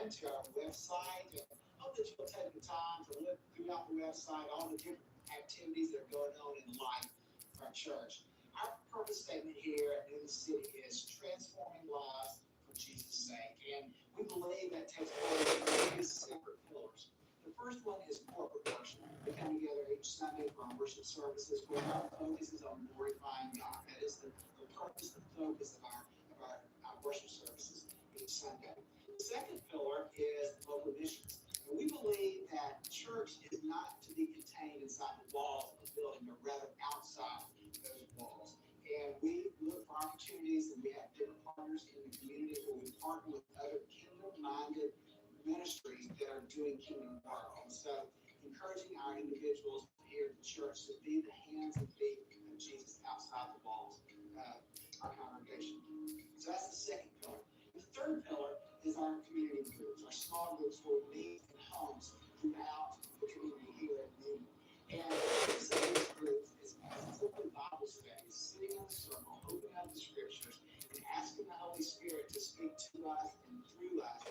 to our website. And I hope that you'll take the time to look throughout the website, all the different activities that are going on in life of our church. Our purpose statement here in the city is transforming lives for Jesus' sake. And we believe that takes place in three separate pillars. The first one is corporate worship. We come together each Sunday for our worship services where our focus is on glorifying God. That is the purpose, the focus of our worship services each Sunday. The second pillar is local missions. And we believe that church is not to be contained inside the walls of the building, but rather outside those walls. And we look for opportunities, and we have different partners in the community where we partner with other kingdom-minded ministries that are doing kingdom work. And so encouraging our individuals here at the church to be the hands and feet of Jesus outside the walls of our congregation. So that's the second pillar. The third pillar is our community groups, our small groups where we meet in homes throughout the community here at Neal. And this group is simply Bible studies, sitting in a circle, opening up the scriptures, and asking the Holy Spirit to speak to us and through us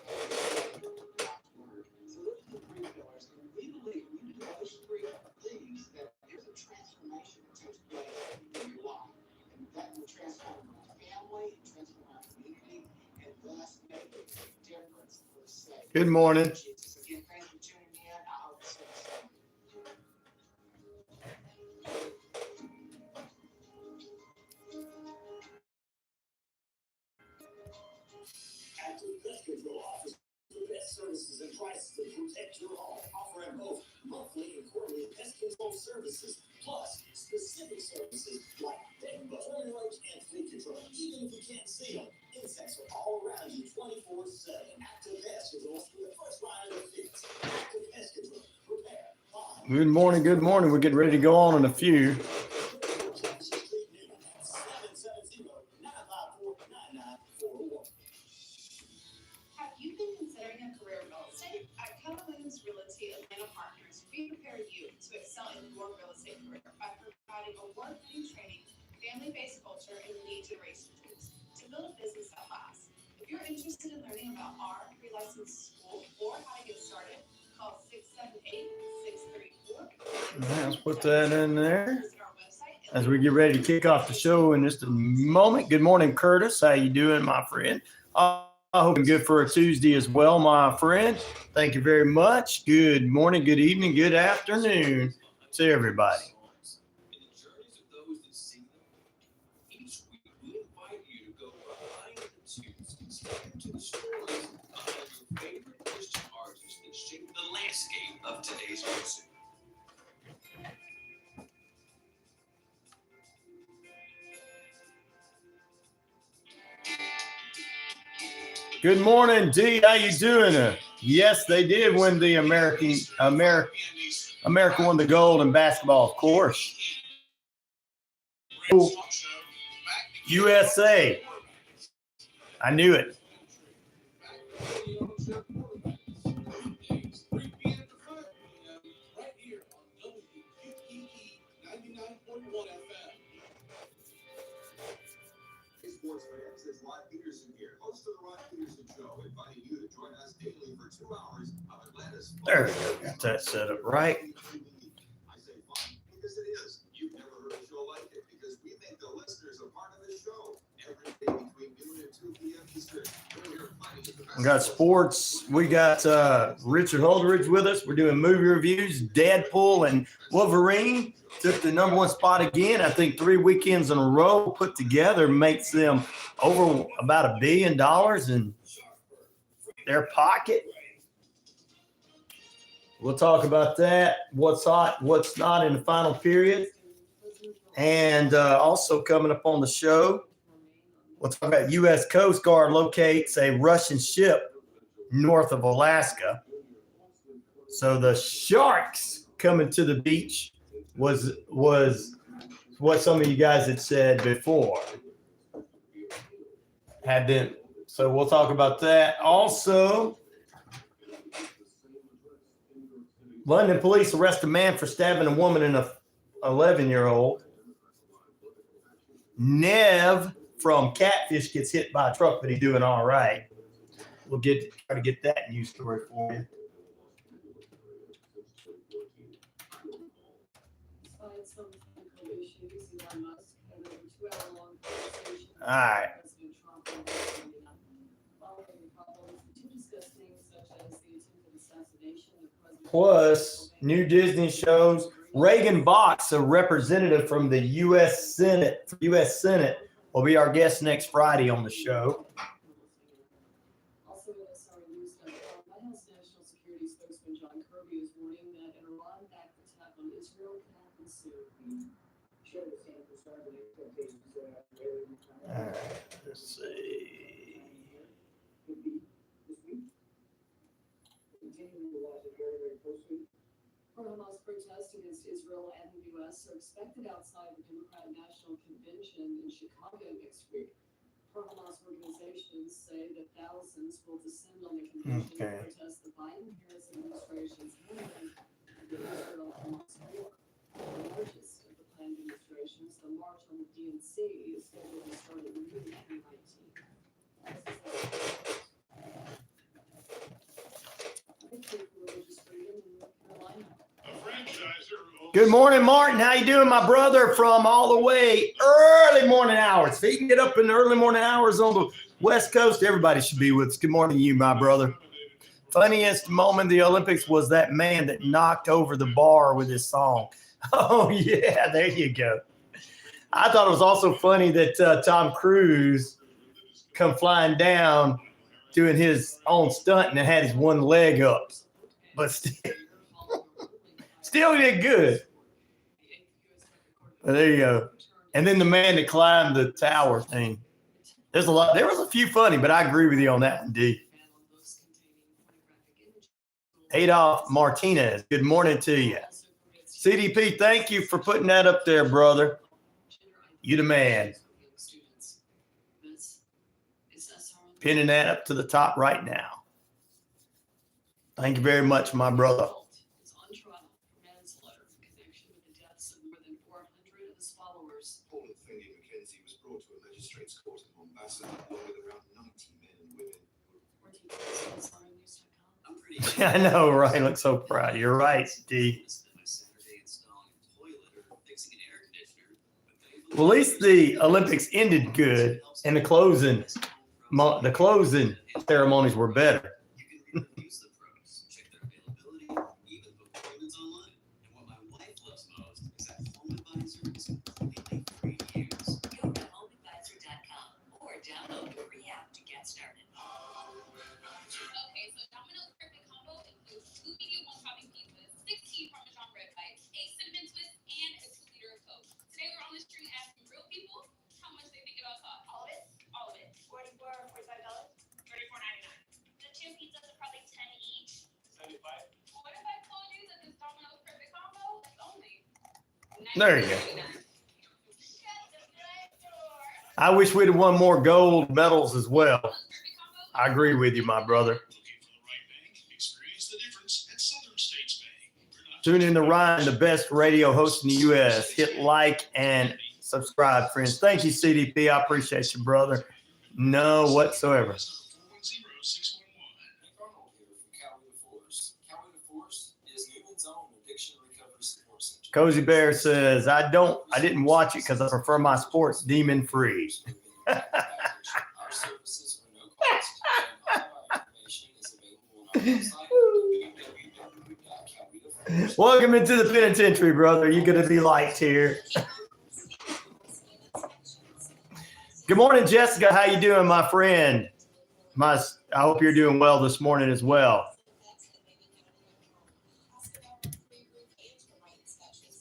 God's word. So those are the three pillars, and we believe when you do those three things that there's a transformation that takes place in your life, and that will transform our family, transform our community, and thus make a difference for the sake. Good morning. Jesus. Again, thanks for tuning in. I hope to see you soon. Active Pest Control offers the best services and prices to protect your home, offering both monthly and quarterly pest control services, plus specific services like bed bug, termites, and flea control. Even if you can't see them, insects are all around you 24/7. Active Pest Control is the first line of defense. Active Pest Control. Prepare. Good morning. Good morning. We're getting ready to go on in a few. Have you been considering a career in real estate? At Keller Williams Realty Atlanta Partners, we prepare you to excel in your real estate career by providing award-winning training, family-based culture, and lead generation tools to build a business that lasts. If you're interested in learning about our pre-licensed school or how to get started, call 678-634. Let's put that in there as we get ready to kick off the show in just a moment. Good morning, Curtis. How you doing, my friend? I hope you're good for a Tuesday as well, my friend. Thank you very much. Good morning, good evening, good afternoon to everybody. In the journeys of those that sing them, each week we invite you to go behind the tunes and step into the stories behind your favorite Christian artists that shape the landscape of today's music. Good morning, D. How you doing? Yes, they did win the America won the gold in basketball, of course. USA. I knew it. Right here on WQEE 99.1 FM. Hey, sports fans, it's Ryan Peterson here, host of the Ryan Peterson Show, inviting you to join us daily for 2 hours of Atlanta's. There we go. Got that set up right. I say fun because it is. You've never heard a show like it because we make the listeners a part of the show every day between noon and 2 p.m. Eastern. We got sports. We got Richard Holdridge with us. We're doing movie reviews. Deadpool and Wolverine took the number one spot again. I think 3 weekends in a row put together makes them over about $1 billion in their pocket. We'll talk about that, what's hot, what's not in the final period. And also coming up on the show, we'll talk about U.S. Coast Guard locates a Russian ship north of Alaska. So the sharks coming to the beach was what some of you guys had said before. So we'll talk about that. Also, London police arrest a man for stabbing a woman and a 11-year-old. Nev from Catfish gets hit by a truck, but he's doing all right. we'll try to get that news story for you. All right. Plus, new Disney shows. Reagan Box, a representative from the U.S. Senate, will be our guest next Friday on the show. Also, SRU White House National Security Spokesman John Kirby is warning that an Iran-backed attack on Israel can happen soon. Share the same concerns and expectations All right, let's see. could be this week. Continuing to watch it very, very closely. Pro-Hamas protests against Israel and the U.S. are expected outside the Democratic National Convention in Chicago next week. Pro-Hamas organizations say that thousands will descend on the convention to protest the Biden-Harris administration's handling of the Israel-Hamas war. The largest of the planned demonstrations, the March on the DNC, is scheduled to start at noon on the 19th. Religious freedom in North Carolina. Good morning, Martin. How you doing, my brother, from all the way early morning hours? If he can get up in the early morning hours on the West Coast, everybody should be with us. Good morning to you, my brother. Funniest moment of the Olympics was that man that knocked over the bar with his song. Oh, yeah, there you go. I thought it was also funny that Tom Cruise come flying down doing his own stunt and had his one leg up. But still did good. But there you go. And then the man that climbed the tower thing. There was a few funny, but I agree with you on that one, D. Adolf Martinez, good morning to you. CDP, thank you for putting that up there, brother. You the man. Pinning that up to the top right now. Thank you very much, my brother. I know, right? Looks so proud. You're right, D. Well, at least the Olympics ended good, and the closing ceremonies were better. There you go. I wish we'd have won more gold medals as well. I agree with you, my brother. Tune in to Ryan, the best radio host in the U.S. Hit like and subscribe, friends. Thank you, CDP. I appreciate you, brother. No whatsoever. Cozy Bear says, I didn't watch it because I prefer my sports demon free. Welcome into the penitentiary, brother. You're going to be liked here. Good morning, Jessica. How you doing, my friend? I hope you're doing well this morning as well.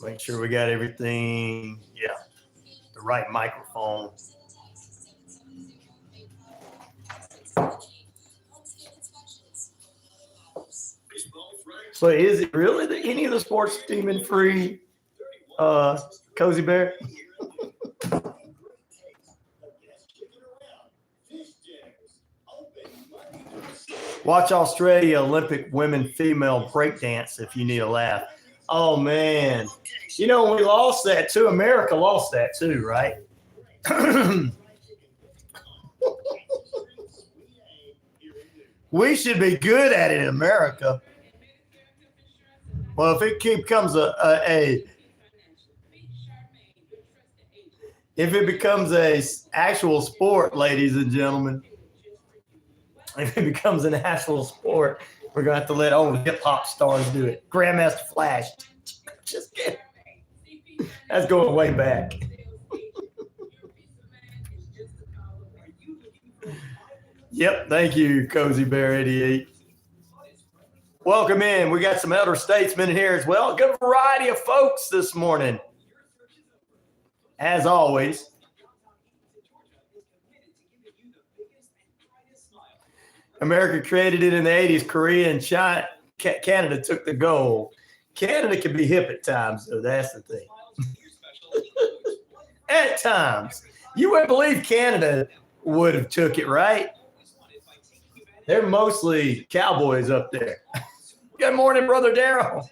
Make sure we got everything. Yeah, the right microphone. So is it really any of the sports demon free, Cozy Bear? Watch Australia Olympic women female breakdance if you need a laugh. Oh, man. You know, we lost that too. America lost that too, right? We should be good at it in America. Well, if it becomes if it becomes a actual sport, ladies and gentlemen, if it becomes an actual sport, we're gonna have to let old hip hop stars do it. Grandmaster Flash. Just kidding. That's going way back. Yep, thank you, Cozy Bear 88. Welcome in. We got some elder statesmen here as well. A good variety of folks this morning. As always. America created it in the 80s. Korea and China, Canada took the gold. Canada can be hip at times, though. That's the thing. At times. You wouldn't believe Canada would have took it, right? They're mostly cowboys up there. Good morning, Brother Daryl.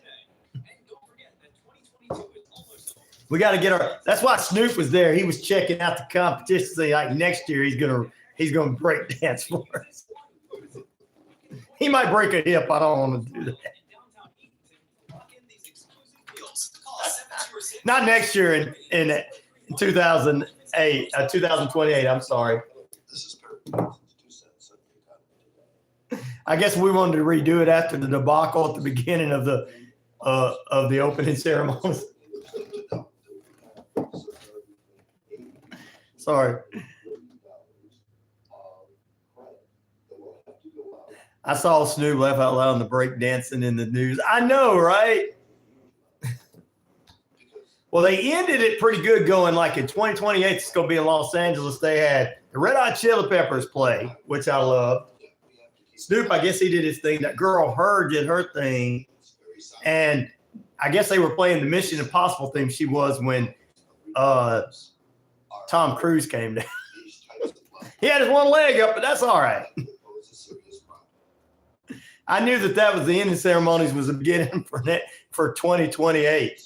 We got to get our. That's why Snoop was there. He was checking out the competition. Say, like next year, he's gonna break dance for us. He might break a hip. I don't want to do that. Not next year in 2008, 2028. I'm sorry. I guess we wanted to redo it after the debacle at the beginning of the opening ceremony. Sorry. I saw Snoop laugh out loud on the break dancing in the news. I know, right? Well, they ended it pretty good going like in 2028. It's going to be in Los Angeles. They had the Red Hot Chili Peppers play, which I love. Snoop, I guess he did his thing. That girl, her, did her thing. And I guess they were playing the Mission Impossible theme. She was when Tom Cruise came down. He had his one leg up, but that's all right. I knew that was the ending ceremonies was the beginning for 2028.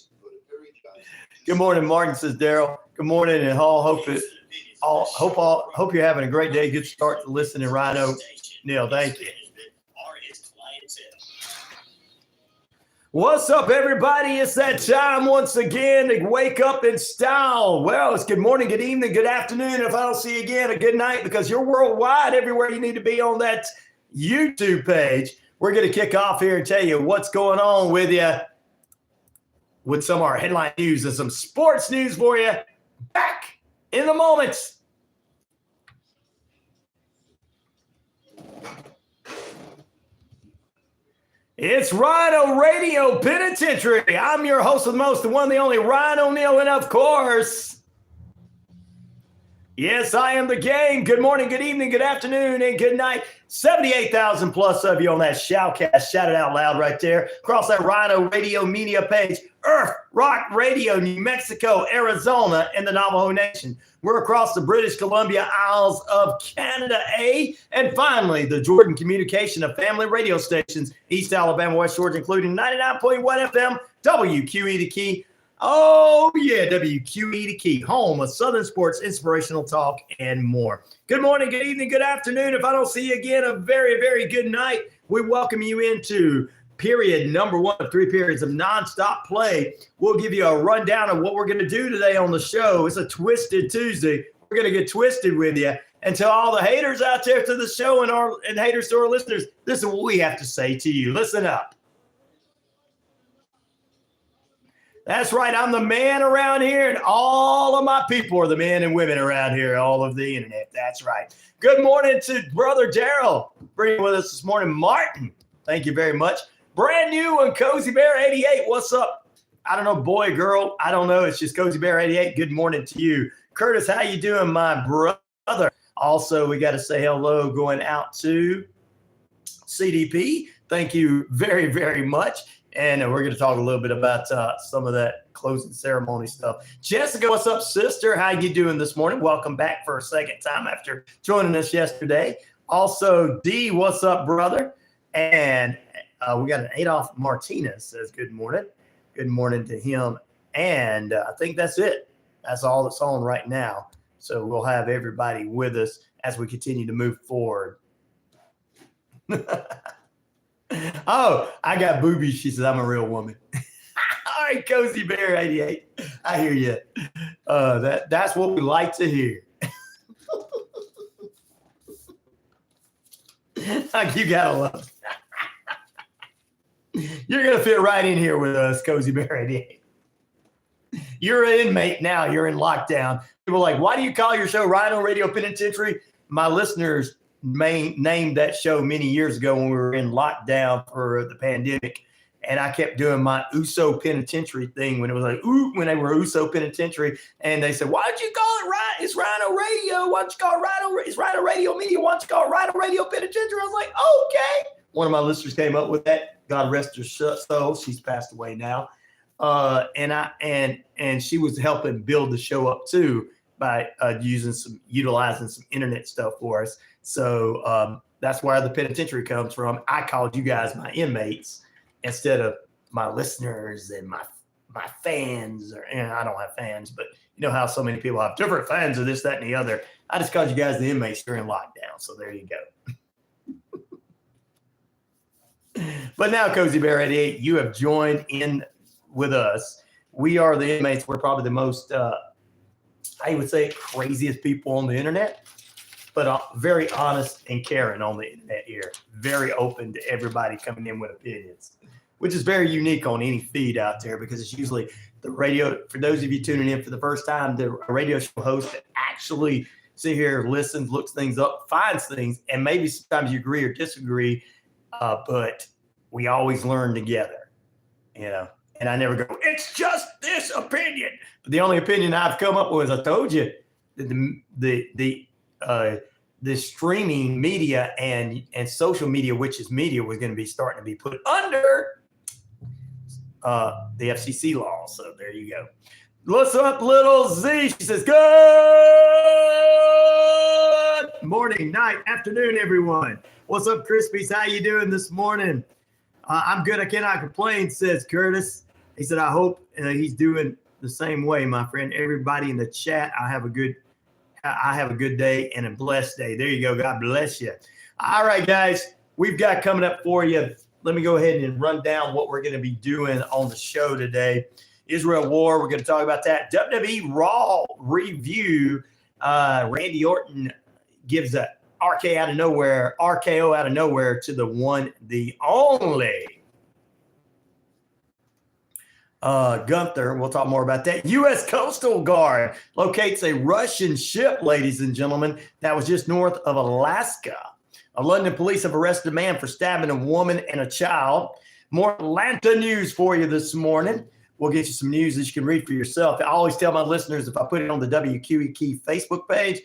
Good morning, Martin, says Daryl. Good morning, and Hall. Hope you're having a great day. Good start to listening, Rhino. Neal, thank you. What's up, everybody? It's that time once again to wake up in style. Well, it's good morning, good evening, good afternoon. If I don't see you again, a good night, because you're worldwide everywhere you need to be on that YouTube page. We're going to kick off here and tell you what's going on with you with some of our headline news and some sports news for you. Back in a moment. It's RyanORadio Penitentiary. I'm your host with most, the one, the only Ryan O'Neal, and of course, yes, I am the game. Good morning, good evening, good afternoon, and good night. 78,000 plus of you on that shoutcast. Shout it out loud right there. Across that RyanORadio media page. Earth Rock Radio, New Mexico, Arizona, and the Navajo Nation. We're across the British Columbia Isles of Canada, and finally, the Jordan Communication of family radio stations, East Alabama, West Georgia, including 99.1 FM, WQEE The Key. Oh, yeah, WQEE The Key, home of Southern sports, inspirational talk, and more. Good morning, good evening, good afternoon. If I don't see you again, a very, very good night. We welcome you into period number 1 of 3 periods of nonstop play. We'll give you a rundown of what we're going to do today on the show. It's a Twisted Tuesday. We're going to get twisted with you. And to all the haters out there to the show and haters to our listeners, this is what we have to say to you. Listen up. That's right. I'm the man around here, and all of my people are the men and women around here, all of the internet. That's right. Good morning to Brother Daryl. Bringing with us this morning, Martin. Thank you very much. Brand new and Cozy Bear 88. What's up? I don't know, boy, girl. I don't know. It's just Cozy Bear 88. Good morning to you. Curtis, how you doing, my brother? Also, we got to say hello going out to CDP. Thank you very, very much. And we're going to talk a little bit about some of that closing ceremony stuff. Jessica, what's up, sister? How you doing this morning? Welcome back for a second time after joining us yesterday. Also, D, what's up, brother? And we got an Adolph Martinez says good morning. Good morning to him. And I think that's it. That's all that's on right now. So we'll have everybody with us as we continue to move forward. Oh, I got boobies. She says, I'm a real woman. All right, Cozy Bear 88. I hear you. That's what we like to hear. Like, you gotta love it. You're gonna fit right in here with us, Cozy Bear 88. You're an inmate now. You're in lockdown. People are like, why do you call your show RyanORadio Penitentiary? My listeners named that show many years ago when we were in lockdown for the pandemic. And I kept doing my USO Penitentiary thing when it was like, ooh, when they were USO Penitentiary. And they said, why don't you call it Ryan? It's RyanORadio. Why don't you call it RyanORadio? It's RyanORadio Media. Why don't you call it RyanORadio Penitentiary? I was like, okay. One of my listeners came up with that. God rest her soul. She's passed away now. And she was helping build the show up too by utilizing some internet stuff for us. So that's where the penitentiary comes from. I called you guys my inmates instead of my listeners and my fans. And I don't have fans, but you know how so many people have different fans of this, that, and the other. I just called you guys the inmates during lockdown. So there you go. But now, Cozy Bear 88, you have joined in with us. We are the inmates. We're probably the most, I would say, craziest people on the internet, but very honest and caring on the internet here. Very open to everybody coming in with opinions, which is very unique on any feed out there because it's usually the radio. For those of you tuning in for the first time, the radio show host that actually sit here, listens, looks things up, finds things, and maybe sometimes you agree or disagree, but we always learn together, you know. And I never go, it's just this opinion. But the only opinion I've come up with is I told you the streaming media and social media, which is media, was going to be starting to be put under the FCC law. So there you go. What's up, little Z? She says, good morning, night, afternoon, everyone. What's up, Crispies? How you doing this morning? I'm good. I cannot complain, says Curtis. He said, I hope he's doing the same way, my friend. Everybody in the chat, I have a good day and a blessed day. There you go. God bless you. All right, guys, we've got coming up for you. Let me go ahead and run down what we're going to be doing on the show today. Israel War, we're going to talk about that. WWE Raw review. Randy Orton gives a RKO out of nowhere to the one, the only Gunther. We'll talk more about that. U.S. Coastal Guard locates a Russian ship, ladies and gentlemen, that was just north of Alaska. London police have arrested a man for stabbing a woman and a child. More Atlanta news for you this morning. We'll get you some news that you can read for yourself. I always tell my listeners, if I put it on the WQEE Facebook page,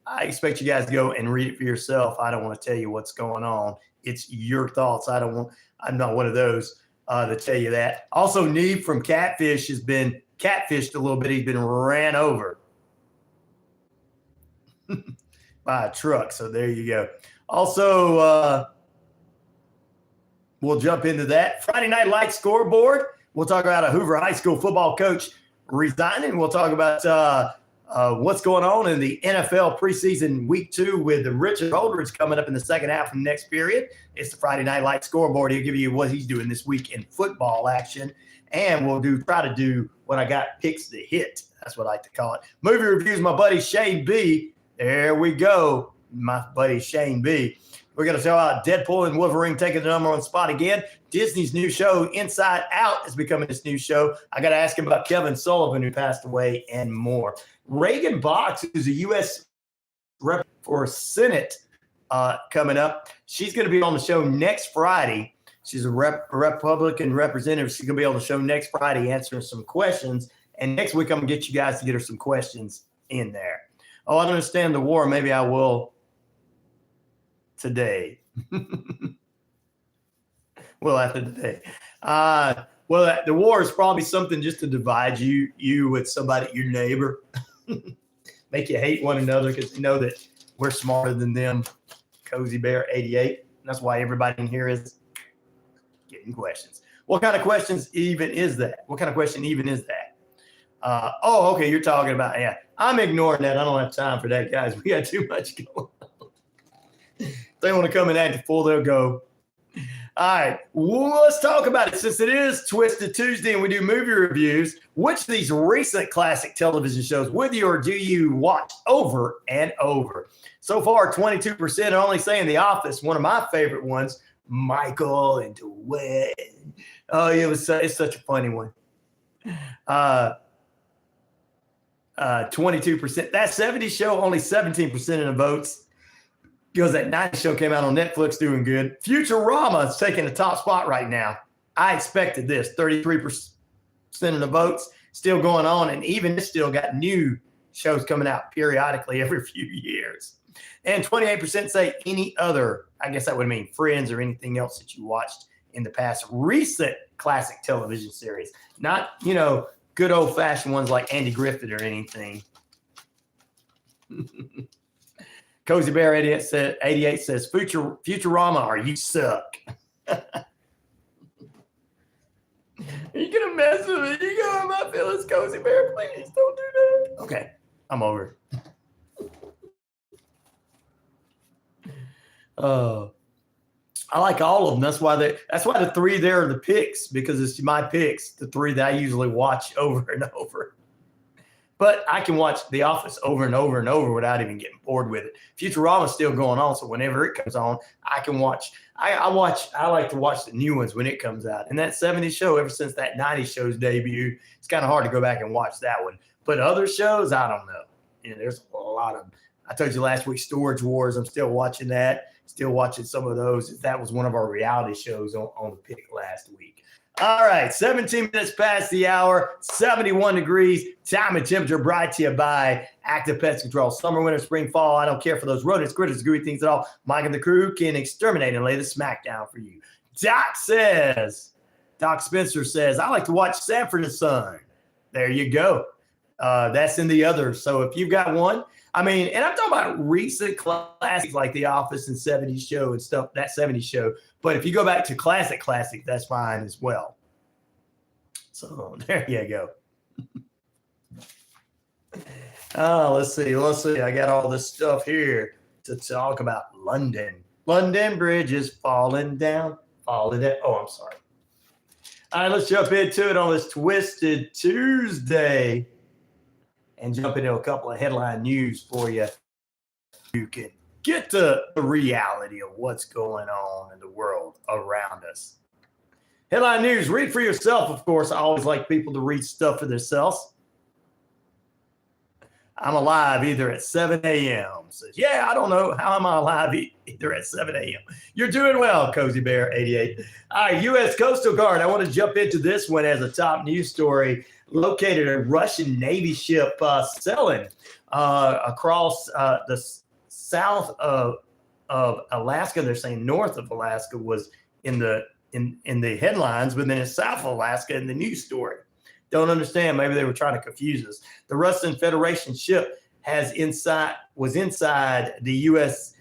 I expect you guys to go and read it for yourself. I don't want to tell you what's going on. It's your thoughts. I'm not one of those to tell you that. Also, Neal from Catfish has been catfished a little bit. He's been ran over by a truck. So there you go. Also, we'll jump into that. Friday Night Lights Scoreboard. We'll talk about a Hoover High School football coach resigning. We'll talk about what's going on in the NFL Preseason Week 2 with Richard Holdridge coming up in the second half of the next period. It's the Friday Night Lights Scoreboard. He'll give you what he's doing this week in football action. And we'll try to do what I got picks to hit. That's what I like to call it. Movie reviews, my buddy Shane B. There we go. My buddy Shane B. We're going to talk about Deadpool and Wolverine taking the number one spot again. Disney's new show, Inside Out, is becoming this new show. I got to ask him about Kevin Sullivan, who passed away, and more. Reagan Box, who's a U.S. rep for Senate coming up. She's going to be on the show next Friday. She's a Republican representative. She's going to be on the show next Friday answering some questions. And next week, I'm going to get you guys to get her some questions in there. Oh, I don't understand the war. Maybe I will today. Well, after today. Well, the war is probably something just to divide you with somebody, your neighbor. Make you hate one another because you know that we're smarter than them. Cozy Bear 88. That's why everybody in here is getting questions. What kind of questions even is that? What kind of question even is that? Oh, okay. You're talking about, yeah. I'm ignoring that. I don't have time for that, guys. We got too much going on. they want to come and act full, they'll go. All right, well, let's talk about it. Since it is Twisted Tuesday and we do movie reviews, which of these recent classic television shows with you or do you watch over and over? So far, 22% are only saying The Office, one of my favorite ones, Michael and Dwayne. Oh, it's such a funny one. 22%. That 70s show, only 17% of the votes. Because that 90s show came out on Netflix doing good. Futurama is taking the top spot right now. I expected this. 33% of the votes still going on. And even it's still got new shows coming out periodically every few years. And 28% say any other, I guess that would mean Friends or anything else that you watched in the past. Recent classic television series. Not, good old-fashioned ones like Andy Griffith or anything. Cozy Bear 88 says, Futurama, or you suck. Are you going to mess with me? You going to my feelings, Cozy Bear? Please don't do that. Okay, I'm over. I like all of them. That's why the three there are the picks, because it's my picks, the three that I usually watch over and over. But I can watch The Office over and over and over without even getting bored with it. Futurama's still going on, so whenever it comes on, I can watch. I like to watch the new ones when it comes out. And that 70s show, ever since that 90s show's debut, it's kind of hard to go back and watch that one. But other shows, I don't know. There's a lot of them. I told you last week, Storage Wars. I'm still watching that. Still watching some of those. That was one of our reality shows on the pick last week. All right, 17 minutes past the hour, 71 degrees, time and temperature brought to you by Active Pest Control. Summer, winter, spring, fall, I don't care for those rodents, critters, gooey things at all. Mike and the crew can exterminate and lay the smack down for you. Doc Spencer says, I like to watch Sanford and Son. There you go. That's in the others. So if you've got one, and I'm talking about recent classics like The Office and 70s show and stuff, that 70s show. But if you go back to classic, that's fine as well. So there you go. Let's see. I got all this stuff here to talk about. London Bridge is falling down. Oh, I'm sorry. All right, let's jump into it on this Twisted Tuesday and jump into a couple of headline news for you. You can get the reality of what's going on in the world around us. Headline news, read for yourself, of course. I always like people to read stuff for themselves. I'm alive either at 7 a.m. Says, yeah, I don't know. How am I alive either at 7 a.m.? You're doing well, Cozy Bear 88. All right, U.S. Coastal Guard. I want to jump into this one as a top news story. Located a Russian Navy ship sailing across the south of Alaska. They're saying north of Alaska was in the headlines, but then it's south of Alaska in the news story. Don't understand. Maybe they were trying to confuse us. The Russian Federation ship was inside the U.S.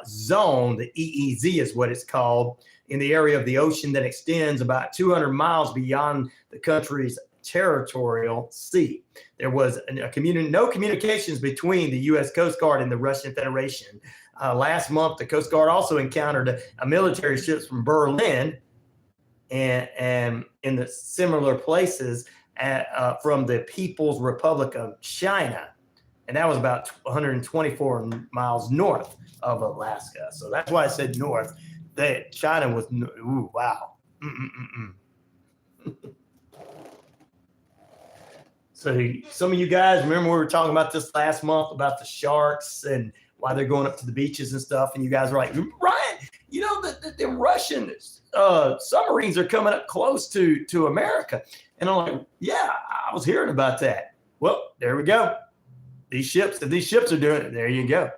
Zone. The EEZ is what it's called, in the area of the ocean that extends about 200 miles beyond the country's territorial sea. There was no communications between the U.S. Coast Guard and the Russian Federation. Last month, the Coast Guard also encountered a military ships from Berlin and in the similar places from the People's Republic of China. And that was about 124 miles north of Alaska. So that's why I said north. That China was, ooh, wow. So some of you guys remember we were talking about this last month about the sharks and why they're going up to the beaches and stuff. And you guys were like, Ryan, the Russian submarines are coming up close to America. And I'm like, yeah, I was hearing about that. Well, there we go. If these ships are doing it, there you go.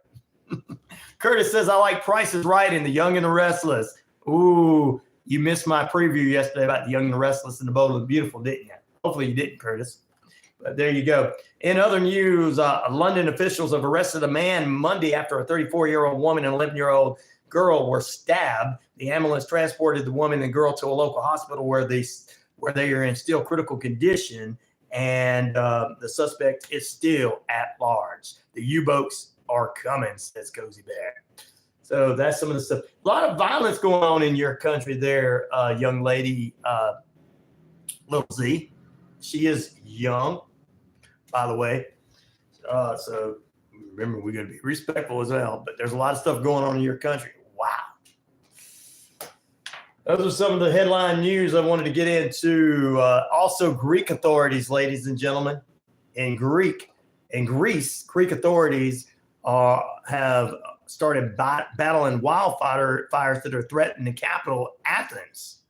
Curtis says, I like Price is Right and The Young and the Restless. Ooh, you missed my preview yesterday about The Young and the Restless and The Bold and the Beautiful, didn't you? Hopefully you didn't, Curtis. But there you go. In other news, London officials have arrested a man Monday after a 34-year-old woman and an 11-year-old girl were stabbed. The ambulance transported the woman and girl to a local hospital where they are in still critical condition, and the suspect is still at large. The U-boats are coming, says Cozy Bear. So that's some of the stuff. A lot of violence going on in your country there, young lady, Little Z. She is young, by the way. So remember, we're going to be respectful as well. But there's a lot of stuff going on in your country. Wow. Those are some of the headline news I wanted to get into. Also, Greek authorities, ladies and gentlemen, in Greece, Greek authorities have started battling wildfires that are threatening the capital, Athens.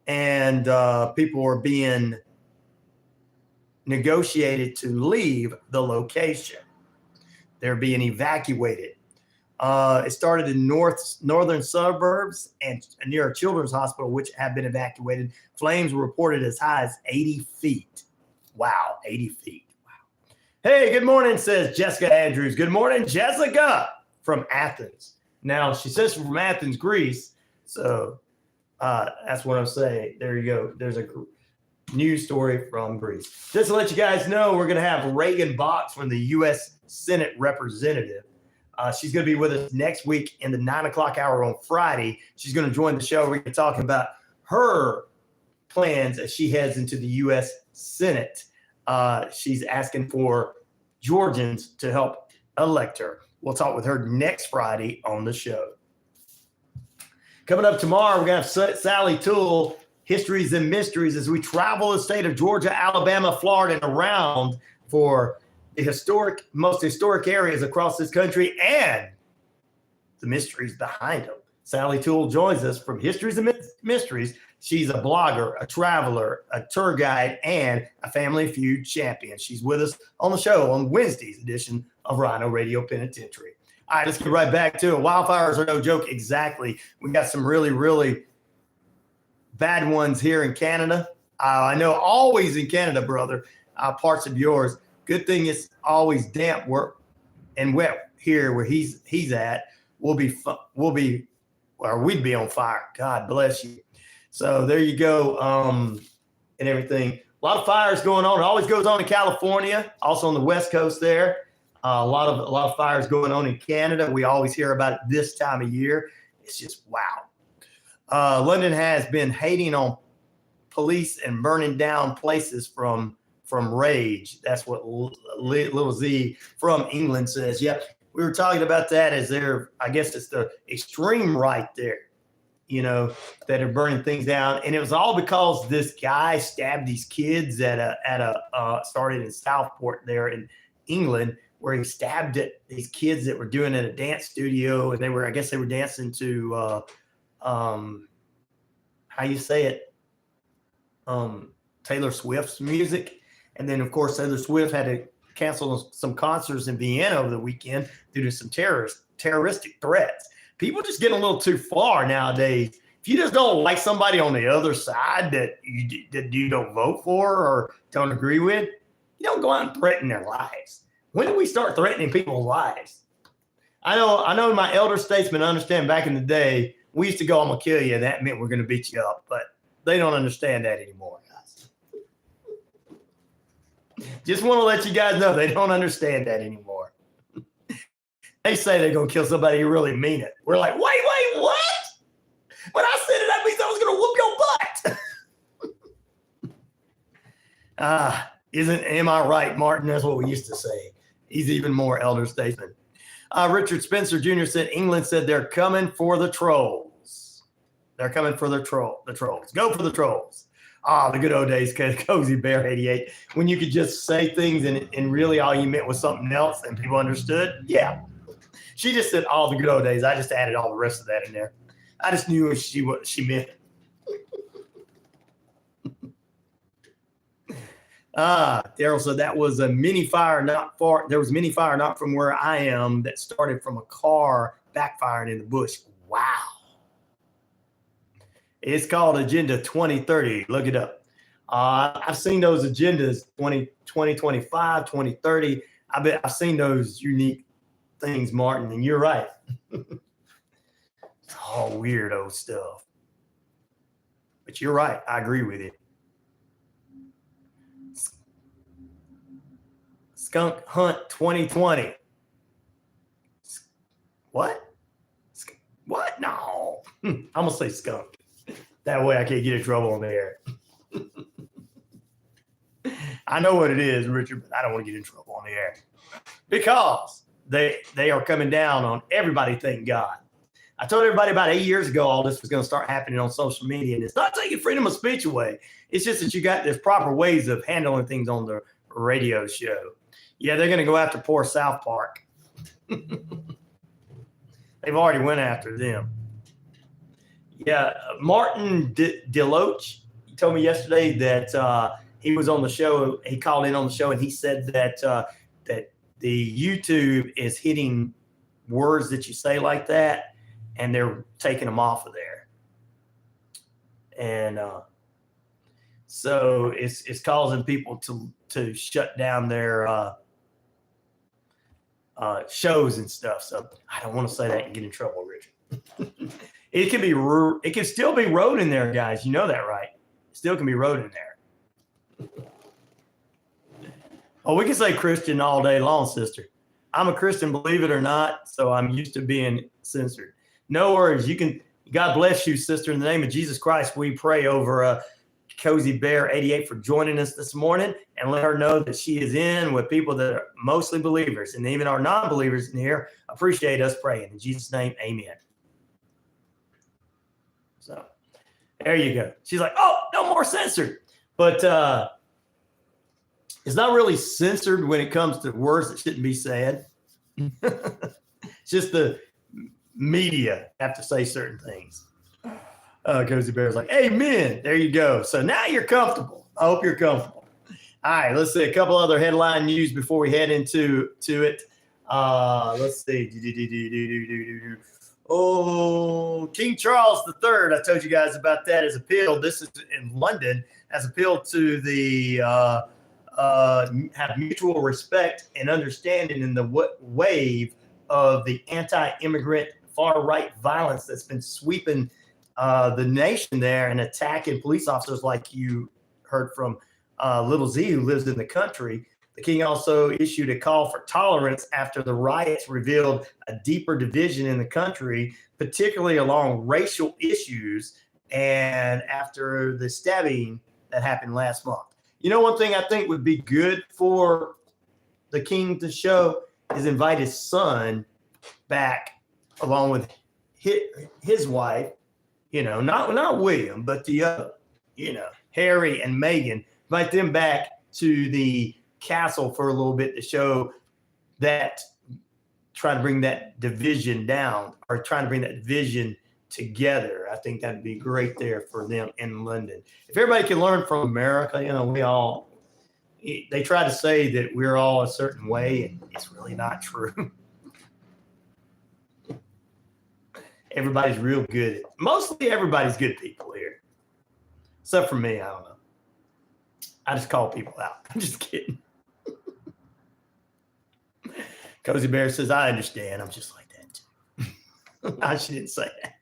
And people are being negotiated to leave the location. They're being evacuated. It started in northern suburbs and near a children's hospital, which have been evacuated. Flames were reported as high as 80 feet. Wow, 80 feet. Wow. Hey, good morning, says Jessica Andrews. Good morning, Jessica from Athens. Now, she says from Athens, Greece. So that's what I'm saying. There you go. There's a news story from Greece. Just to let you guys know, we're going to have Reagan Box from the U.S. Senate representative. She's going to be with us next week in the 9 o'clock hour on Friday. She's going to join the show. We're going to talk about her plans as she heads into the U.S. Senate. She's asking for Georgians to help elect her. We'll talk with her next Friday on the show. Coming up tomorrow, we're going to have Sally Toole, Histories and Mysteries, as we travel the state of Georgia, Alabama, Florida, and around for the most historic areas across this country and the mysteries behind them. Sally Toole joins us from Histories and Mysteries. She's a blogger, a traveler, a tour guide, and a Family Feud champion. She's with us on the show on Wednesday's edition of RyanORadio Penitentiary. All right, let's get right back to it. Wildfires are no joke. Exactly. We got some really, really bad ones here in Canada. I know always in Canada, brother, parts of yours. Good thing it's always damp and wet here where he's at. We'd be on fire. God bless you. So there you go. And everything. A lot of fires going on. It always goes on in California, also on the West Coast there. A lot of fires going on in Canada. We always hear about it this time of year. It's just wow. London has been hating on police and burning down places from rage. That's what Little Z from England says. Yeah, we were talking about that as I guess it's the extreme right there, that are burning things down. And it was all because this guy stabbed these kids started in Southport there in England, where he stabbed these kids that were doing at a dance studio. And they were dancing to, how you say it? Taylor Swift's music. And then, of course, Taylor Swift had to cancel some concerts in Vienna over the weekend due to some terroristic threats. People just get a little too far nowadays. If you just don't like somebody on the other side that you don't vote for or don't agree with, you don't go out and threaten their lives. When did we start threatening people's lives? I know my elder statesmen understand back in the day, we used to go, I'm going to kill you, and that meant we're going to beat you up. But they don't understand that anymore, guys. Just want to let you guys know they don't understand that anymore. They say they're going to kill somebody who really mean it. We're like, wait, what? When I said it, that means I was going to whoop your butt. Am I right, Martin? That's what we used to say. He's even more elder statesman. Richard Spencer Jr. said England said they're coming for the trolls. They're coming for the trolls. Go for the trolls. The good old days, Cozy Bear 88, when you could just say things and really all you meant was something else and people understood. Yeah. She just said all the good old days. I just added all the rest of that in there. I just knew what she meant. Daryl said that was a mini fire not far. There was mini fire not from where I am that started from a car backfiring in the bush. Wow. It's called Agenda 2030. Look it up. I've seen those agendas 2025, 2030. I've seen those unique things, Martin, and you're right. It's all weirdo stuff. But you're right. I agree with you. Skunk Hunt 2020. What? What? No. I'm going to say skunk. That way I can't get in trouble on the air. I know what it is, Richard, but I don't want to get in trouble on the air. Because they are coming down on everybody, thank God. I told everybody about 8 years ago all this was going to start happening on social media, and it's not taking freedom of speech away. It's just that there's proper ways of handling things on the radio show. Yeah, they're going to go after poor South Park. They've already went after them. Yeah, Martin Deloach, he told me yesterday that he was on the show. He called in on the show, and he said that that the YouTube is hitting words that you say like that, and they're taking them off of there. And so it's causing people to shut down their shows and stuff. So I don't want to say that and get in trouble, Richard. It can still be road in there, guys. You know that, right? It still can be road in there. Oh, we can say Christian all day long, sister. I'm a Christian, believe it or not, so I'm used to being censored. No worries. God bless you, sister. In the name of Jesus Christ, we pray over Cozy Bear 88 for joining us this morning, and let her know that she is in with people that are mostly believers, and even our non-believers in here appreciate us praying. In Jesus' name, amen. So there you go. She's like, oh, no more censored. But it's not really censored when it comes to words that shouldn't be said. It's just the media have to say certain things. Cozy Bear's like, amen. There you go. So now you're comfortable. I hope you're comfortable. All right, let's see a couple other headline news before we head into it. Let's see. Oh, King Charles III, I told you guys about that, has appealed. This is in London, has appealed to the have mutual respect and understanding in the wave of the anti-immigrant far-right violence that's been sweeping the nation there and attacking police officers like you heard from Little Z, who lives in the country. The king also issued a call for tolerance after the riots revealed a deeper division in the country, particularly along racial issues and after the stabbing that happened last month. You know, one thing I think would be good for the king to show is invite his son back along with his wife, you know, not William, but the other, you know, Harry and Meghan, invite them back to the castle for a little bit to show that, trying to bring that division down or trying to bring that division together. I think that'd be great there for them in London. If everybody can learn from America, you know, they try to say that we're all a certain way, and it's really not true. Everybody's real good. Mostly everybody's good people here. Except for me, I don't know. I just call people out. I'm just kidding. Cozy Bear says, I understand. I'm just like that too. She didn't say that.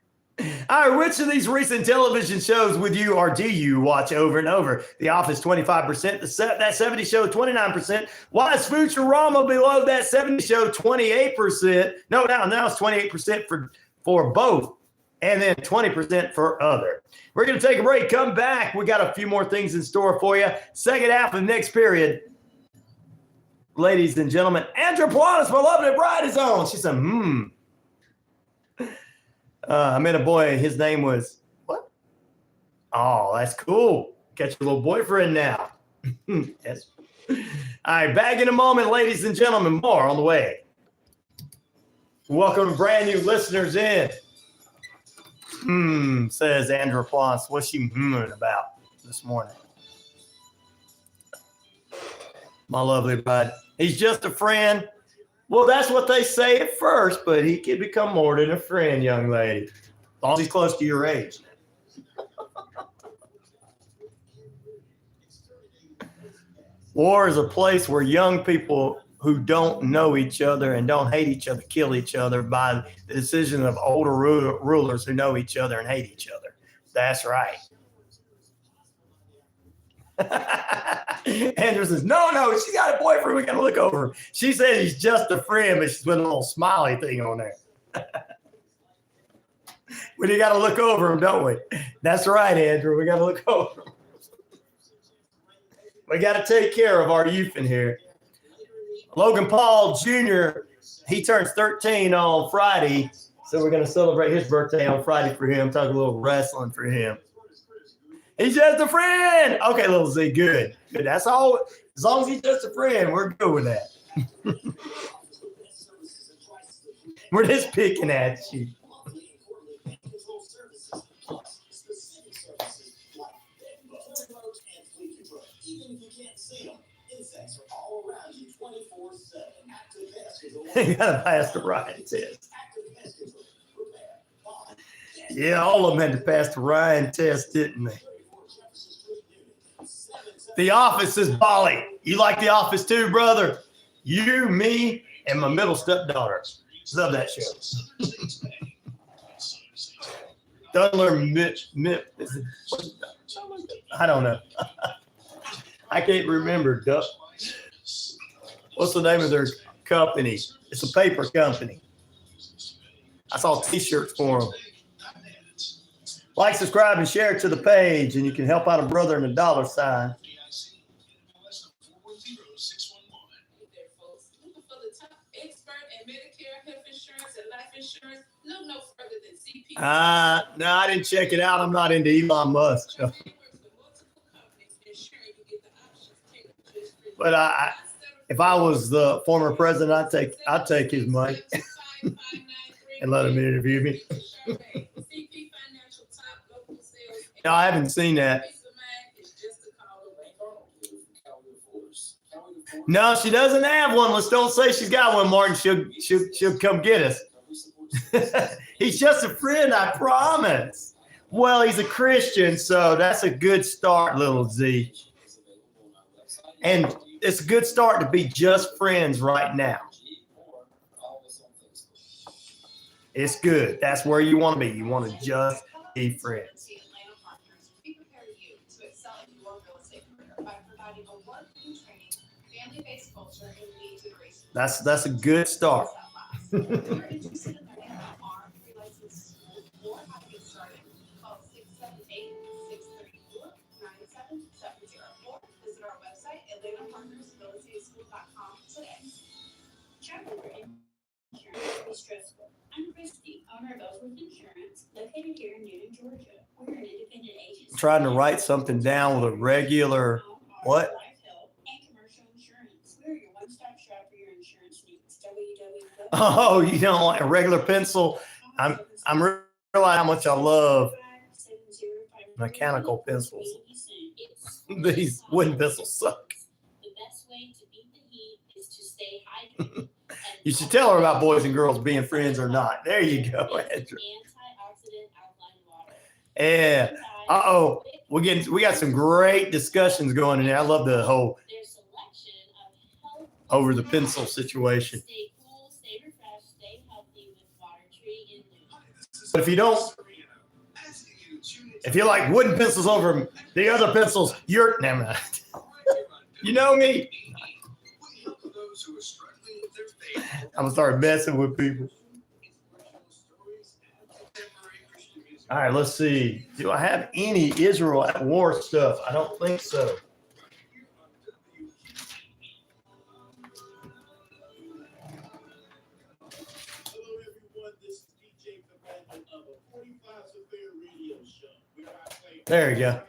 All right, which of these recent television shows with you or do you watch over and over? The Office, 25%. That 70 Show, 29%. Why is Futurama below that 70 Show, 28%? No, now it's 28% for both, and then 20% for other. We're going to take a break. Come back. We got a few more things in store for you. Second half of the next period. Ladies and gentlemen, Andrew Planas, my lovely bride, is on. She said, I met a boy. His name was what? Oh, that's cool. Got your little boyfriend now. Yes. All right, back in a moment, ladies and gentlemen. More on the way. Welcome to brand new listeners in. Says Andrew Planas. What's she about this morning? My lovely bride. He's just a friend. Well, that's what they say at first, but he can become more than a friend, young lady. As long as he's close to your age. War is a place where young people who don't know each other and don't hate each other kill each other by the decision of older rulers who know each other and hate each other. That's right. Andrew says, no, she's got a boyfriend. We got to look over him. She said he's just a friend, but she's putting a little smiley thing on there. We got to look over them, don't we? That's right, Andrew. We got to look over them. We got to take care of our youth in here. Logan Paul Jr., he turns 13 on Friday, so we're going to celebrate his birthday on Friday for him, talk a little wrestling for him. He's just a friend. Okay, little Z, good. That's all. As long as he's just a friend, we're good with that. We're just picking at you. You gotta pass the Ryan test. Yeah, all of them had to pass the Ryan test, didn't they? The Office is Bali. You like The Office too, brother? You, me, and my middle stepdaughter. Love that show. Dunler I don't know. I can't remember. What's the name of their company? It's a paper company. I saw T-shirts for them. Like, subscribe, and share to the page, and you can help out a brother in the $sign. No, I didn't check it out. I'm not into Elon Musk. So. But if I was the former president, I'd take his money and let him interview me. No, I haven't seen that. No, she doesn't have one. Let's don't say she's got one, Martin. She'll come get us. He's just a friend, I promise. Well, he's a Christian, so that's a good start, little Z. And it's a good start to be just friends right now. It's good. That's where you want to be. You want to just be friends. That's a good start. I'm Christy, owner of Ellsworth Insurance, located here in Newton, Georgia. We're an independent agency. Trying to write something down with a regular what? Life health and commercial insurance. We're your one-stop shop for your insurance needs. www. Oh, you don't like a regular pencil? I'm realizing how much I love mechanical pencils. These wooden pencils suck. The best way to beat the heat is to stay hydrated. You should tell her about boys and girls being friends or not. There you go, Andrew. Antioxidant alkaline water. Yeah. Uh-oh. We got some great discussions going in there. I love the whole over the pencil situation. Stay cool, stay refreshed, stay healthy with Water Tree in Newton. But if you like wooden pencils over the other pencils, you're never mind. You know me. I'm gonna start messing with people. All right, let's see. Do I have any Israel at war stuff? I don't think so. Hello, everyone. This is DJ Commandant of a 45 Severe radio show. Where I play There you go.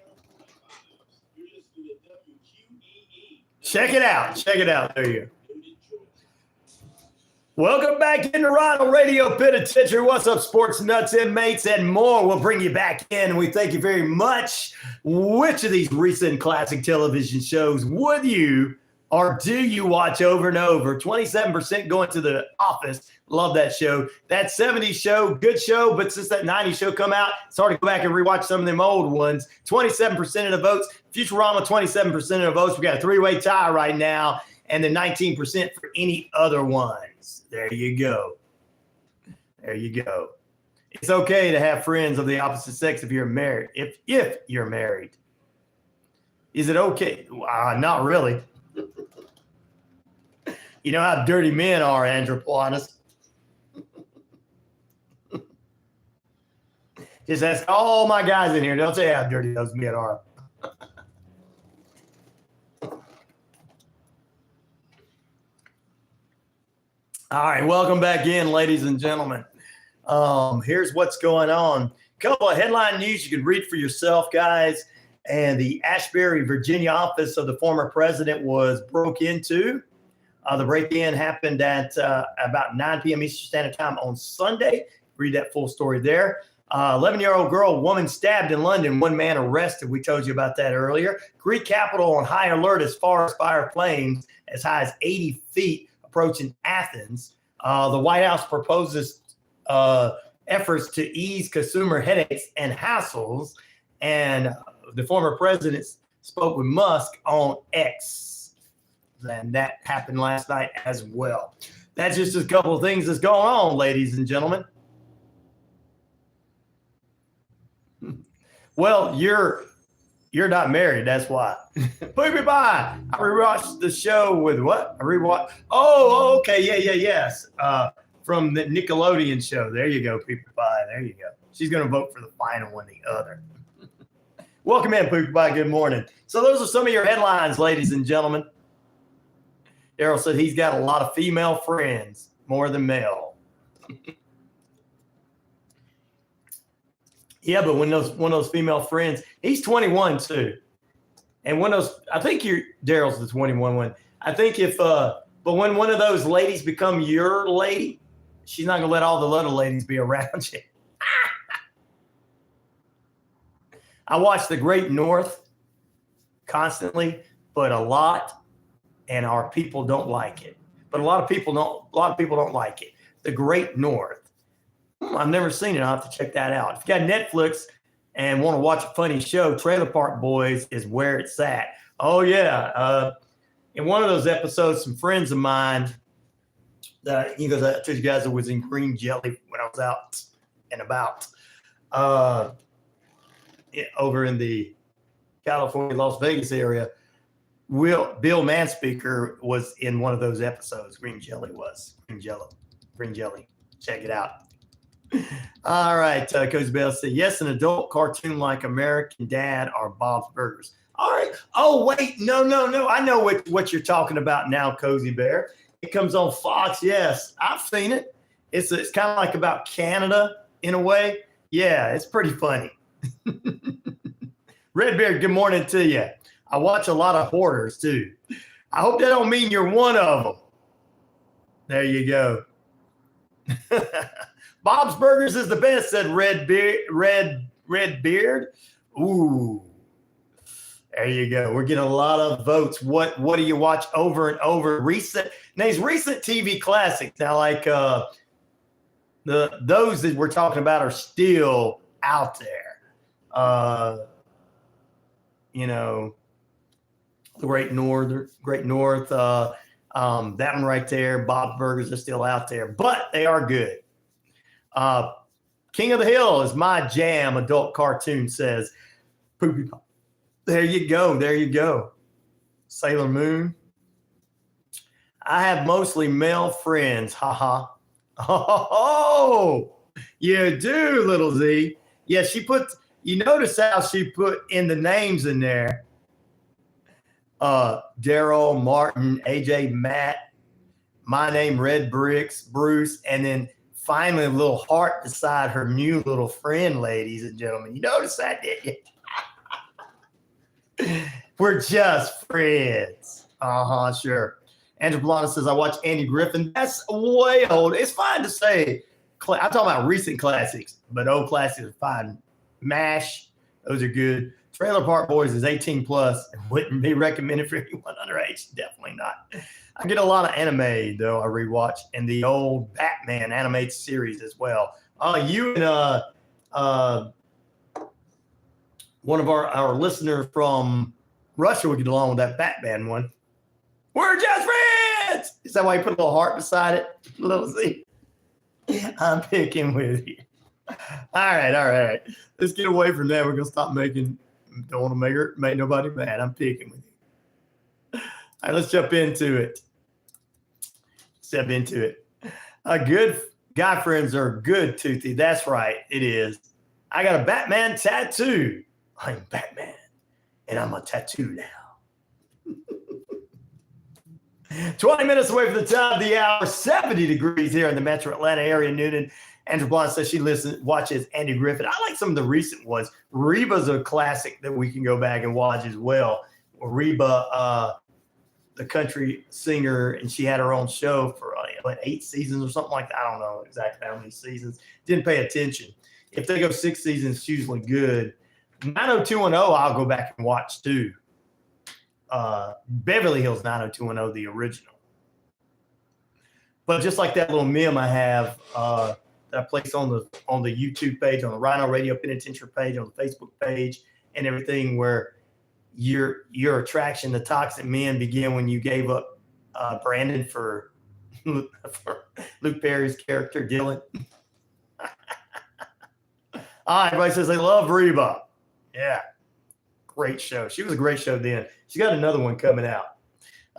You're listening to WQEE. Check it out. Check it out. There you go. Welcome back into RyanORadio Penitentiary. What's up, sports nuts, inmates, and more? We'll bring you back in. We thank you very much. Which of these recent classic television shows would you or do you watch over and over? 27% going to The Office. Love that show. That 70s show, good show, but since that 90s show come out, it's hard to go back and rewatch some of them old ones. 27% of the votes. Futurama, 27% of the votes. We got a three-way tie right now, and then 19% for any other ones. There you go. There you go. It's okay to have friends of the opposite sex if you're married. If you're married. Is it okay? Not really. You know how dirty men are, Andrew Planas. Just ask all my guys in here. They'll tell you how dirty those men are. All right, welcome back in, ladies and gentlemen. Here's what's going on. Couple of headline news you can read for yourself, guys. And the Ashbury, Virginia office of the former president was broke into. The break-in happened at about 9 p.m. Eastern Standard Time on Sunday. Read that full story there. 11-year-old girl, woman stabbed in London, one man arrested. We told you about that earlier. Greek capital on high alert as forest fire flames as high as 80 feet approaching Athens. The White House proposes efforts to ease consumer headaches and hassles. And the former president spoke with Musk on X. And that happened last night as well. That's just a couple of things that's going on, ladies and gentlemen. Well, you're not married. That's why. Poopy Pie. I rewatched the show with what? I rewatched. Oh, okay. Yeah. Yes. From the Nickelodeon show. There you go, Poopy Pie. There you go. She's going to vote for the final one, the other. Welcome in, Poopy Pie. Good morning. So those are some of your headlines, ladies and gentlemen. Daryl said he's got a lot of female friends, more than male. Yeah, but when one of those female friends, he's 21 too. And when those, I think Daryl's the 21 one. I think but when one of those ladies become your lady, she's not going to let all the other ladies be around you. I watch The Great North constantly, but a lot, and our people don't like it. But a lot of people don't like it. The Great North. I've never seen it. I'll have to check that out. If you got Netflix and want to watch a funny show, Trailer Park Boys is where it's at. Oh, yeah. In one of those episodes, some friends of mine, I told you guys I was in green jelly when I was out and about over in the California, Las Vegas area. Bill Manspeaker was in one of those episodes. Green jelly. Check it out. All right, Coach Bell said, yes, an adult cartoon like American Dad or Bob's Burgers. All right. Oh, wait. No. I know what you're talking about now, Cozy Bear. It comes on Fox. Yes, I've seen it. It's kind of like about Canada in a way. Yeah, it's pretty funny. Redbeard, good morning to you. I watch a lot of hoarders, too. I hope that don't mean you're one of them. There you go. Bob's Burgers is the best, said Redbeard. Ooh, there you go. We're getting a lot of votes. What do you watch over and over? Recent TV classics. Now, like those that we're talking about are still out there. The Great North. That one right there. Bob's Burgers are still out there, but they are good. King of the Hill is my jam, adult cartoon, says Poopy Pop. There you go. Sailor Moon. I have mostly male friends. Haha. Oh, you do, little Z. Yeah, you notice how she put in the names in there. Daryl, Martin, AJ, Matt, my name, Red Bricks, Bruce, and then finally a little heart beside her new little friend, ladies and gentlemen. You notice that, didn't you? We're just friends. Sure. Andrew Blana says, I watch Andy Griffin. That's way old. It's fine to say. I'm talking about recent classics, but old classics are fine. MASH, those are good. Trailer Park Boys is 18 plus. It wouldn't be recommended for anyone underage. Definitely not. I get a lot of anime, though, I rewatch, and the old Batman animated series as well. You and one of our listeners from Russia would get along with that Batman one. We're just friends! Is that why you put a little heart beside it? A little Z? I'm picking with you. All right. Let's get away from that. We're going to stop don't want to make nobody mad. I'm picking with you. All right, let's jump into it. Good guy friends are good, Toothy. That's right. It is. I got a Batman tattoo. I'm Batman, and I'm a tattoo now. 20 minutes away from the top of the hour, 70 degrees here in the metro Atlanta area, Noonan. Andrew Blunt says she watches Andy Griffith. I like some of the recent ones. Reba's a classic that we can go back and watch as well. Reba, the country singer, and she had her own show for 8 seasons or something like that. I don't know exactly how many seasons. Didn't pay attention. If they go 6 seasons, it's usually good. 90210, I'll go back and watch too. Beverly Hills 90210, the original. But just like that little meme I have that I place on the YouTube page, on the RyanORadio Penitentiary page, on the Facebook page, and everything, where your attraction to toxic men began when you gave up Brandon for Luke Perry's character, Dylan. All right, everybody says they love Reba. Yeah, great show. She was a great show then. She's got another one coming out.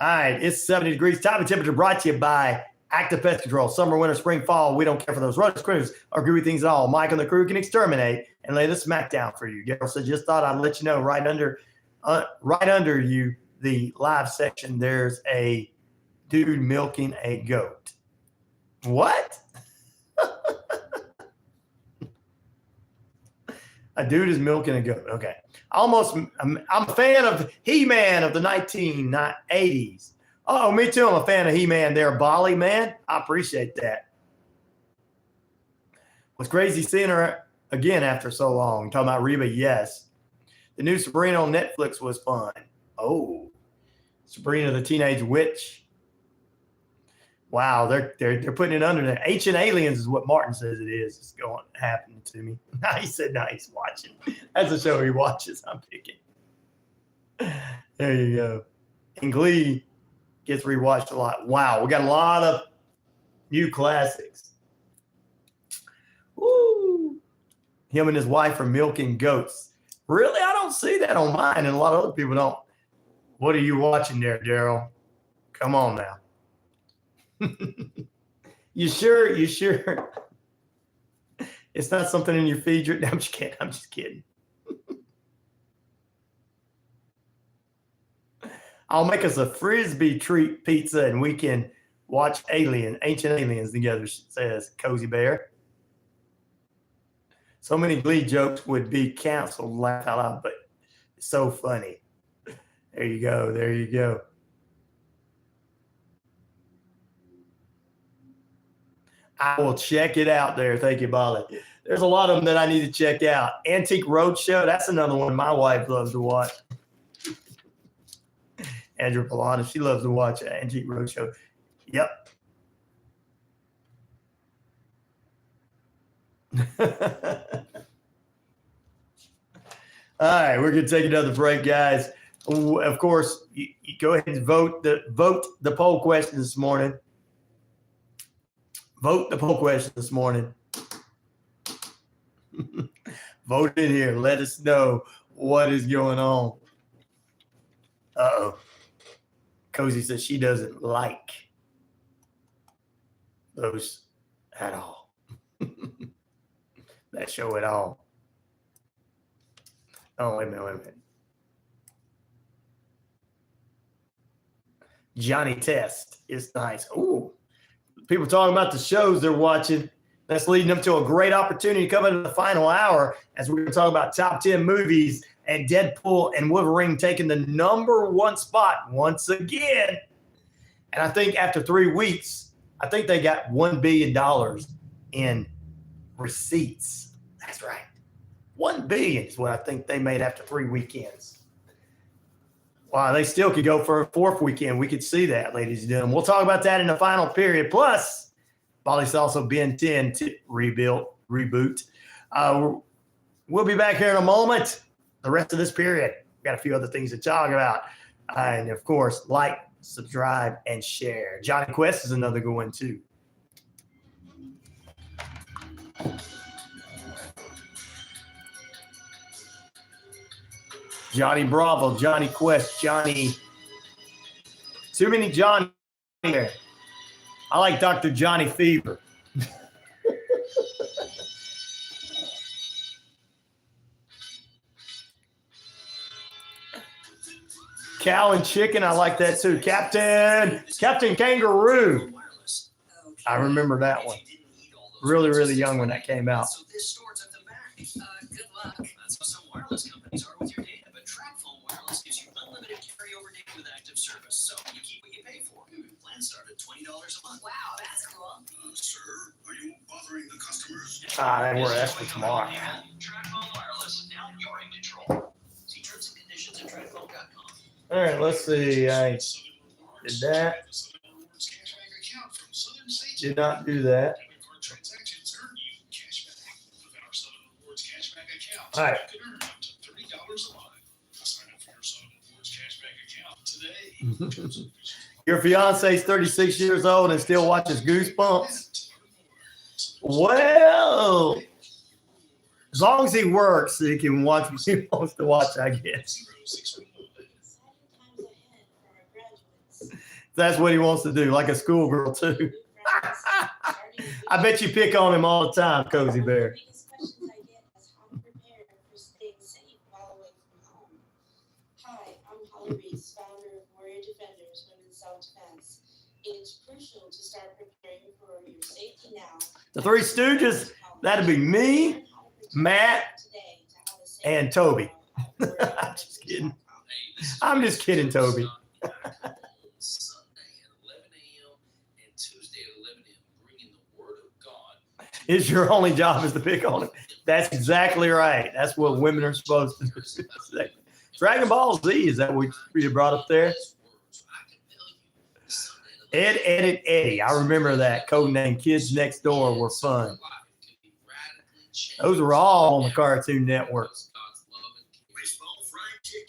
All right, it's 70 degrees. Time and temperature brought to you by Active Pest Control. Summer, winter, spring, fall, we don't care for those rodents, critters, or gooey things at all. Mike and the crew can exterminate and lay the smack down for you. Gail said, just thought I'd let you know, right under you, the live section, there's a dude milking a goat. What? A dude is milking a goat. Okay. I'm a fan of He-Man of the 1980s. Oh, me too. I'm a fan of He-Man there, Bali, man. I appreciate that. Was crazy seeing her again after so long. Talking about Reba, yes. The new Sabrina on Netflix was fun. Oh, Sabrina the Teenage Witch. Wow, they're putting it under there. Ancient Aliens is what Martin says it is. It's going happening to me. He said, no, he's watching. That's a show he watches. I'm picking. There you go. And Glee gets rewatched a lot. Wow, we got a lot of new classics. Woo! Him and his wife are milking goats. Really? I don't see that on mine, and a lot of other people don't. What are you watching there, Daryl? Come on now. You sure? It's not something in your feed? No, I'm just kidding. I'll make us a Frisbee treat pizza and we can watch Ancient Aliens together, says Cozy Bear. So many Glee jokes would be canceled, laugh out loud, but it's so funny. There you go. I will check it out there. Thank you, Molly. There's a lot of them that I need to check out. Antique Roadshow, that's another one my wife loves to watch. Andrew Polana, she loves to watch Antique Roadshow. Yep. All right, we're going to take another break, guys. Of course, you go ahead and vote the poll question this morning. Vote the poll question this morning. Vote in here. Let us know what is going on. Uh-oh. Cozy says she doesn't like those at all. That show at all. Oh, wait a minute. Johnny Test is nice. Ooh. People talking about the shows they're watching. That's leading them to a great opportunity coming into the final hour as we're going to talk about top 10 movies and Deadpool and Wolverine taking the number 1 spot once again. And I think after 3 weeks, I think they got $1 billion in receipts. That's right. $1 billion is what I think they made after 3 weekends. Wow, they still could go for a 4th weekend. We could see that, ladies and gentlemen. We'll talk about that in the final period. Plus, Bolly's also Ben 10 to reboot. We'll be back here in a moment. The rest of this period, we got a few other things to talk about. And, of course, like, subscribe, and share. Johnny Quest is another good one, too. Johnny Bravo, Johnny Quest, Johnny. Too many Johnny here. I like Dr. Johnny Fever. Cow and chicken, I like that too. Captain Kangaroo. I remember that one. Really, really young when that came out. So this starts at the back. Good luck. That's how some wireless companies are with your data, but TracFone Wireless gives you unlimited carryover data with active service, so you keep what you pay for. Plans start at $20 a month. Wow, that's cool. Sir, are you bothering the customers? That's for tomorrow. TracFone Wireless, now you're in control. See terms and conditions at TracFone.com. All right, let's see. I did that. Did not do that. All right. Your fiance is 36 years old and still watches Goosebumps? Well, as long as he works, he can watch what he wants to watch, I guess. That's what he wants to do, like a schoolgirl, too. I bet you pick on him all the time, Cozy Bear. Biggest questions I get is how to prepare for staying safe while away from home. Hi, I'm Holdridge, founder of Warrior Defenders Women's Self-Defense. It is crucial to start preparing for your safety now. The Three Stooges, that'd be me, Matt, and Toby. I'm just kidding. I'm just kidding, Toby. Is your only job is to pick on him. That's exactly right. That's what women are supposed to do. Dragon Ball Z, is that what you brought up there? Ed, and Eddie. I remember that. Codename Kids Next Door were fun. Those were all on the Cartoon Network.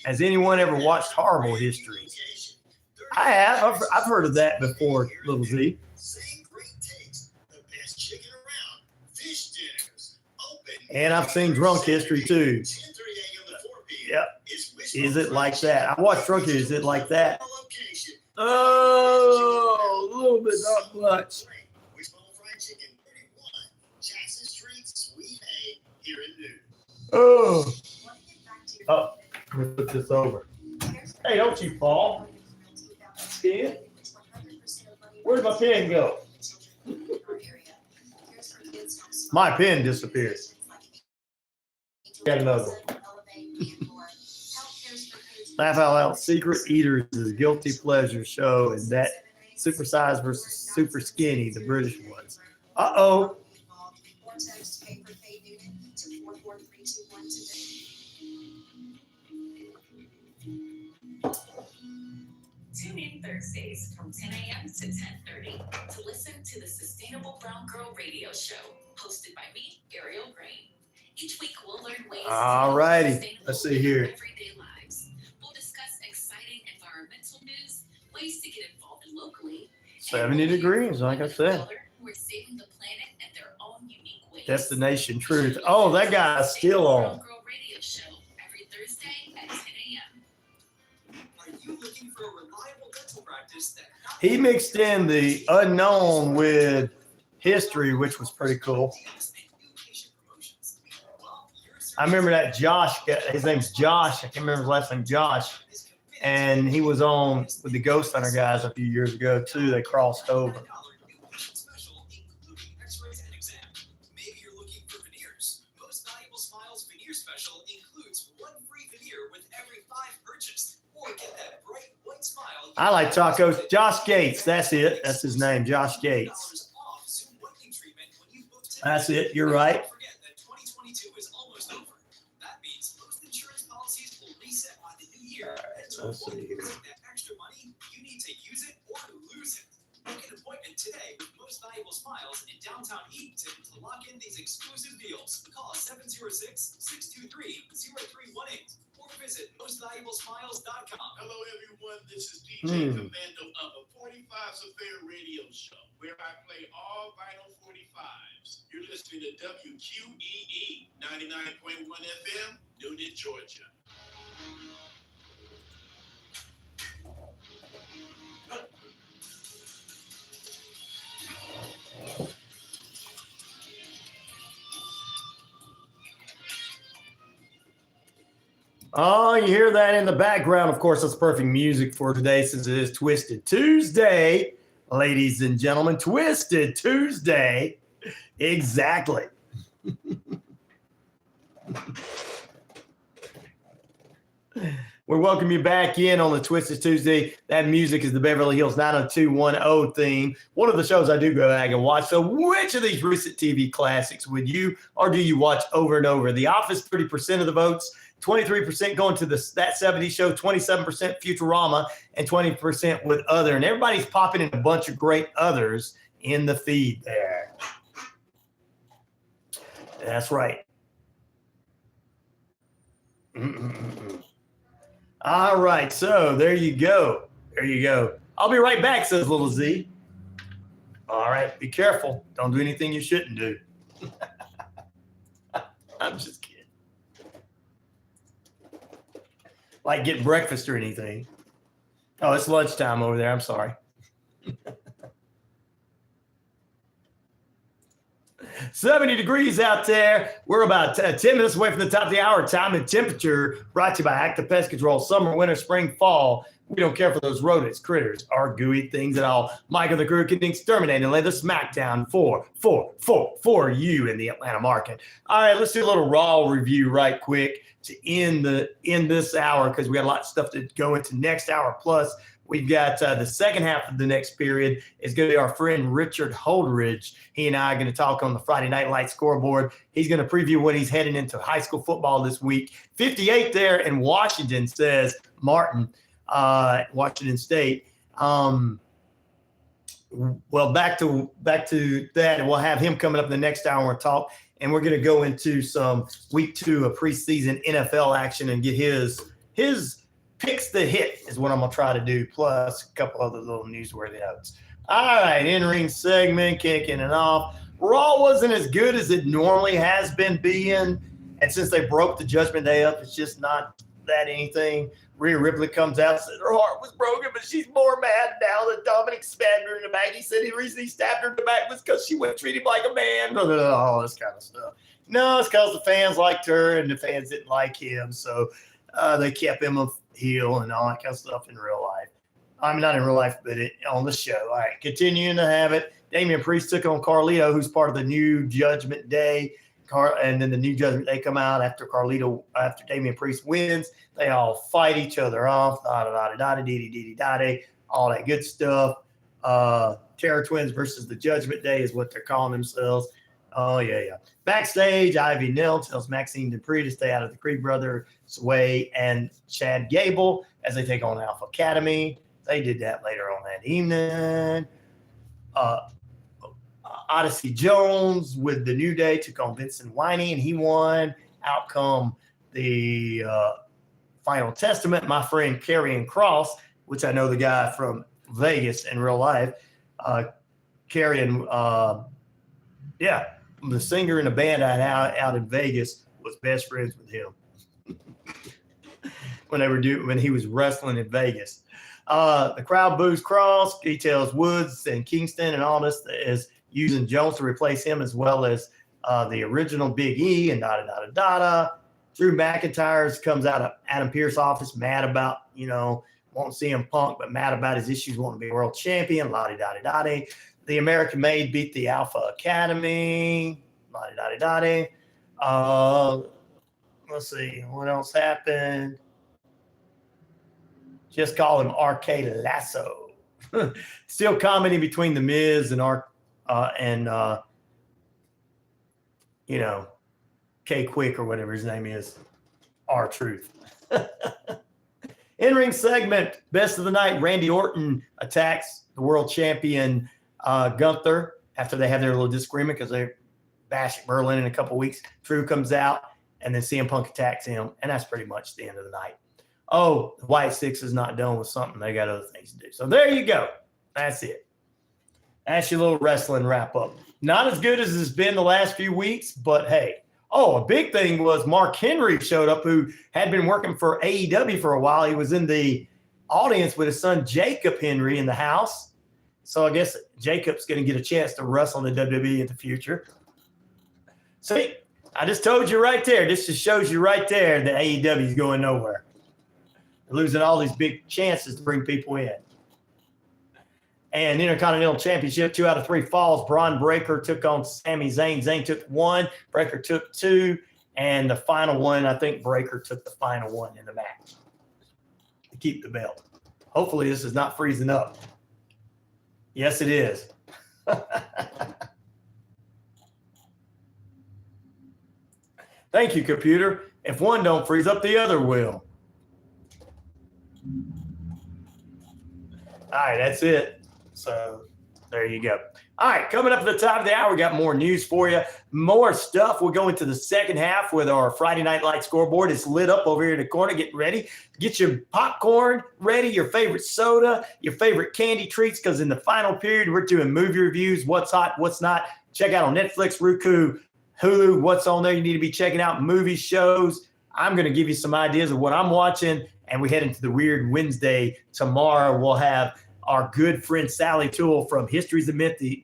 Has anyone ever watched Horrible Histories? I have. I've heard of that before, Little Z. And I've seen Drunk History too. Yep. Is it like that? I watched Drunk History. Is it like that? Oh, a little bit, not much. Oh. Oh, let me put this over. Hey, don't you fall. Pen? Where'd my pen go? My pen disappeared. Got another one. Laugh Out Loud Secret Eaters is a guilty pleasure show, and that Supersize versus Super Skinny, the British ones. Uh-oh. Tune in Thursdays from 10 a.m. to 10:30 to listen to the Sustainable Brown Girl Radio Show, hosted by me, Ariel Green. Each week we'll learn ways All righty. Let's see here. Everyday lives. We'll discuss exciting environmental news, ways to get involved locally. 70 degrees, like I said. We're saving the planet in their own unique ways. Destination Truth. Oh, that guy's still on. Brown Girl Radio Show every Thursday at 10 a.m. Are you looking for a reliable dental practice that He mixed in the unknown with history, which was pretty cool. I remember that Josh, his name's Josh. I can't remember his last name, Josh. And he was on with the Ghost Hunter guys a few years ago, too. They crossed over. Maybe you're looking for veneers. Most Valuable Smiles veneer special includes one free veneer with every 5 purchased. Or get that bright white smile. I like tacos. Josh Gates. That's it. That's his name, Josh Gates. That's it. You're right. Let's see here. That extra money, you need to use it or lose it. Book an appointment today with Most Valuable Smiles in downtown Eaton to lock in these exclusive deals. Call 706-623-0318 or visit mostvaluablesmiles.com. Hello, everyone. This is DJ Commando of the 45s Affair Radio Show, where I play all vinyl 45s. You're listening to WQEE 99.1 FM, Noonan, Georgia. Oh, you hear that in the background. Of course, that's perfect music for today since it is Twisted Tuesday. Ladies and gentlemen, Twisted Tuesday. Exactly. We welcome you back in on the Twisted Tuesday. That music is the Beverly Hills 90210 theme. One of the shows I do go back and watch. So which of these recent TV classics would you or do you watch over and over? The Office, 30% of the votes. 23% going to That 70s Show, 27% Futurama, and 20% with other. And everybody's popping in a bunch of great others in the feed there. That's right. All right, so there you go. There you go. I'll be right back, says Little Z. All right, be careful. Don't do anything you shouldn't do. I'm just kidding. Like getting breakfast or anything. Oh, it's lunchtime over there. I'm sorry. 70 degrees out there. We're about 10 minutes away from the top of the hour. Time and temperature brought to you by Active Pest Control. Summer, winter, spring, fall. We don't care for those rodents, critters, or gooey things at all. Mike and the crew can exterminate and lay the smackdown for you in the Atlanta market. All right, let's do a little Raw review right quick to end this hour because we got a lot of stuff to go into next hour. Plus, we've got the second half of the next period is going to be our friend Richard Holdridge. He and I are going to talk on the Friday Night Lights Scoreboard. He's going to preview what he's heading into high school football this week. 58 there in Washington, says Martin, Washington State. Well, back to that, and we'll have him coming up in the next hour and talk. And we're going to go into some week 2 of preseason NFL action and get his picks the hit is what I'm going to try to do, plus a couple other little newsworthy notes. All right, in-ring segment, kicking it off. Raw wasn't as good as it normally has been being, and since they broke the Judgment Day up, it's just not that anything. Rhea Ripley comes out and says her heart was broken, but she's more mad now that Dominic stabbed her in the back. He said the reason he stabbed her in the back was because she wouldn't treat him like a man. All this kind of stuff. No, it's because the fans liked her and the fans didn't like him, so they kept him a heel and all that kind of stuff in real life. I mean, not in real life, but on the show. All right, continuing to have it. Damian Priest took on Carlito, who's part of the New Judgment Day. And then the New Judgment Day come out after Damian Priest wins. They all fight each other off. All that good stuff. Terror Twins versus the Judgment Day is what they're calling themselves. Oh, yeah. Backstage, Ivy Nell tells Maxine Dupree to stay out of the Creed Brothers way and Chad Gable as they take on Alpha Academy. They did that later on that evening. Odyssey Jones with the New Day took on Vincent Winey, and he won. Out come the Final Testament, my friend Karrion Kross, which I know the guy from Vegas in real life. Karrion, the singer in a band I had out in Vegas was best friends with him when he was wrestling in Vegas. The crowd boos Kross. He tells Woods and Kingston and all this is using Jones to replace him, as well as the original Big E and Drew McIntyre comes out of Adam Pearce's office, mad about, won't see him Punk, but mad about his issues wanting to be world champion, la-di-da-di-da-di. The American Maid beat the Alpha Academy, la-di-da-di-da-di. Let's see, what else happened? Just call him Arcade Lasso. Still commenting between The Miz and K Quick or whatever his name is, R-Truth. In-ring segment, best of the night. Randy Orton attacks the world champion Gunther after they have their little disagreement because they bash Berlin in a couple weeks. Drew comes out, and then CM Punk attacks him, and that's pretty much the end of the night. Oh, the White Six is not done with something. They got other things to do. So there you go. That's it. That's your little wrestling wrap-up. Not as good as it's been the last few weeks, but hey. Oh, a big thing was Mark Henry showed up, who had been working for AEW for a while. He was in the audience with his son Jacob Henry in the house. So I guess Jacob's going to get a chance to wrestle in the WWE in the future. See, I just told you right there. This just shows you right there that AEW is going nowhere. They're losing all these big chances to bring people in. And Intercontinental Championship, 2 out of 3 falls. Braun Breaker took on Sami Zayn. Zayn took 1. Breaker took 2. And the final one, I think Breaker took the final one in the match to keep the belt. Hopefully this is not freezing up. Yes, it is. Thank you, computer. If one don't freeze up, the other will. All right, that's it. So there you go. All right, coming up at the top of the hour, we got more news for you. More stuff. We'll go into the second half with our Friday Night Lights Scoreboard. It's lit up over here in the corner. Get ready. Get your popcorn ready, your favorite soda, your favorite candy treats, because in the final period, we're doing movie reviews, what's hot, what's not. Check out on Netflix, Roku, Hulu, what's on there you need to be checking out, movie shows. I'm going to give you some ideas of what I'm watching, and we head into the Weird Wednesday. Tomorrow we'll have our good friend Sally Toole from Histories of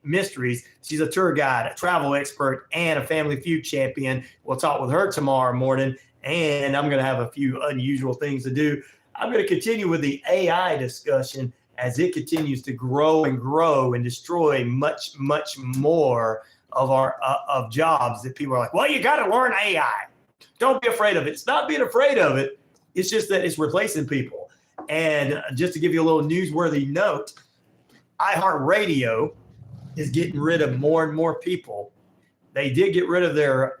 Mysteries. She's a tour guide, a travel expert, and a Family Feud champion. We'll talk with her tomorrow morning, and I'm going to have a few unusual things to do. I'm going to continue with the AI discussion as it continues to grow and destroy much, much more of our of jobs that people are like, well, you got to learn AI. Don't be afraid of it. It's not being afraid of it. It's just that it's replacing people. And just to give you a little newsworthy note, iHeartRadio is getting rid of more and more people. They did get rid of their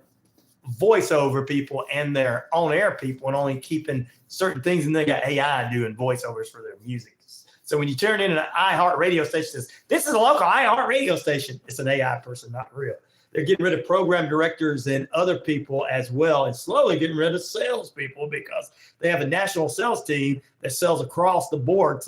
voiceover people and their on-air people and only keeping certain things, and they got AI doing voiceovers for their music. So when you turn in an iHeartRadio station, says, this is a local iHeartRadio station, it's an AI person, not real. They're getting rid of program directors and other people as well, and slowly getting rid of salespeople because they have a national sales team that sells across the board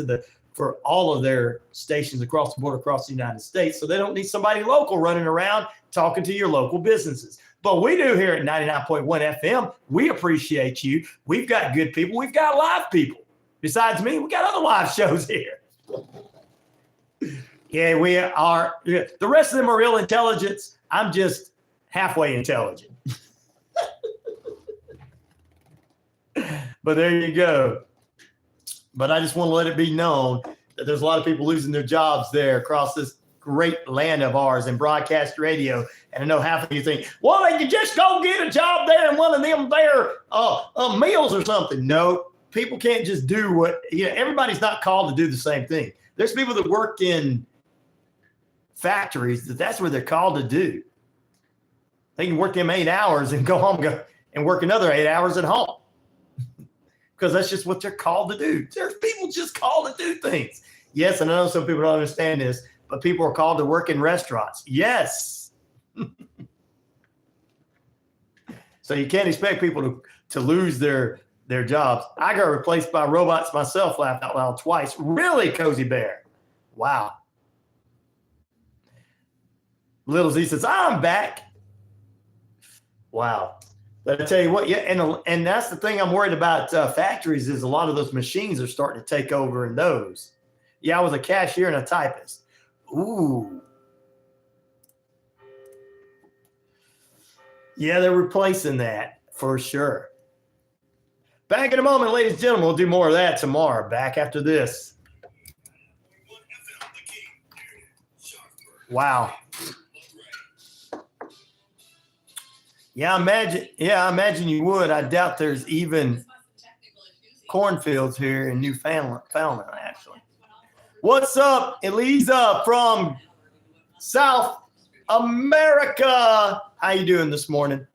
for all of their stations across the board across the United States. So they don't need somebody local running around talking to your local businesses. But we do here at 99.1 FM. We appreciate you. We've got good people. We've got live people. Besides me, we got other live shows here. Yeah, we are. Yeah, the rest of them are real intelligence. I'm just halfway intelligent. But there you go. But I just want to let it be known that there's a lot of people losing their jobs there across this great land of ours in broadcast radio. And I know half of you think, well, they can just go get a job there in one of them there meals or something. No. People can't just do what, everybody's not called to do the same thing. There's people that work in factories that's what they're called to do. They can work them 8 hours and go home and work another 8 hours at home because that's just what they're called to do. There's people just called to do things. Yes, and I know some people don't understand this, but people are called to work in restaurants. Yes. So you can't expect people to lose their jobs. I got replaced by robots myself, laughed out loud twice. Really, Cozy Bear? Wow. Little Z says, I'm back. Wow. But I tell you what, yeah, and that's the thing I'm worried about factories is a lot of those machines are starting to take over in those. Yeah, I was a cashier and a typist. Ooh. Yeah, they're replacing that for sure. Back in a moment, ladies and gentlemen. We'll do more of that tomorrow. Back after this. Wow. Yeah, I imagine you would. I doubt there's even cornfields here in Newfoundland, actually. What's up, Elisa from South America? How you doing this morning?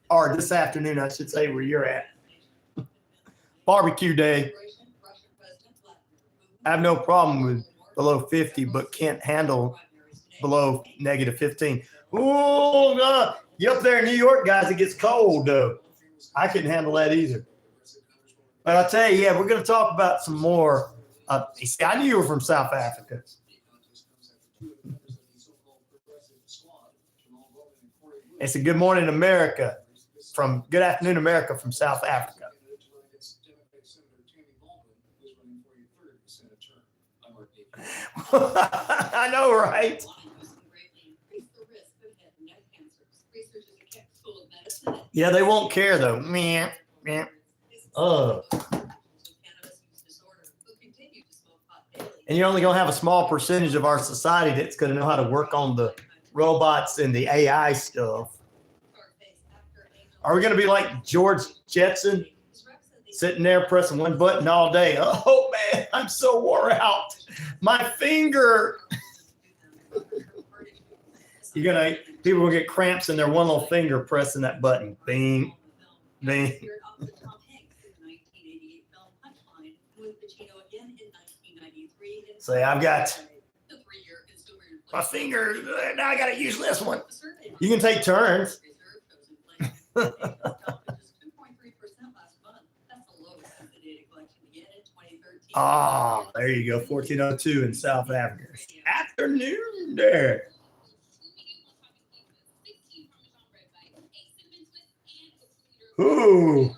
Or this afternoon, I should say, where you're at. Barbecue day. I have no problem with below 50, but can't handle below negative 15. Ooh, you up there in New York, guys, it gets cold, though. I couldn't handle that either. But I'll tell you, yeah, we're going to talk about some more. I knew you were from South Africa. It's a good morning, America. Good afternoon, America from South Africa. I know, right? Yeah, they won't care though. Meh, meh. And you're only going to have a small percentage of our society that's going to know how to work on the robots and the AI stuff. Are we going to be like George Jetson, sitting there pressing one button all day? Oh man, I'm so wore out. My finger. People will get cramps in their one little finger pressing that button. Bing, bing. Say, I've got my finger. Now I got to use this one. You can take turns. Ah, there you go. 1402 in South Africa. Afternoon there. Ooh.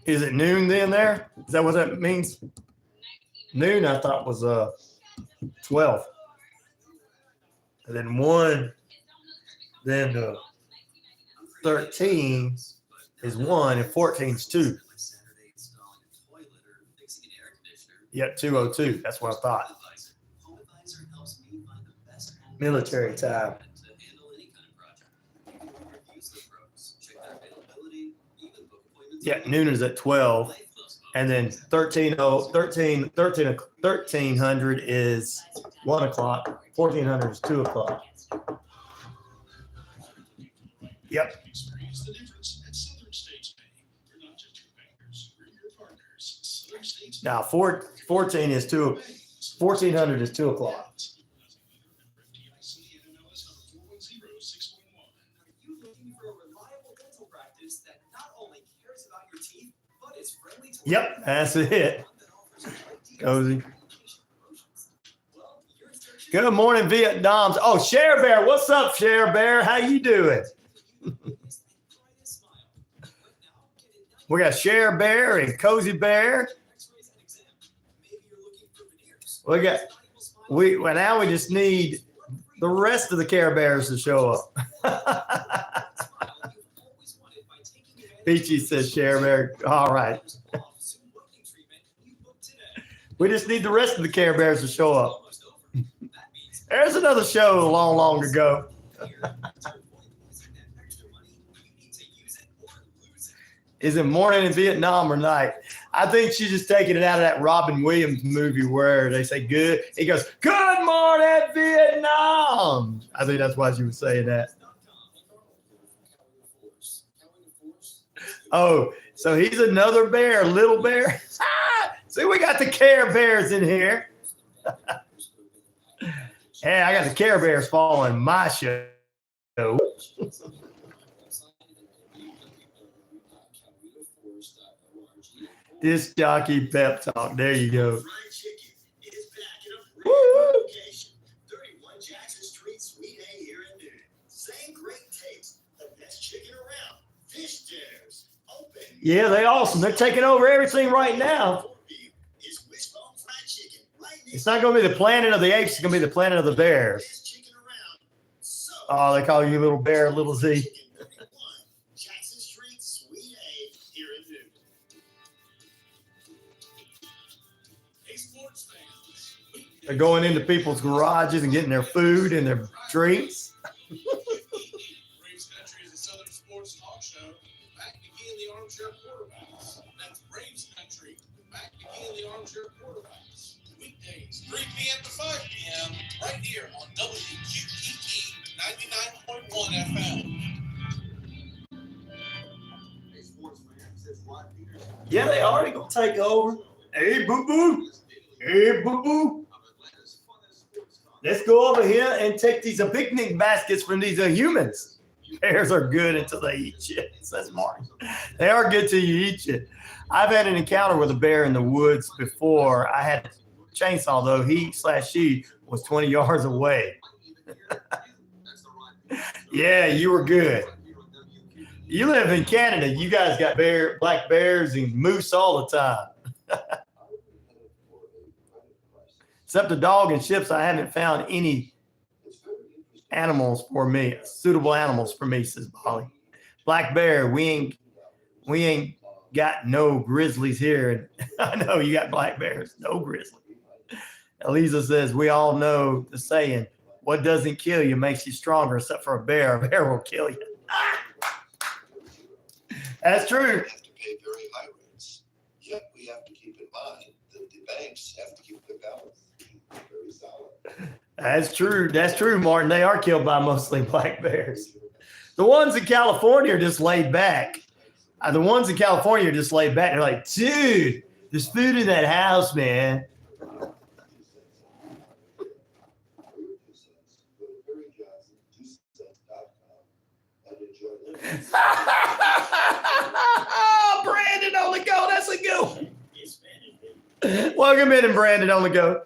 Is it noon then there? Is that what that means? Noon I thought was 12. And then 1, then 13 is 1 and 14 is 2. Yeah, 202. That's what I thought. Military time. Yeah, noon is at 12. And then 1300 is 1 o'clock. 1400 is 2 o'clock. Yep. Experience the difference at Southern States Bank. We're not just your bankers, we're your partners. Southern States Now 14 is 2. 1400 is 2 o'clock. Yep, that's it. Cozy. Good morning, Vietnam. Oh, Cher Bear. What's up, Cher Bear? How you doing? We got Cher Bear and Cozy Bear. Now we just need the rest of the Care Bears to show up. Peachy says Cher Bear. All right. We just need the rest of the Care Bears to show up. There's another show long ago. Is it morning in Vietnam or night? I think she's just taking it out of that Robin Williams movie where they say good. He goes, "Good morning, Vietnam." I think that's why she was saying that. Oh, so he's another bear, little bear. See, we got the Care Bears in here. Hey, I got the Care Bears following my show. This jockey pep talk. There you go. Woo! 31 Jackson Street, Suite A here in Newton. Same great taste. The best chicken around. Fish dinners. Open. Yeah, they awesome. They're taking over everything right now. It's not going to be the Planet of the Apes. It's going to be the Planet of the Bears. Oh, they call you Little Bear, Little Z. Jackson Street, Suite A here in Newton. Hey, sports fans. They're going into people's garages and getting their food and their drinks. Braves Country is a Southern sports talk show. Back begin the armchair quarterbacks. That's Braves Country. Back begin the armchair quarterbacks. Weekdays, 3 p.m. to 5 p.m. right here on WQEE 99.1 FM. Hey, sports fans, it's Rod Peters. Yeah, they already going to take over. Hey, boo-boo. Hey, boo-boo. Let's go over here and take these picnic baskets from these humans. Bears are good until they eat you, says Martin. They are good till you eat you. I've had an encounter with a bear in the woods before. I had a chainsaw, though. He/she was 20 yards away. Yeah, you were good. You live in Canada. You guys got black bears and moose all the time. Except the dog and ships, I haven't found any animals for me, suitable animals for me, says Bolly. Black bear, we ain't got no grizzlies here. I know you got black bears, no grizzlies. Eliza says, we all know the saying, what doesn't kill you makes you stronger, except for a bear. A bear will kill you. That's true. We have to pay very high rates. Yet we have to keep in mind that the banks have to keep their balance very solid. That's true. That's true, Martin. They are killed by mostly black bears. The ones in California are just laid back. The ones in California are just laid back. They're like, dude, there's food in that house, man. Brandon on the go. That's a good one. Welcome in, Brandon on the go.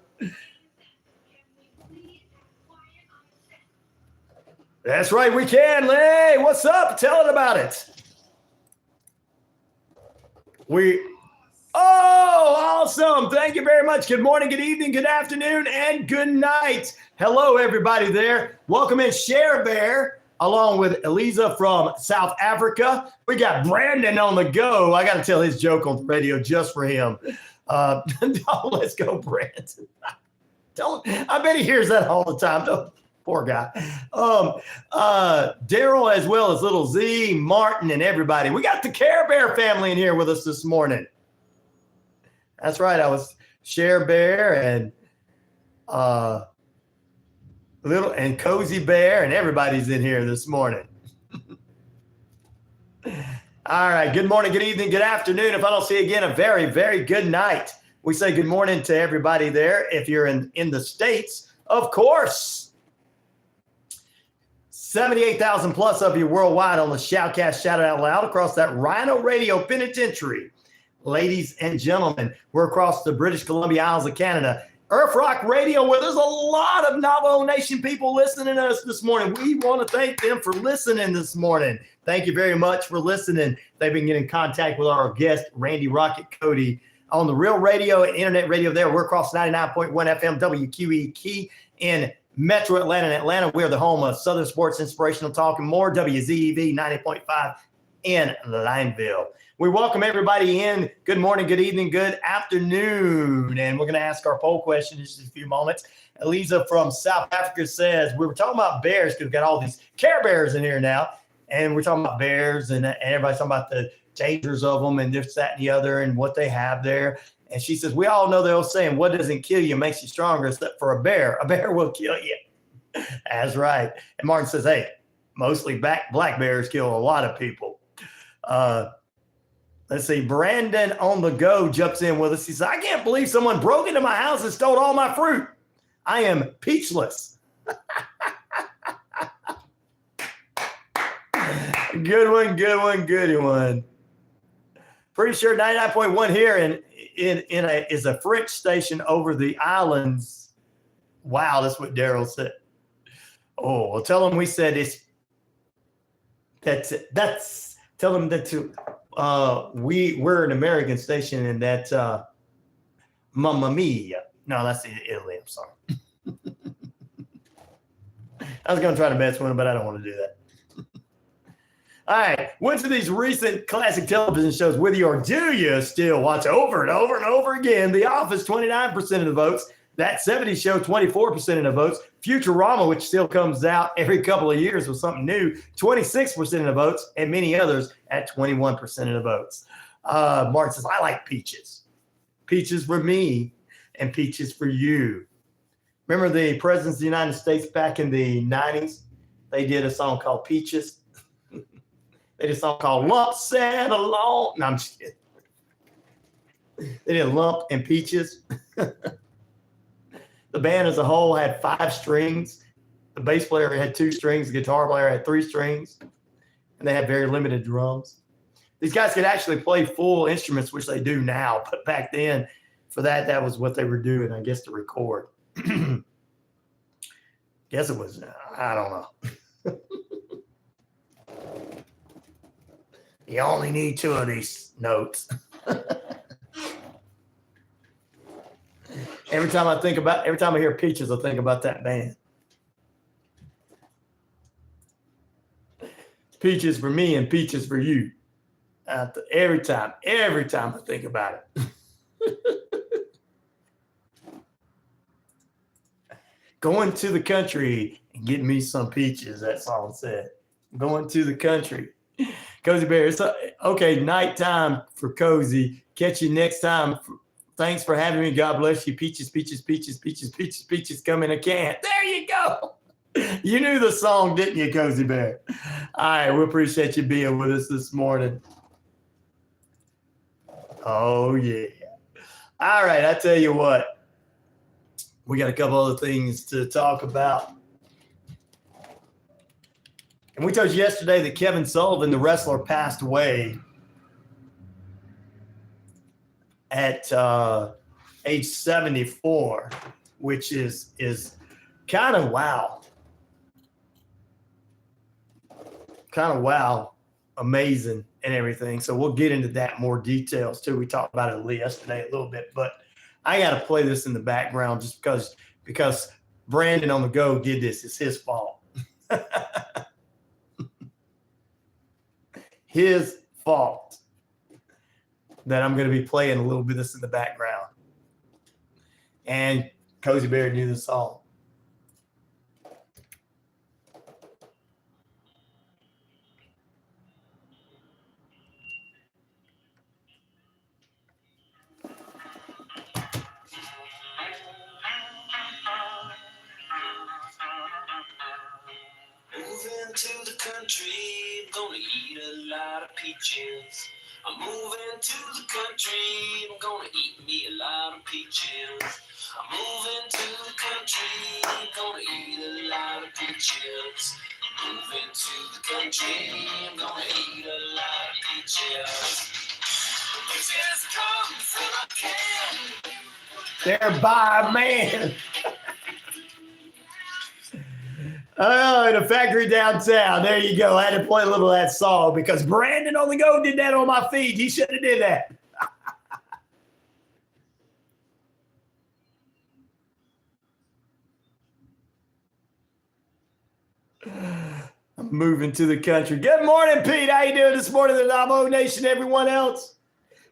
That's right, we can. Hey, what's up? Tell it about it. Awesome. Thank you very much. Good morning, good evening, good afternoon, and good night. Hello, everybody there. Welcome in, Share Bear, along with Eliza from South Africa. We got Brandon on the go. I got to tell his joke on the radio just for him. Let's go, Brandon. I bet he hears that all the time. Poor guy. Daryl, as well as Little Z, Martin, and everybody. We got the Care Bear family in here with us this morning. That's right. I was Share Bear and Little and Cozy Bear, and everybody's in here this morning. All right. Good morning, good evening, good afternoon. If I don't see you again, a very, very good night. We say good morning to everybody there. If you're in the States, of course. 78,000 plus of you worldwide on the Shoutcast Shout It Out Loud across that RyanORadio Penitentiary. Ladies and gentlemen, we're across the British Columbia Isles of Canada. Earth Rock Radio, where there's a lot of Navajo Nation people listening to us this morning. We want to thank them for listening this morning. Thank you very much for listening. They've been getting in contact with our guest, Randy Rocket Cody, on the real radio and internet radio there. We're across 99.1 FM WQEE in Metro Atlanta and Atlanta. We are the home of Southern Sports Inspirational Talk and more. WZEV 90.5 in Lineville. We welcome everybody in. Good morning, good evening, good afternoon. And we're going to ask our poll question in just a few moments. Eliza from South Africa says, we were talking about bears because we've got all these Care Bears in here now. And we're talking about bears and everybody's talking about the dangers of them and this, that, and the other and what they have there. And she says, we all know the old saying, what doesn't kill you makes you stronger, except for a bear. A bear will kill you. That's right. And Martin says, hey, mostly black bears kill a lot of people. Let's see. Brandon on the go jumps in with us. He says, I can't believe someone broke into my house and stole all my fruit. I am peachless. Good one, good one, good one. Pretty sure 99.1 here is a French station over the islands. Wow, that's what Daryl said. Oh, well, tell them we said tell them that we're an American station and that's Mamma Mia. No, that's Italy. I'm sorry. I was going to try to match one, but I don't want to do that. All right. Which of these recent classic television shows with you, or do you still watch over and over and over again? The Office, 29% of the votes. That 70s Show, 24% of the votes. Futurama, which still comes out every couple of years with something new, 26% of the votes, and many others at 21% of the votes. Martin says, I like Peaches. Peaches for me and Peaches for you. Remember the presidents of the United States back in the 90s? They did a song called Peaches. They did a song called Lump Set Along. No, I'm just kidding. They did Lump and Peaches. The band as a whole had 5 strings. The bass player had 2 strings. The guitar player had 3 strings. And they had very limited drums. These guys could actually play full instruments, which they do now. But back then, for that was what they were doing, I guess, to record. Guess it was, I don't know. You only need 2 of these notes. Every time I hear Peaches, I think about that band. Peaches for me and Peaches for you. Every time I think about it. Going to the country and getting me some peaches, that song said. Going to the country. Cozy Bear, it's okay, nighttime for Cozy. Catch you next time. Thanks for having me. God bless you. Peaches, peaches, peaches, peaches, peaches, peaches come in a can. There you go. You knew the song, didn't you, Cozy Bear? All right, we appreciate you being with us this morning. Oh, yeah. All right, I tell you what. We got a couple other things to talk about. And we told you yesterday that Kevin Sullivan, the wrestler, passed away at age 74, which is kind of wow. Kind of wow, amazing and everything. So we'll get into that more details too. We talked about it yesterday a little bit, but I got to play this in the background just because Brandon on the go did this. It's his fault. His fault that I'm going to be playing a little bit of this in the background. And Cozy Bear knew the song. Moving to the country, gonna eat a lot of peaches. I'm moving to the country, I'm gonna eat me a lot of peaches. I'm moving to the country, gonna eat a lot of peaches. Moving to the country, I'm gonna eat a lot of peaches. Peaches come from a can. They're by man. Oh, in a factory downtown. There you go. I had to play a little of that song because Brandon on the go did that on my feed. He shouldn't have did that. I'm moving to the country. Good morning, Pete. How you doing this morning, the Namo Nation, everyone else?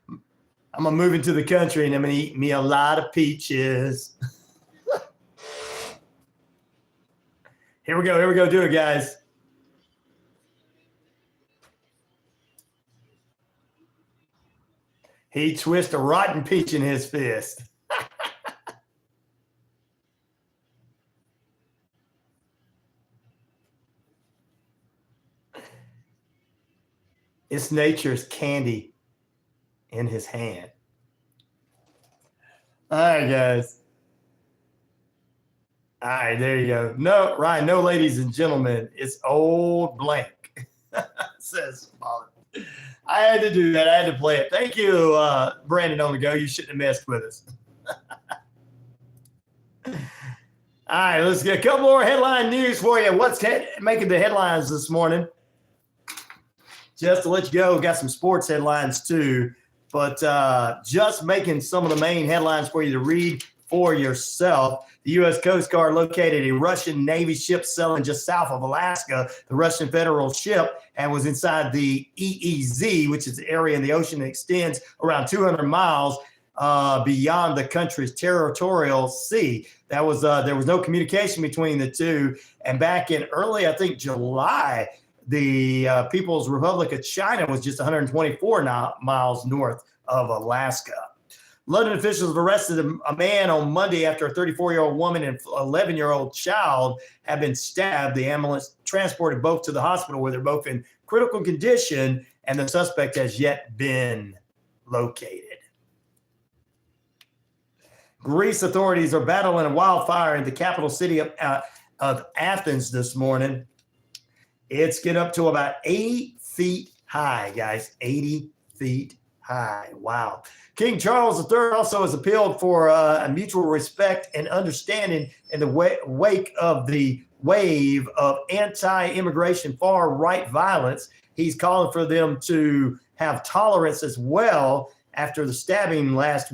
I'm going to move into the country and I'm going to eat me a lot of peaches. Here we go. Do it, guys. He twists a rotten peach in his fist. It's nature's candy in his hand. All right, guys. All right, there you go. No, Ryan, no, ladies and gentlemen, it's old blank. Says Molly. I had to do that. I had to play it. Thank you, Brandon on the go. You shouldn't have messed with us. All right, let's get a couple more headline news for you. What's making the headlines this morning? Just to let you go, got some sports headlines too, but just making some of the main headlines for you to read for yourself. The U.S. Coast Guard located a Russian Navy ship sailing just south of Alaska. The Russian federal ship and was inside the EEZ, which is the area in the ocean that extends around 200 miles beyond the country's territorial sea. That was there was no communication between the two. And back in early, I think July, the People's Republic of China was just 124 miles north of Alaska. London officials arrested a man on Monday after a 34-year-old woman and 11-year-old child had been stabbed. The ambulance transported both to the hospital where they're both in critical condition, and the suspect has yet been located. Greece authorities are battling a wildfire in the capital city of Athens this morning. It's get up to about 80 feet high, guys. 80 feet high. Wow. King Charles III also has appealed for a mutual respect and understanding in the wake of the wave of anti-immigration far-right violence. He's calling for them to have tolerance as well after the stabbing last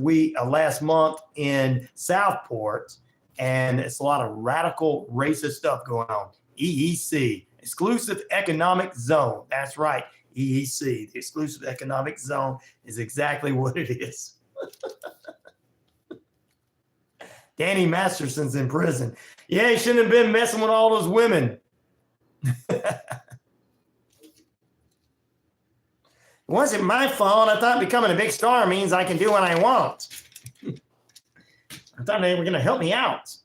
month in Southport. And it's a lot of radical racist stuff going on. EEC, Exclusive Economic Zone. That's right, EEC. The Exclusive Economic Zone is exactly what it is. Danny Masterson's in prison. Yeah, he shouldn't have been messing with all those women. It wasn't my fault. I thought becoming a big star means I can do what I want. I thought they were going to help me out.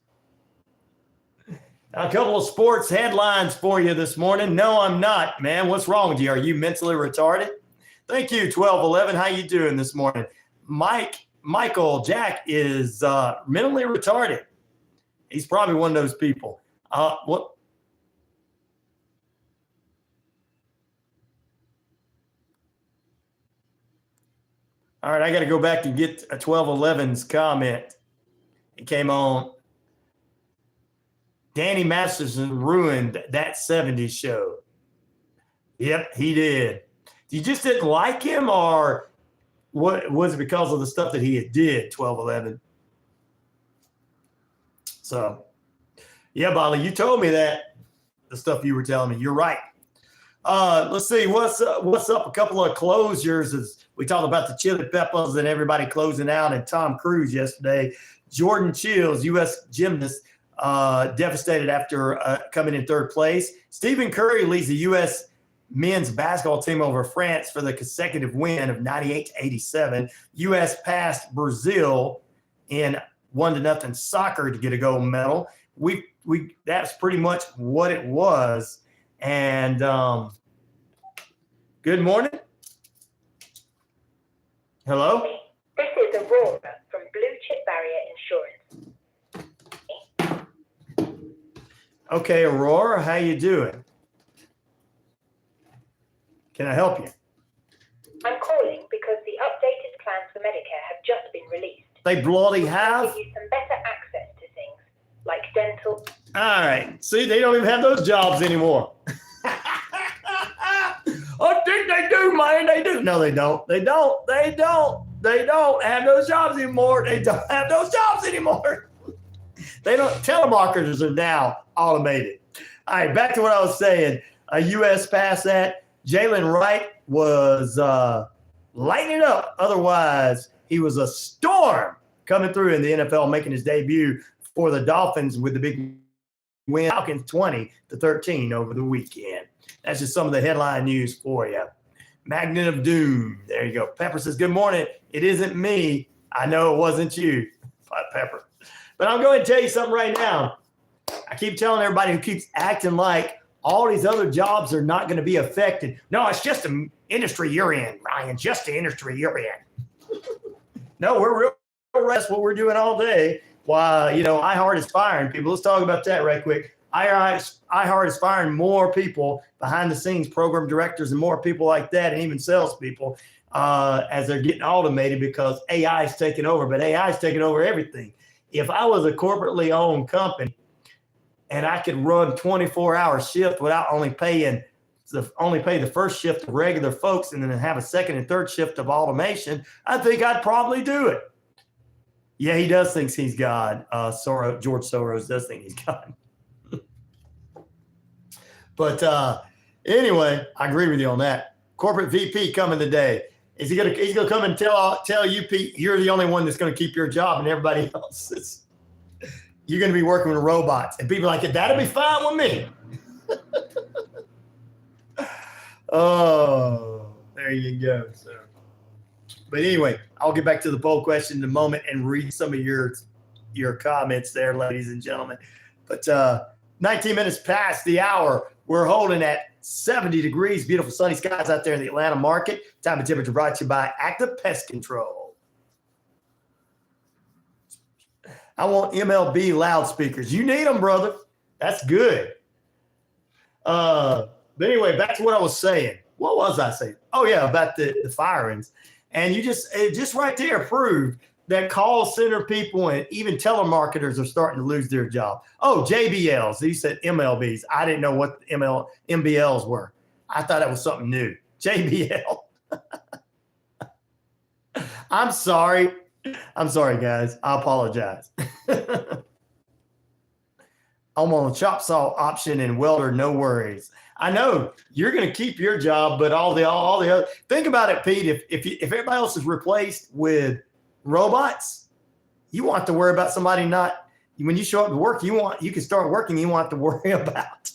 A couple of sports headlines for you this morning. No, I'm not, man. What's wrong with you? Are you mentally retarded? Thank you, 1211. How you doing this morning? Michael Jack is mentally retarded. He's probably one of those people. What? All right, I got to go back and get a 1211's comment. It came on. Danny Masterson ruined that 70s show. Yep, he did. You just didn't like him, or what was it because of the stuff that he did, 1211? So, yeah, Bolly, you told me that, the stuff you were telling me. You're right. Let's see, what's up? A couple of closures. As we talked about the Chili Peppers and everybody closing out, and Tom Cruise yesterday. Jordan Chills, U.S. gymnast, devastated after coming in third place. Stephen Curry leads the U.S. men's basketball team over France for the consecutive win of 98-87. U.S. passed Brazil in 1-0 soccer to get a gold medal. That's pretty much what it was. And good morning. Hello? This is Aurora from Blue Chip Barrier Insurance. Okay, Aurora, how you doing? Can I help you? I'm calling because the updated plans for Medicare have just been released. They bloody have? Give you some better access to things like dental. All right. See, they don't even have those jobs anymore. I think they do, man. They do. No, they don't. They don't have those jobs anymore. They don't have those jobs anymore. They don't. Telemarketers are now automated. All right, back to what I was saying. U.S. passed that. Jalen Wright was lighting it up. Otherwise, he was a storm coming through in the NFL, making his debut for the Dolphins with the big win. Falcons 20-13 over the weekend. That's just some of the headline news for you. Magnet of Doom. There you go. Pepper says, good morning. It isn't me. I know it wasn't you, Pepper. But I'm going to tell you something right now. I keep telling everybody who keeps acting like all these other jobs are not going to be affected. No, it's just an industry you're in, Ryan. Just the industry you're in. No, we're real. That's what we're doing all day. While, iHeart is firing people. Let's talk about that right quick. iHeart is firing more people behind the scenes, program directors, and more people like that, and even salespeople as they're getting automated because AI is taking over. But AI is taking over everything. If I was a corporately owned company and I could run 24-hour shift without only pay the first shift of regular folks and then have a second and third shift of automation, I think I'd probably do it. Yeah, he does think he's God. George Soros does think he's God. But anyway, I agree with you on that. Corporate VP coming today. Is he gonna? He's gonna come and tell you, Pete, you're the only one that's gonna keep your job, and everybody else is. You're gonna be working with robots, and people are like, that'll be fine with me. Oh, there you go. So, but anyway, I'll get back to the poll question in a moment and read some of your comments there, ladies and gentlemen. But 19 minutes past the hour. We're holding at 70 degrees, beautiful sunny skies out there in the Atlanta market. Time and temperature brought to you by Active Pest Control. I want MLB loudspeakers. You need them, brother. That's good. But anyway, back to what I was saying. What was I saying? Oh, yeah, about the firings. And you just right there proved that call center people and even telemarketers are starting to lose their job. Oh, JBLs. He said MLBs. I didn't know what MBLs were. I thought that was something new. JBL. I'm sorry. I'm sorry, guys. I apologize. I'm on a chop saw option and welder, no worries. I know you're going to keep your job, but all the other. Think about it, Pete. If everybody else is replaced with robots, you won't have to worry about somebody not. When you show up to work, you can start working. You won't have to worry about.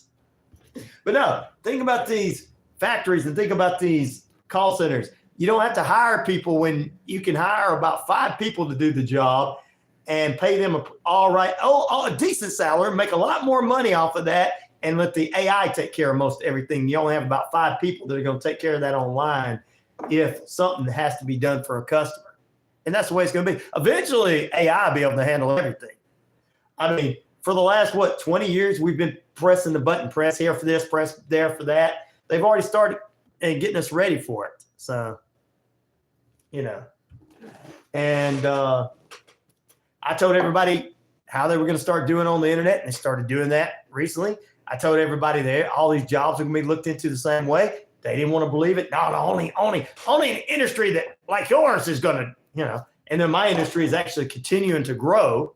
But no, think about these factories and think about these call centers. You don't have to hire people when you can hire about 5 people to do the job and pay them a decent salary, make a lot more money off of that, and let the AI take care of most everything. You only have about 5 people that are going to take care of that online if something has to be done for a customer. And that's the way it's going to be. Eventually, AI will be able to handle everything. I mean, for the last, 20 years, we've been pressing the button, press here for this, press there for that. They've already started getting us ready for it. So, and I told everybody how they were going to start doing on the internet, and they started doing that recently. I told everybody there all these jobs are going to be looked into the same way. They didn't want to believe it. No, only an industry that like yours is going to, and then my industry is actually continuing to grow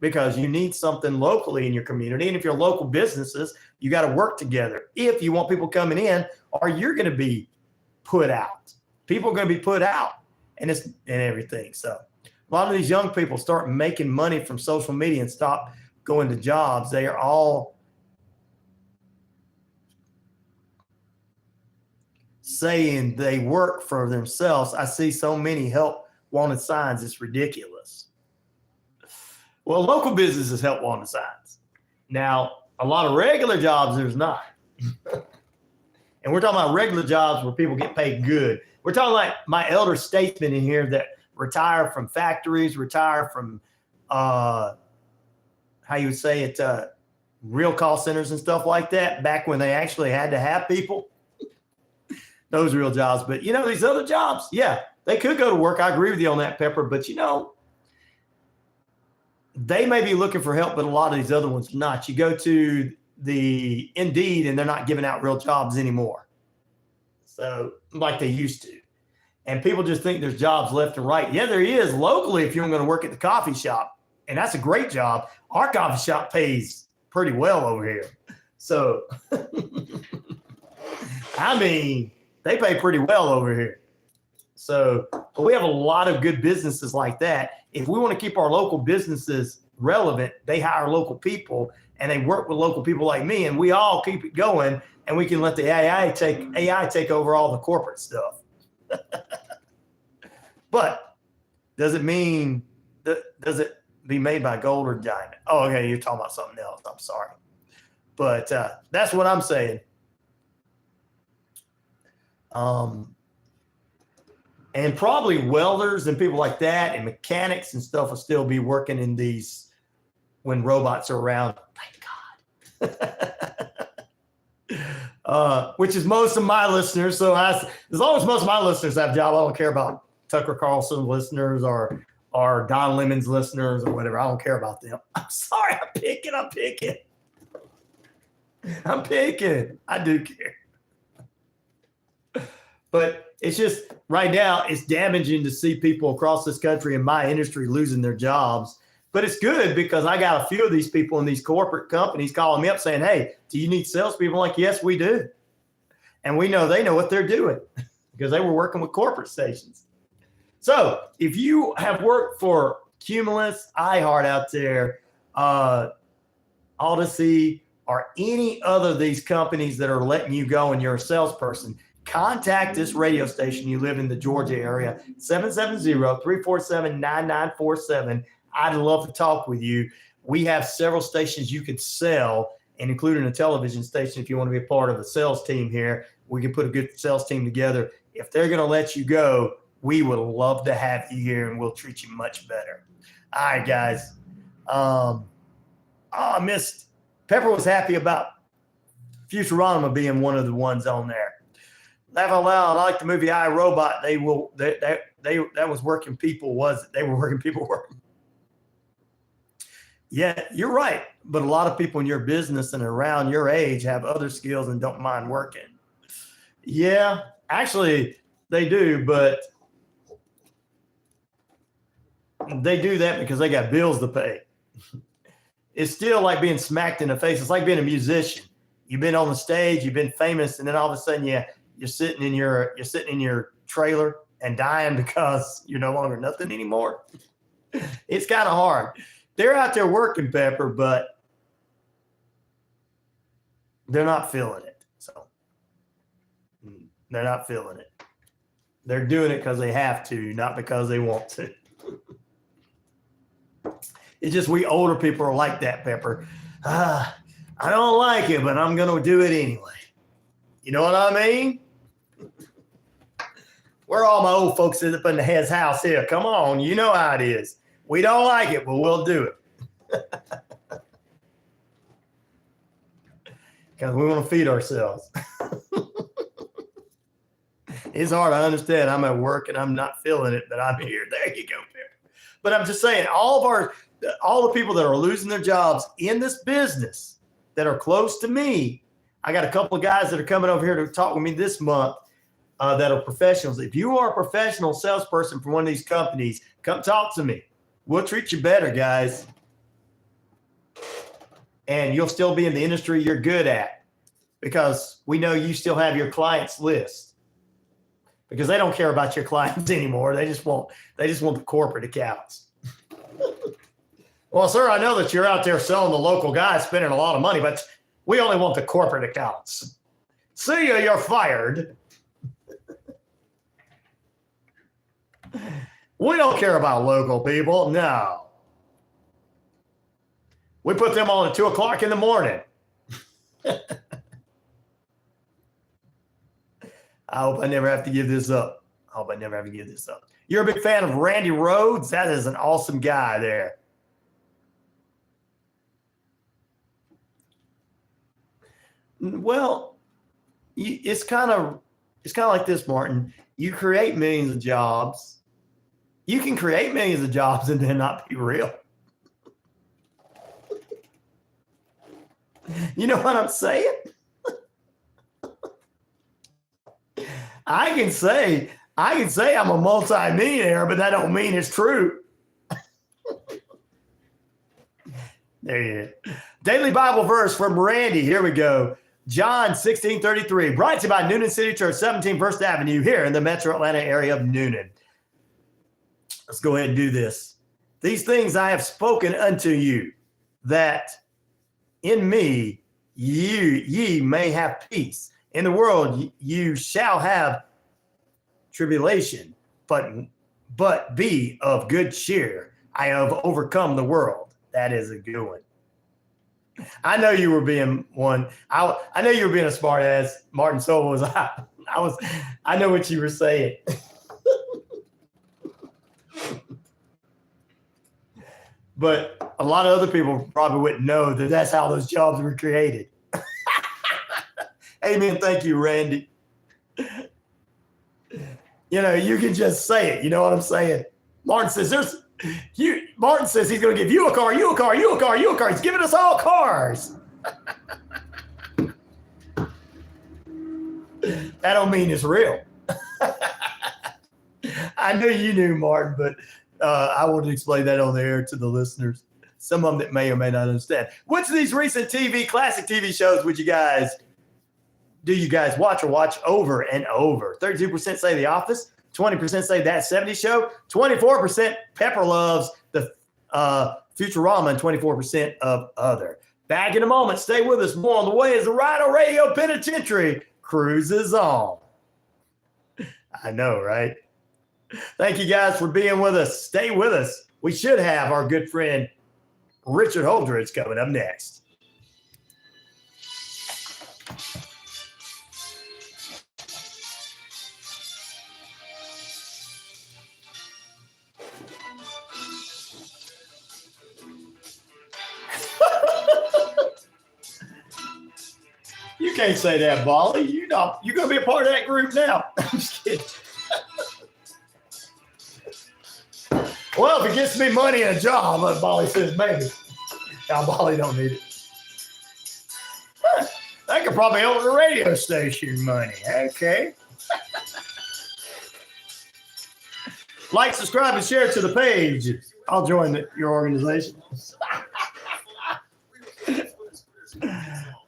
because you need something locally in your community. And if you're local businesses, you got to work together if you want people coming in, or you're going to be put out. People are going to be put out and everything. So a lot of these young people start making money from social media and stop going to jobs. They are all saying they work for themselves. I see so many help wanted signs. It's ridiculous. Well, local businesses help wanted signs. Now, a lot of regular jobs, there's not. And we're talking about regular jobs where people get paid good. We're talking like my elder statesmen in here that retire from factories, retire from, how you would say it, real call centers and stuff like that, back when they actually had to have people. Those real jobs. But, these other jobs, yeah, they could go to work. I agree with you on that, Pepper. But, they may be looking for help, but a lot of these other ones not. You go to the Indeed, and they're not giving out real jobs anymore. So, like they used to. And people just think there's jobs left and right. Yeah, there is locally if you're going to work at the coffee shop. And that's a great job. Our coffee shop pays pretty well over here. So, I mean, they pay pretty well over here. So, but we have a lot of good businesses like that. If we want to keep our local businesses relevant, they hire local people and they work with local people like me, and we all keep it going, and we can let the AI take over all the corporate stuff. But does it mean does it be made by gold or diamond? Oh, okay, you're talking about something else. I'm sorry. But that's what I'm saying. And probably welders and people like that and mechanics and stuff will still be working in these when robots are around. Thank God. Which is most of my listeners. So as long as most of my listeners have a job, I don't care about Tucker Carlson listeners or Don Lemon's listeners or whatever. I don't care about them. I'm sorry. I'm picking. I do care. But it's just right now, it's damaging to see people across this country in my industry losing their jobs. But it's good because I got a few of these people in these corporate companies calling me up saying, hey, do you need salespeople? I'm like, yes, we do. And we know they know what they're doing because they were working with corporate stations. So if you have worked for Cumulus, iHeart out there, Odyssey, or any other of these companies that are letting you go and you're a salesperson, contact this radio station. You live in the Georgia area, 770-347-9947. I'd love to talk with you. We have several stations you could sell, and including a television station. If you want to be a part of the sales team here, we can put a good sales team together. If they're going to let you go, we would love to have you here, and we'll treat you much better. All right, guys. I missed. Pepper was happy about Futurama being one of the ones on there. Laugh out loud. I like the movie I, Robot. That was working people. They were working people working. Yeah, you're right. But a lot of people in your business and around your age have other skills and don't mind working. Yeah, actually they do. But they do that because they got bills to pay. It's still like being smacked in the face. It's like being a musician. You've been on the stage, you've been famous, and then all of a sudden, you're sitting in your trailer and dying because you're no longer nothing anymore. It's kind of hard. They're out there working, Pepper, but they're not feeling it. So they're not feeling it. They're doing it because they have to, not because they want to. It's just we older people are like that, Pepper. I don't like it, but I'm going to do it anyway. You know what I mean? Where are all my old folks up in the head's house here? Come on, you know how it is. We don't like it, but we'll do it. Because we want to feed ourselves. It's hard to understand. I'm at work and I'm not feeling it, but I'm here. There you go, Pepper. But I'm just saying, all the people that are losing their jobs in this business that are close to me, I got a couple of guys that are coming over here to talk with me this month that are professionals. If you are a professional salesperson for one of these companies, come talk to me. We'll treat you better, guys. And you'll still be in the industry you're good at because we know you still have your clients list. Because they don't care about your clients anymore. They just want the corporate accounts. Well, sir, I know that you're out there selling the local guys, spending a lot of money, but we only want the corporate accounts. See ya, you're fired. We don't care about local people. No. We put them on at 2:00 in the morning. I hope I never have to give this up. You're a big fan of Randy Rhodes? That is an awesome guy there. Well, it's kind of like this, Martin. You create millions of jobs. You can create millions of jobs and then not be real. You know what I'm saying? I can say I'm a multi-millionaire, but that don't mean it's true. There you go. Daily Bible verse from Randy. Here we go. John 16:33. Brought to you by Noonan City Church, 17 First Avenue, here in the metro Atlanta area of Noonan. Let's go ahead and do this. These things I have spoken unto you, that in me ye may have peace. In the world you shall have tribulation, but be of good cheer. I have overcome the world. That is a good one. I know you were being one. I know you were being a smart ass. Martin, so was I. I know what you were saying. But a lot of other people probably wouldn't know that that's how those jobs were created. Amen. Thank you, Randy. You know, you can just say it. You know what I'm saying? Martin says Martin says he's going to give you a car, you a car, you a car, you a car. He's giving us all cars. That don't mean it's real. I knew you knew, Martin, but I wanted to explain that on the air to the listeners. Some of them that may or may not understand. Which of these recent classic TV shows do you guys watch or watch over and over? 32% say The Office, 20% say That 70s Show, 24% Pepper loves the Futurama, and 24% of other. Back in a moment. Stay with us. More on the way as the RyanORadio Penitentiary cruises on. I know, right? Thank you guys for being with us. Stay with us. We should have our good friend Richard Holdridge coming up next. You can't say that, Bolly. You're going to be a part of that group now. I'm just kidding. Well, if it gets me money and a job, Bolly says maybe. Now, Bolly don't need it. That could probably help the radio station money. Okay. Like, subscribe, and share to the page. I'll join your organization.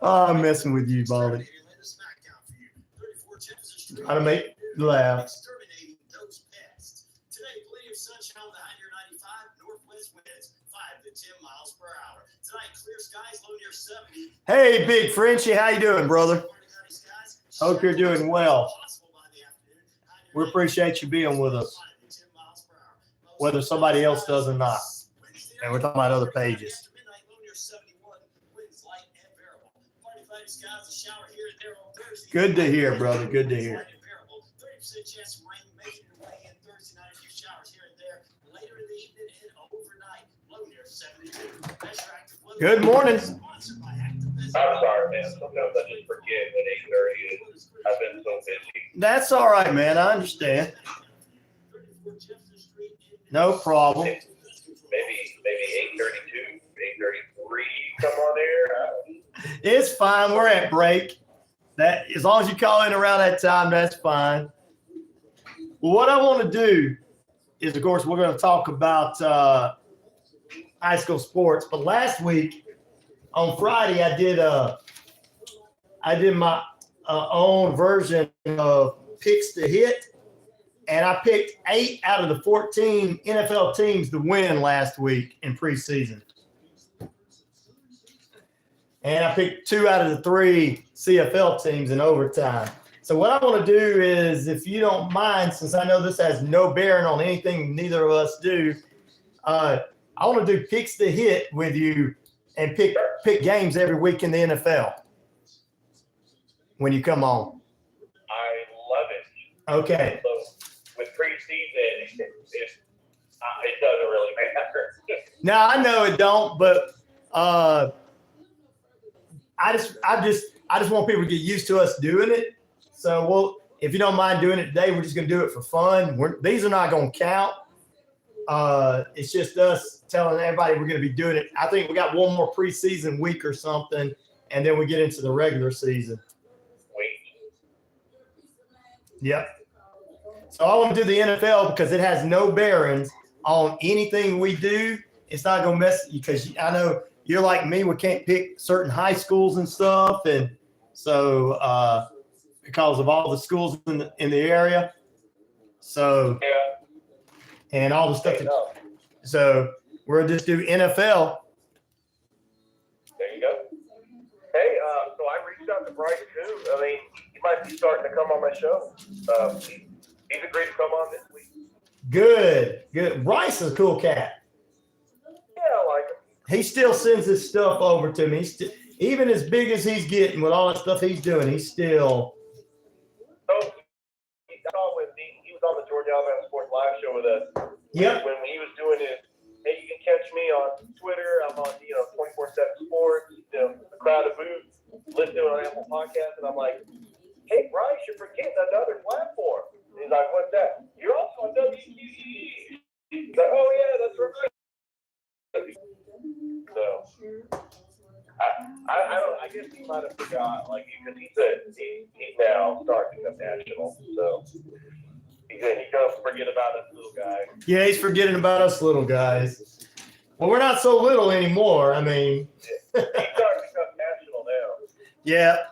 Oh, I'm messing with you, Baldy. How to make you laugh. Exterminating those pests. Today, plenty of sunshine with a high near 95, northwest winds 5 to 10 miles per hour. Tonight, clear skies, low near 70. Hey, Big Frenchie, how you doing, brother? Hope you're doing well. We appreciate you being with us, whether somebody else does or not. And we're talking about other pages. Good to hear, brother. Good to hear. Good morning. I'm sorry, man. Sometimes I just forget that 8:30 is. I've been so busy. That's all right, man. I understand. No problem. Maybe 8:32, 8:33 come on there. It's fine. We're at break. That as long as you call in around that time, that's fine. Well, what I want to do is, of course, we're going to talk about high school sports. But last week on Friday, I did my own version of picks to hit, and I picked 8 out of the 14 NFL teams to win last week in preseason. And I picked 2 out of the 3 CFL teams in overtime. So what I want to do is, if you don't mind, since I know this has no bearing on anything neither of us do, I want to do picks to hit with you and pick games every week in the NFL when you come on. I love it. Okay. So with preseason, it doesn't really matter. Now I know it don't, but I just want people to get used to us doing it. So if you don't mind doing it today, we're just going to do it for fun. These are not going to count. It's just us telling everybody we're going to be doing it. I think we got one more preseason week or something, and then we get into the regular season. Yep. So I want to do the NFL because it has no bearings on anything we do. It's not going to mess you because I know you're like me. We can't pick certain high schools and stuff, and so because of all the schools in the area, so and all the stuff. So we'll just do NFL. There you go. Hey, so I reached out to Bryce too. I mean, he might be starting to come on my show. He's agreed to come on this week. Good. Bryce is a cool cat. Yeah, I like him. He still sends his stuff over to me. Even as big as he's getting with all the stuff he's doing, he's still. So he was on the Georgia Alabama Sports Live show with us. Yep. When he was doing his, hey, you can catch me on Twitter. I'm on 24/7 Sports. The Crowd of Boots. Listen to it on Apple Podcasts, and I'm like, hey, Bryce, you're forgetting another platform. And he's like, what's that? You're also on WQEE. He's like, oh yeah, that's right. So I guess he might have forgot, like, because he said he's now starting to become national. So he does forget about us little guys. Yeah, he's forgetting about us little guys. Well, we're not so little anymore. I mean, he's starting to become national now. Yeah.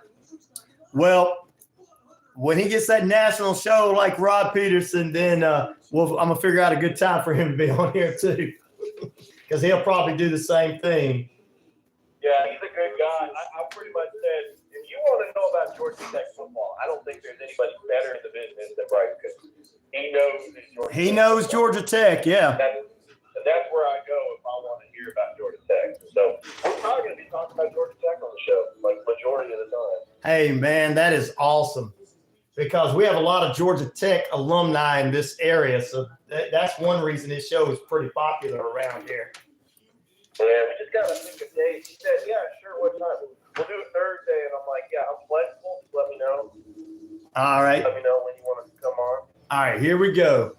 Well, when he gets that national show like Rod Peterson, then I'm gonna figure out a good time for him to be on here too, because he'll probably do the same thing. Yeah, he's a good guy. I pretty much said, if you want to know about Georgia Tech football, I don't think there's anybody better in the business than Bryce, because he knows Georgia He Tech knows football. Georgia Tech, yeah. That's where I go if I want to hear about Georgia Tech. So we're probably going to be talking about Georgia Tech on the show, like majority of the time. Hey, man, that is awesome, because we have a lot of Georgia Tech alumni in this area, so that's one reason this show is pretty popular around here. Yeah, we just got to think of days. He said, yeah, sure, what time? We'll do it Thursday. And I'm like, yeah, I'm flexible. Just let me know. All right. Let me know when you want us to come on. All right, here we go.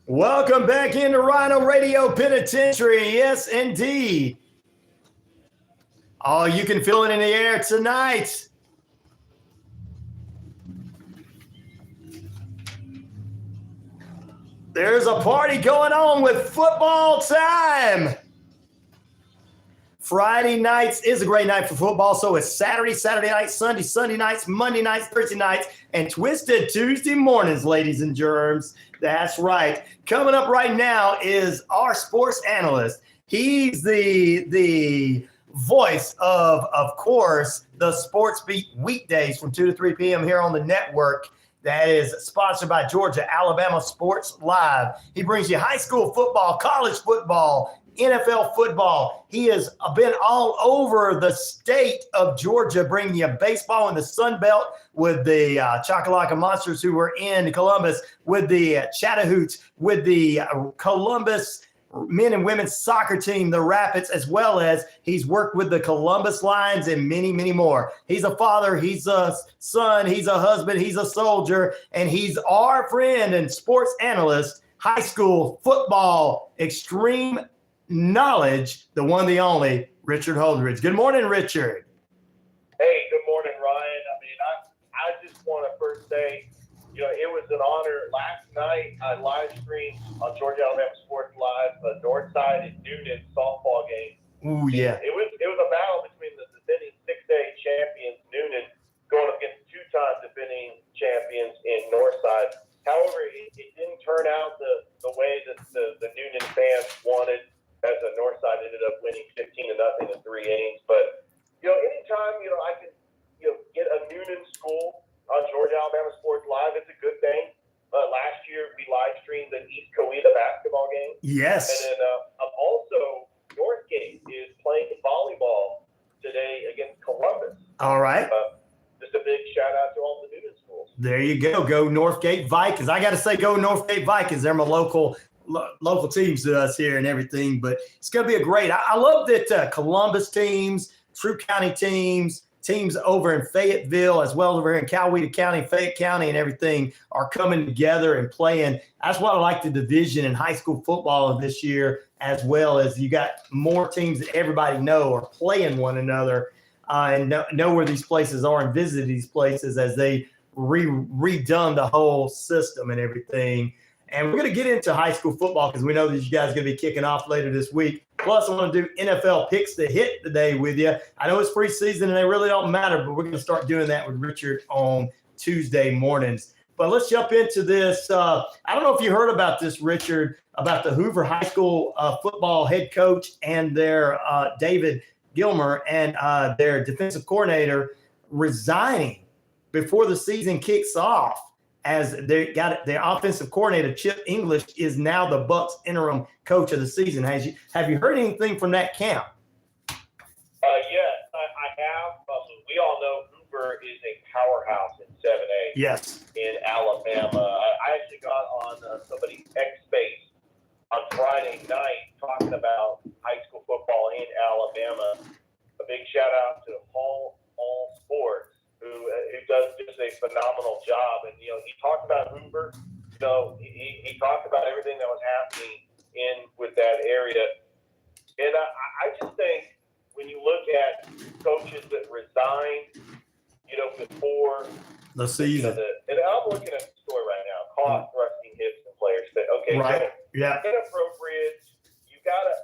Welcome back into RyanORadio Penitentiary. Yes, indeed. Oh, you can feel it in the air tonight. There's a party going on with football time. Friday nights is a great night for football. So it's Saturday nights, Sunday nights, Monday nights, Thursday nights, and Twisted Tuesday mornings, ladies and germs. That's right. Coming up right now is our sports analyst. He's the voice of course, the Sports Beat weekdays from 2 to 3 p.m. here on the network. That is sponsored by Georgia Alabama Sports Live. He brings you high school football, college football, NFL football. He has been all over the state of Georgia, bringing you baseball in the Sun Belt with the Chakalaka Monsters, who were in Columbus, with the Chattahoochee, with the Columbus men and women's soccer team, the Rapids, as well as he's worked with the Columbus Lions and many, many more. He's a father, he's a son, he's a husband, he's a soldier, and he's our friend and sports analyst, high school football, extreme knowledge, the one, the only, Richard Holdridge. Good morning, Richard. Hey, good morning, Ryan. I mean, I just want to first say, it was an honor. Last night, I live streamed on Georgia Alabama Sports Live, the Northside and Noonan softball game. Ooh, yeah. It was a battle between the defending 6A champions, Noonan, going against two-time defending champions in Northside. However, it didn't turn out the way that the Noonan fans wanted, as the Northside ended up winning 15-0 in 3 innings. But, anytime, I can, get a Noonan school on Georgia Alabama Sports Live, it's a good thing. Last year, we live streamed the East Coweta basketball game. Yes. And then also, Northgate is playing volleyball today against Columbus. All right. Just a big shout out to all the Noonan schools. There you go. Go Northgate Vikings. I got to say, go Northgate Vikings. They're my local teams to us here and everything. But it's going to be a great. I love that Columbus teams, True County teams over in Fayetteville, as well as over here in Coweta County, Fayette County, and everything are coming together and playing. That's what I like the division in high school football this year, as well as you got more teams that everybody know are playing one another and know where these places are and visit these places as they redone the whole system and everything. And we're going to get into high school football because we know that you guys are going to be kicking off later this week. Plus, I want to do NFL picks to hit today with you. I know it's preseason and they really don't matter, but we're going to start doing that with Richard on Tuesday mornings. But let's jump into this. I don't know if you heard about this, Richard, about the Hoover High School football head coach and their David Gilmer and their defensive coordinator resigning before the season kicks off. As they got their offensive coordinator, Chip English, is now the Bucs interim coach of the season. Have you heard anything from that camp? Yes, I have. We all know Hoover is a powerhouse in 7A. Yes. In Alabama. I actually got on somebody's X Space on Friday night talking about high school football in Alabama. A big shout out to All Sports, who does just a phenomenal job. And, he talked about Hoover. He talked about everything that was happening with that area. And I just think when you look at coaches that resigned, before the season. And I'm looking at the story right now, caught thrusting hips and players. Okay, right. Yeah. Inappropriate. You gotta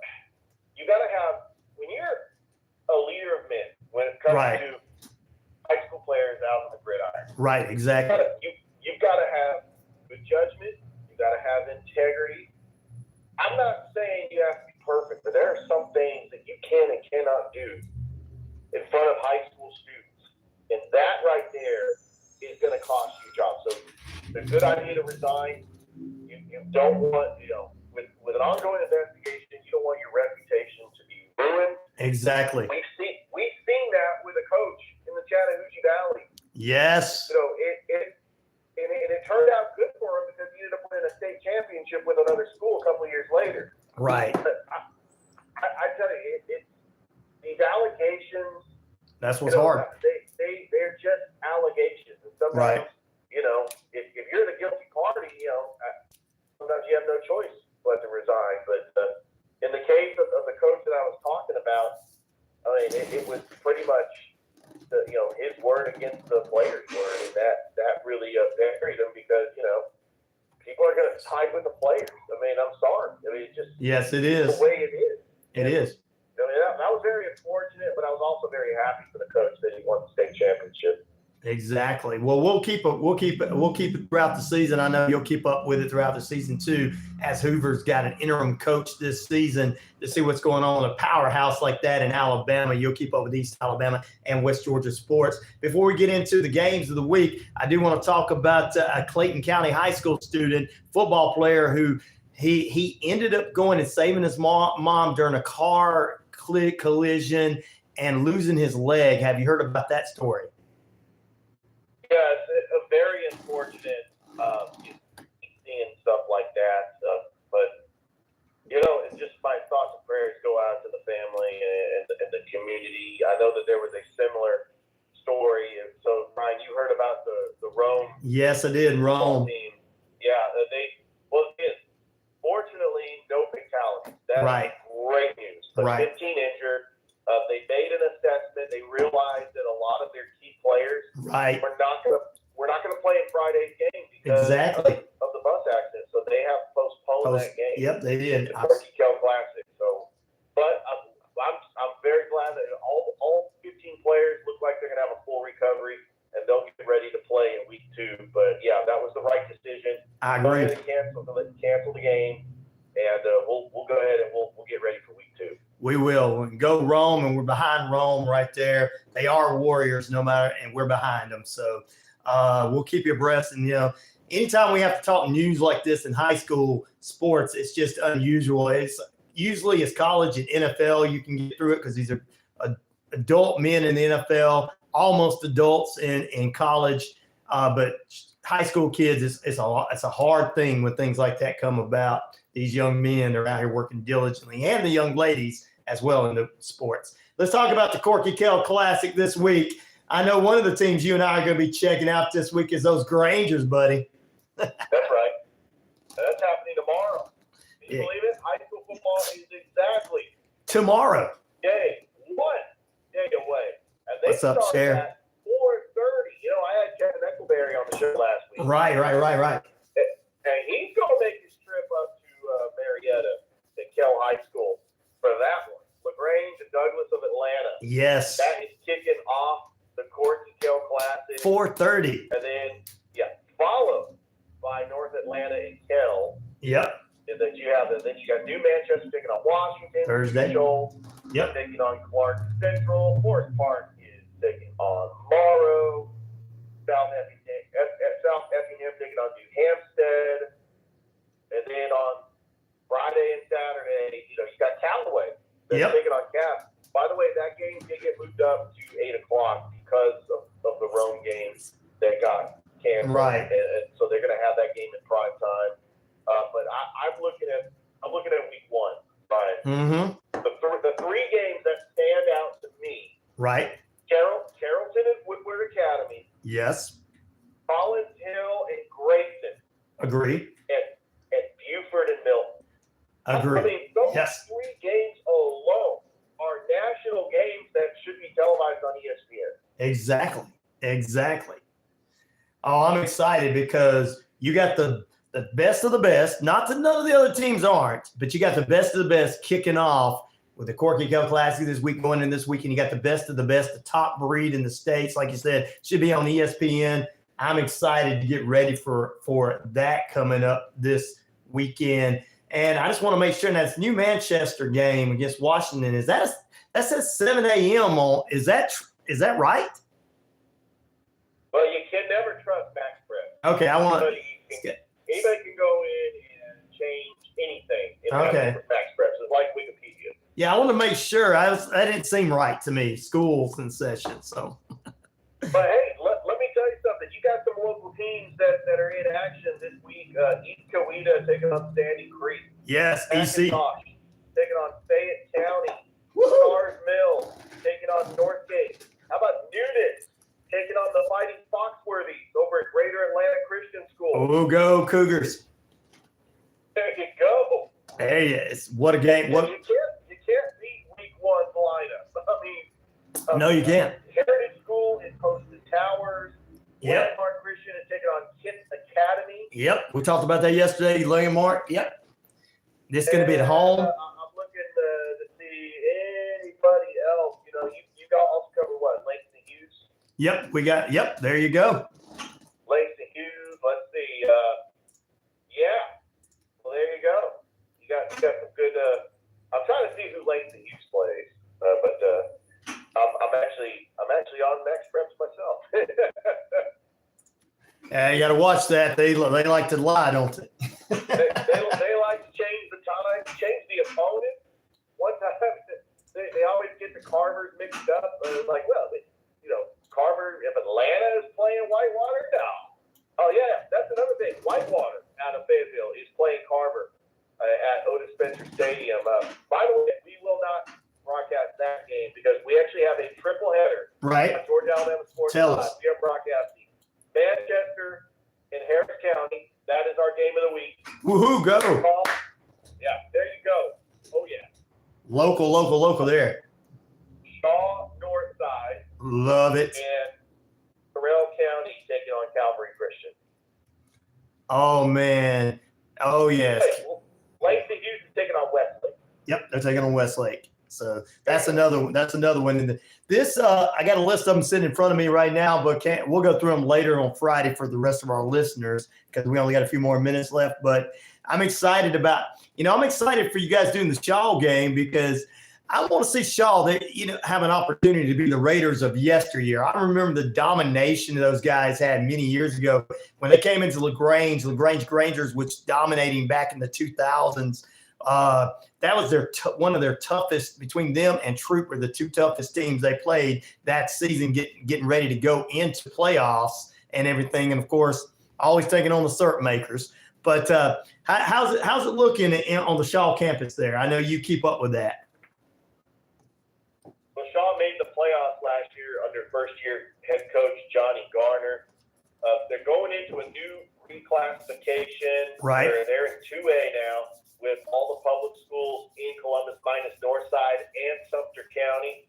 have, when you're a leader of men, when it comes to high school players out on the gridiron. Right, exactly. You've got to have good judgment. You've got to have integrity. I'm not saying you have to be perfect, but there are some things that you can and cannot do in front of high school students. And that right there is going to cost you a job. So it's a good idea to resign. You don't want, with an ongoing investigation, you don't want your reputation to be ruined. Exactly. We've seen that with a coach in the Chattahoochee Valley. Yes. It turned out good for him because he ended up winning a state championship with another school a couple of years later. Right. I tell you, these allegations. That's what's hard. They're just allegations. And sometimes, if you're the guilty party, sometimes you have no choice but to resign. But in the case of the coach that I was talking about, I mean, it was pretty much his word against the players' word, and that really buried him because people are going to side with the players. I mean, I'm sorry. I mean, it's just Yes, it is. the way it is. It is. I mean, that was very unfortunate, but I was also very happy for the coach that he won the state championship. Exactly. Well, we'll keep it throughout the season. I know you'll keep up with it throughout the season too, as Hoover's got an interim coach this season to see what's going on in a powerhouse like that in Alabama. You'll keep up with East Alabama and West Georgia sports. Before we get into the games of the week, I do want to talk about a Clayton County High School student, football player who he ended up going and saving his mom during a car collision and losing his leg. Have you heard about that story? Yeah, it's a very unfortunate seeing stuff like that. But, it's just my thoughts and prayers go out to the family and the community. I know that there was a similar story. And so, Ryan, you heard about the Rome. Yes, I did. Rome. Team. Yeah, fortunately, no fatalities. That's right. Great news. But 15 injured. They made an assessment. They realized that a lot of their key players we're not gonna play in Friday's game because of the bus accident. So they have postponed that game. Yep, they did. The Corky Kell Classic. So, but I'm very glad that all 15 players look like they're gonna have a full recovery and they'll get ready to play in week 2. But yeah, that was the right decision. I agree. Cancel the game, and we'll go ahead and we'll get ready for week 2. We will. We go Rome, and we're behind Rome right there. They are warriors no matter, and we're behind them. So we'll keep you abreast. And, anytime we have to talk news like this in high school sports, it's just unusual. It's usually it's college and NFL. You can get through it because these are adult men in the NFL, almost adults in college. But high school kids, it's a hard thing when things like that come about. These young men are out here working diligently, and the young ladies as well in the sports. Let's talk about the Corky Kell Classic this week. I know one of the teams you and I are going to be checking out this week is those Grangers, buddy. That's right. That's happening tomorrow. Can you believe it? High school football is exactly tomorrow. Day 1 day away. And they What's up, Cher? At 4:30. I had Kevin Eccleberry on the show last week. Right. And he's going to make his trip up to Marietta to Kell High School for that one. LaGrange and Douglas of Atlanta. Yes. That is kicking off the Corky Kell Classic. 4:30. And then, followed by North Atlanta and Kell. Yep. And then you got New Manchester taking on Washington. Thursday. Yep. Taking on Clark Central. Forest Park is taking on Morrow. South Effingham taking on New Hampstead. And then on Friday and Saturday, you got Callaway taking on Cap. By the way, that game did get moved up to 8 o'clock because of the Rome games that got canceled. Right. And so they're going to have that game in prime time. But I'm looking at week 1, Brian. Mm-hmm. The 3 games that stand out to me. Right. Carrollton and Woodward Academy. Yes. Collins Hill and Grayson. Agree. And Buford and Milton. Agree. I mean, those 3 games alone are national games that should be televised on ESPN. Exactly. Oh, I'm excited because you got the best of the best. Not that none of the other teams aren't, but you got the best of the best kicking off with the Corky Kell Classic this week, going in this week, and you got the best of the best, the top breed in the States. Like you said, should be on ESPN. I'm excited to get ready for that coming up this weekend. And I just want to make sure that's New Manchester game against Washington. That says 7 a.m. on? Is that right? Well, you can never trust MaxPrep. Okay, anybody can go in and change anything in MaxPrep. It's like Wikipedia. Yeah, I want to make sure. That didn't seem right to me. School's in session, so. But hey, let me tell you something. You got some local teams that are in action this week. East Coweta taking on Sandy Creek. Yes, EC. Taking on Fayette County. Stars Mill taking on Northgate. How about Newton taking on the Fighting Foxworthies over at Greater Atlanta Christian School? Oh, go Cougars. There you go. Hey, what a game. You can't beat week 1's lineup. I mean, no, you can't. Heritage School is hosting Towers. Yeah. Park Christian is taking on Kent Academy. Yep, we talked about that yesterday. Landmark. Yep, this is going to be at home. I'm looking to see anybody else. You know, you got also cover what? Langston Hughes. Yep, we got. Yep, there you go. Langston Hughes. Let's see. Yeah. Well, there you go. You got some good. I'm trying to see who Langston Hughes plays, but I'm actually on Max Preps myself. Yeah, you got to watch that. They like to lie, don't they? they like to change the time, change the opponent. One time they always get the Carvers mixed up. Like, well, Carver, if Atlanta is playing Whitewater, no. Oh yeah, that's another thing. Whitewater out of Fayetteville is playing Carver at Otis Spencer Stadium. By the way, we will not broadcast that game because we actually have a triple header. Right. On Georgia Alabama Sports Tell Live. us. We are broadcasting Manchester and Harris County. That is our game of the week. Woohoo, go. Yeah, there you go. Oh yeah. Local there. Shaw Northside. Love it. And Terrell County taking on Calvary Christian. Oh man. Oh yes. Hey, Langston Hughes is taking on Westlake. Yep, they're taking on Westlake. So that's another one. That's another one. I got a list of them sitting in front of me right now, but we'll go through them later on Friday for the rest of our listeners because we only got a few more minutes left. But I'm excited I'm excited for you guys doing the Shaw game because I want to see Shaw, have an opportunity to be the Raiders of yesteryear. I remember the domination those guys had many years ago when they came into LaGrange Grangers, which dominating back in the 2000s. That was one of their toughest, between them and Troop were the two toughest teams they played that season, getting ready to go into playoffs and everything. And of course, always taking on the cert makers. But how's it looking on the Shaw campus there? I know you keep up with that. Well, Shaw made the playoffs last year under first-year head coach Johnny Garner. They're going into a new reclassification. Right. They're in 2A now with all the public schools in Columbus minus Northside and Sumter County.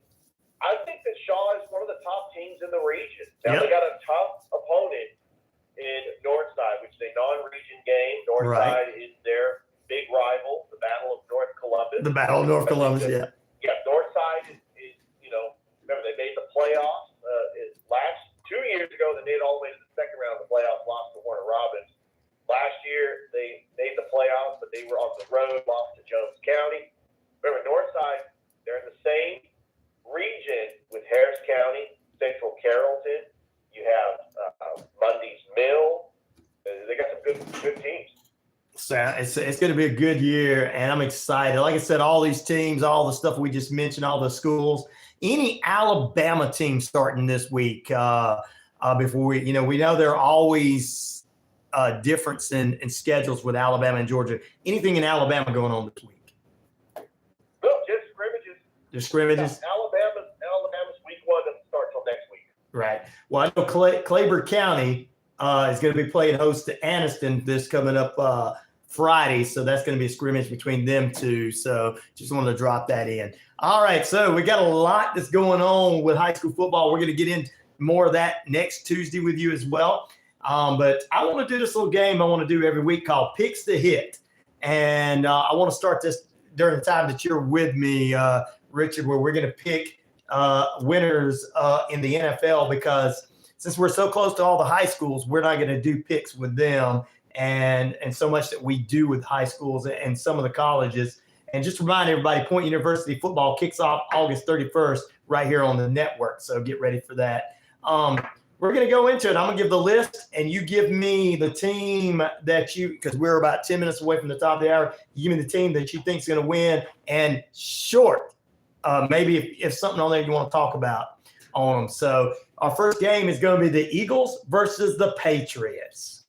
I think that Shaw is one of the top teams in the region. Now, They got a tough opponent in Northside, which is a non-region game. Northside is their big rival, the Battle of North Columbus. The Battle of North Columbus, yeah. Yeah, Northside is remember they made the playoffs last 2 years ago. They made it all the way to the second round of the playoffs, lost to Warner Robins. Last year they made the playoffs, but they were on the road, lost to Jones County. Remember, Northside, they're in the same region with Harris County, Central Carrollton. You have Mundy's Mill. They got some good teams. So it's going to be a good year, and I'm excited. Like I said, all these teams, all the stuff we just mentioned, all the schools. Any Alabama team starting this week before we know there are always difference in schedules with Alabama and Georgia. Anything in Alabama going on this week? No, just scrimmages. Just scrimmages? Alabama's week 1 doesn't start till next week. Right. Well, I know Claiborne County is going to be playing host to Anniston this coming up Friday, so that's going to be a scrimmage between them two. So just wanted to drop that in. All right, so we got a lot that's going on with high school football. We're going to get into more of that next Tuesday with you as well. But I want to do this little game I want to do every week called Picks to Hit. And I want to start this during the time that you're with me, Richard, where we're going to pick winners in the NFL because since we're so close to all the high schools, we're not going to do picks with them and so much that we do with high schools and some of the colleges. And just remind everybody, Point University football kicks off August 31st right here on the network. So get ready for that. We're going to go into it. I'm going to give the list, and you give me the team that because we're about 10 minutes away from the top of the hour. You give me the team that you think is going to win, and short, maybe if something on there you want to talk about on them. So our first game is going to be the Eagles versus the Patriots.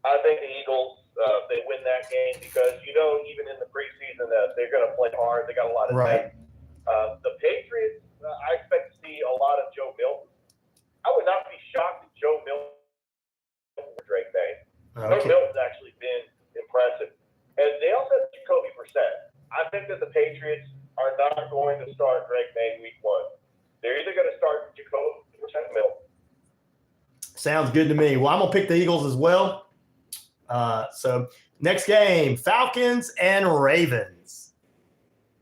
I think the Eagles, they win that game because, even in the preseason, they're going to play hard. They got a lot of right. The Patriots, I expect to see a lot of Joe Milton. I would not be shocked if Joe Milton for Drake May. Okay. Joe Milton's actually been impressive. And they also have Jacoby Brissett. I think that the Patriots are not going to start Drake May week 1. They're either going to start Jacoby Brissett Milton. Sounds good to me. Well, I'm going to pick the Eagles as well. So next game, Falcons and Ravens.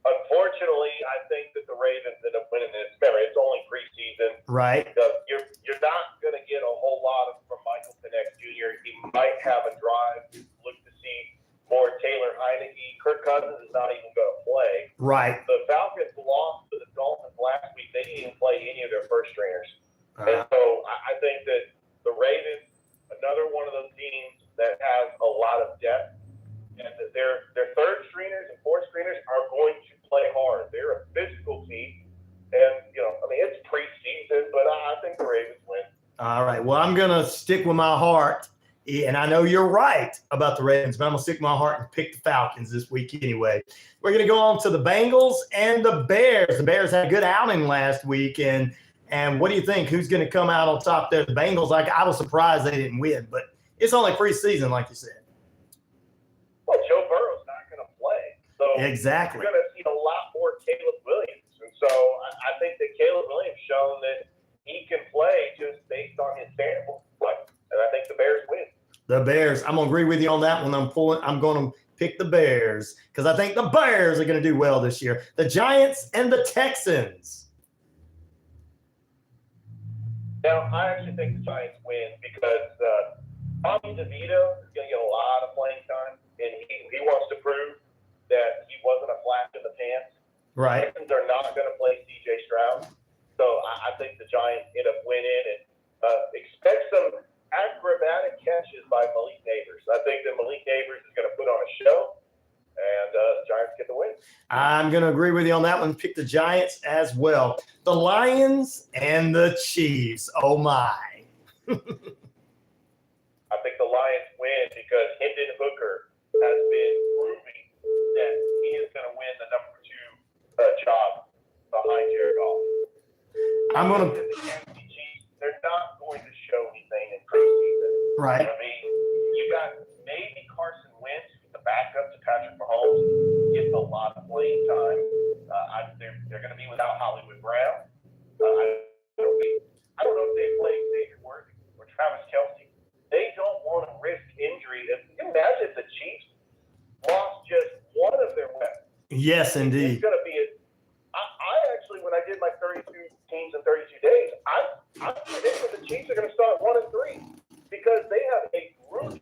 Unfortunately, I think that the Ravens end up winning this. Remember, it's only preseason. Right. You're not going to get a whole lot from Michael Penix Jr. He might have a drive to look to see more Taylor Heineke. Kirk Cousins is not even going to play. Right. The Falcons lost to the Dolphins last week. They didn't even play any of their first stringers. And so I think that the Ravens, another one of those teams that has a lot of depth, and that their third stringers and fourth stringers are going to play hard. They're a physical team. And, it's preseason, but I think the Ravens win. All right. Well, I'm going to stick with my heart. And I know you're right about the Ravens, but I'm going to stick with my heart and pick the Falcons this week anyway. We're going to go on to the Bengals and the Bears. The Bears had a good outing last week. And what do you think? Who's going to come out on top there? The Bengals, I was surprised they didn't win, but it's only preseason, like you said. Well, Joe Burrow's not going to play. So Exactly. You're going to see a lot more Caleb Williams. And so I think that Caleb Williams shown that he can play just based on his sample play. And I think the Bears win. The Bears. I'm going to agree with you on that one. I'm going to pick the Bears because I think the Bears are going to do well this year. The Giants and the Texans. Now, I actually think the Giants win because Tommy DeVito is going to get a lot of playing time, and he wants to prove that he wasn't a flash in the pants. Right. The Texans are not going to play C.J. Stroud, so I think the Giants end up winning, and expect some acrobatic catches by Malik Neighbors. I think that Malik Neighbors is going to put on a show, and the Giants get the win. I'm going to agree with you on that one. Pick the Giants as well. The Lions and the Chiefs. Oh, my. I think the Lions win because Hendon Hooker has been proving that he is going to win the number 2 job behind Jared Goff. I'm going to. The Kansas City Chiefs, they're not going to show anything in preseason. Right. I mean, you got maybe Carson Wentz, the backup to Patrick Mahomes, gets a lot of playing time. They're going to be without Hollywood Brown. I don't know if they play Xavier Worthy or Travis Kelce. They don't want to risk injury. Imagine if the Chiefs lost just one of their weapons. Yes, indeed. It's going to be I actually, when I did my 32 teams in 32 days, I predicted the Chiefs are going to start 1-3 because they have a brutal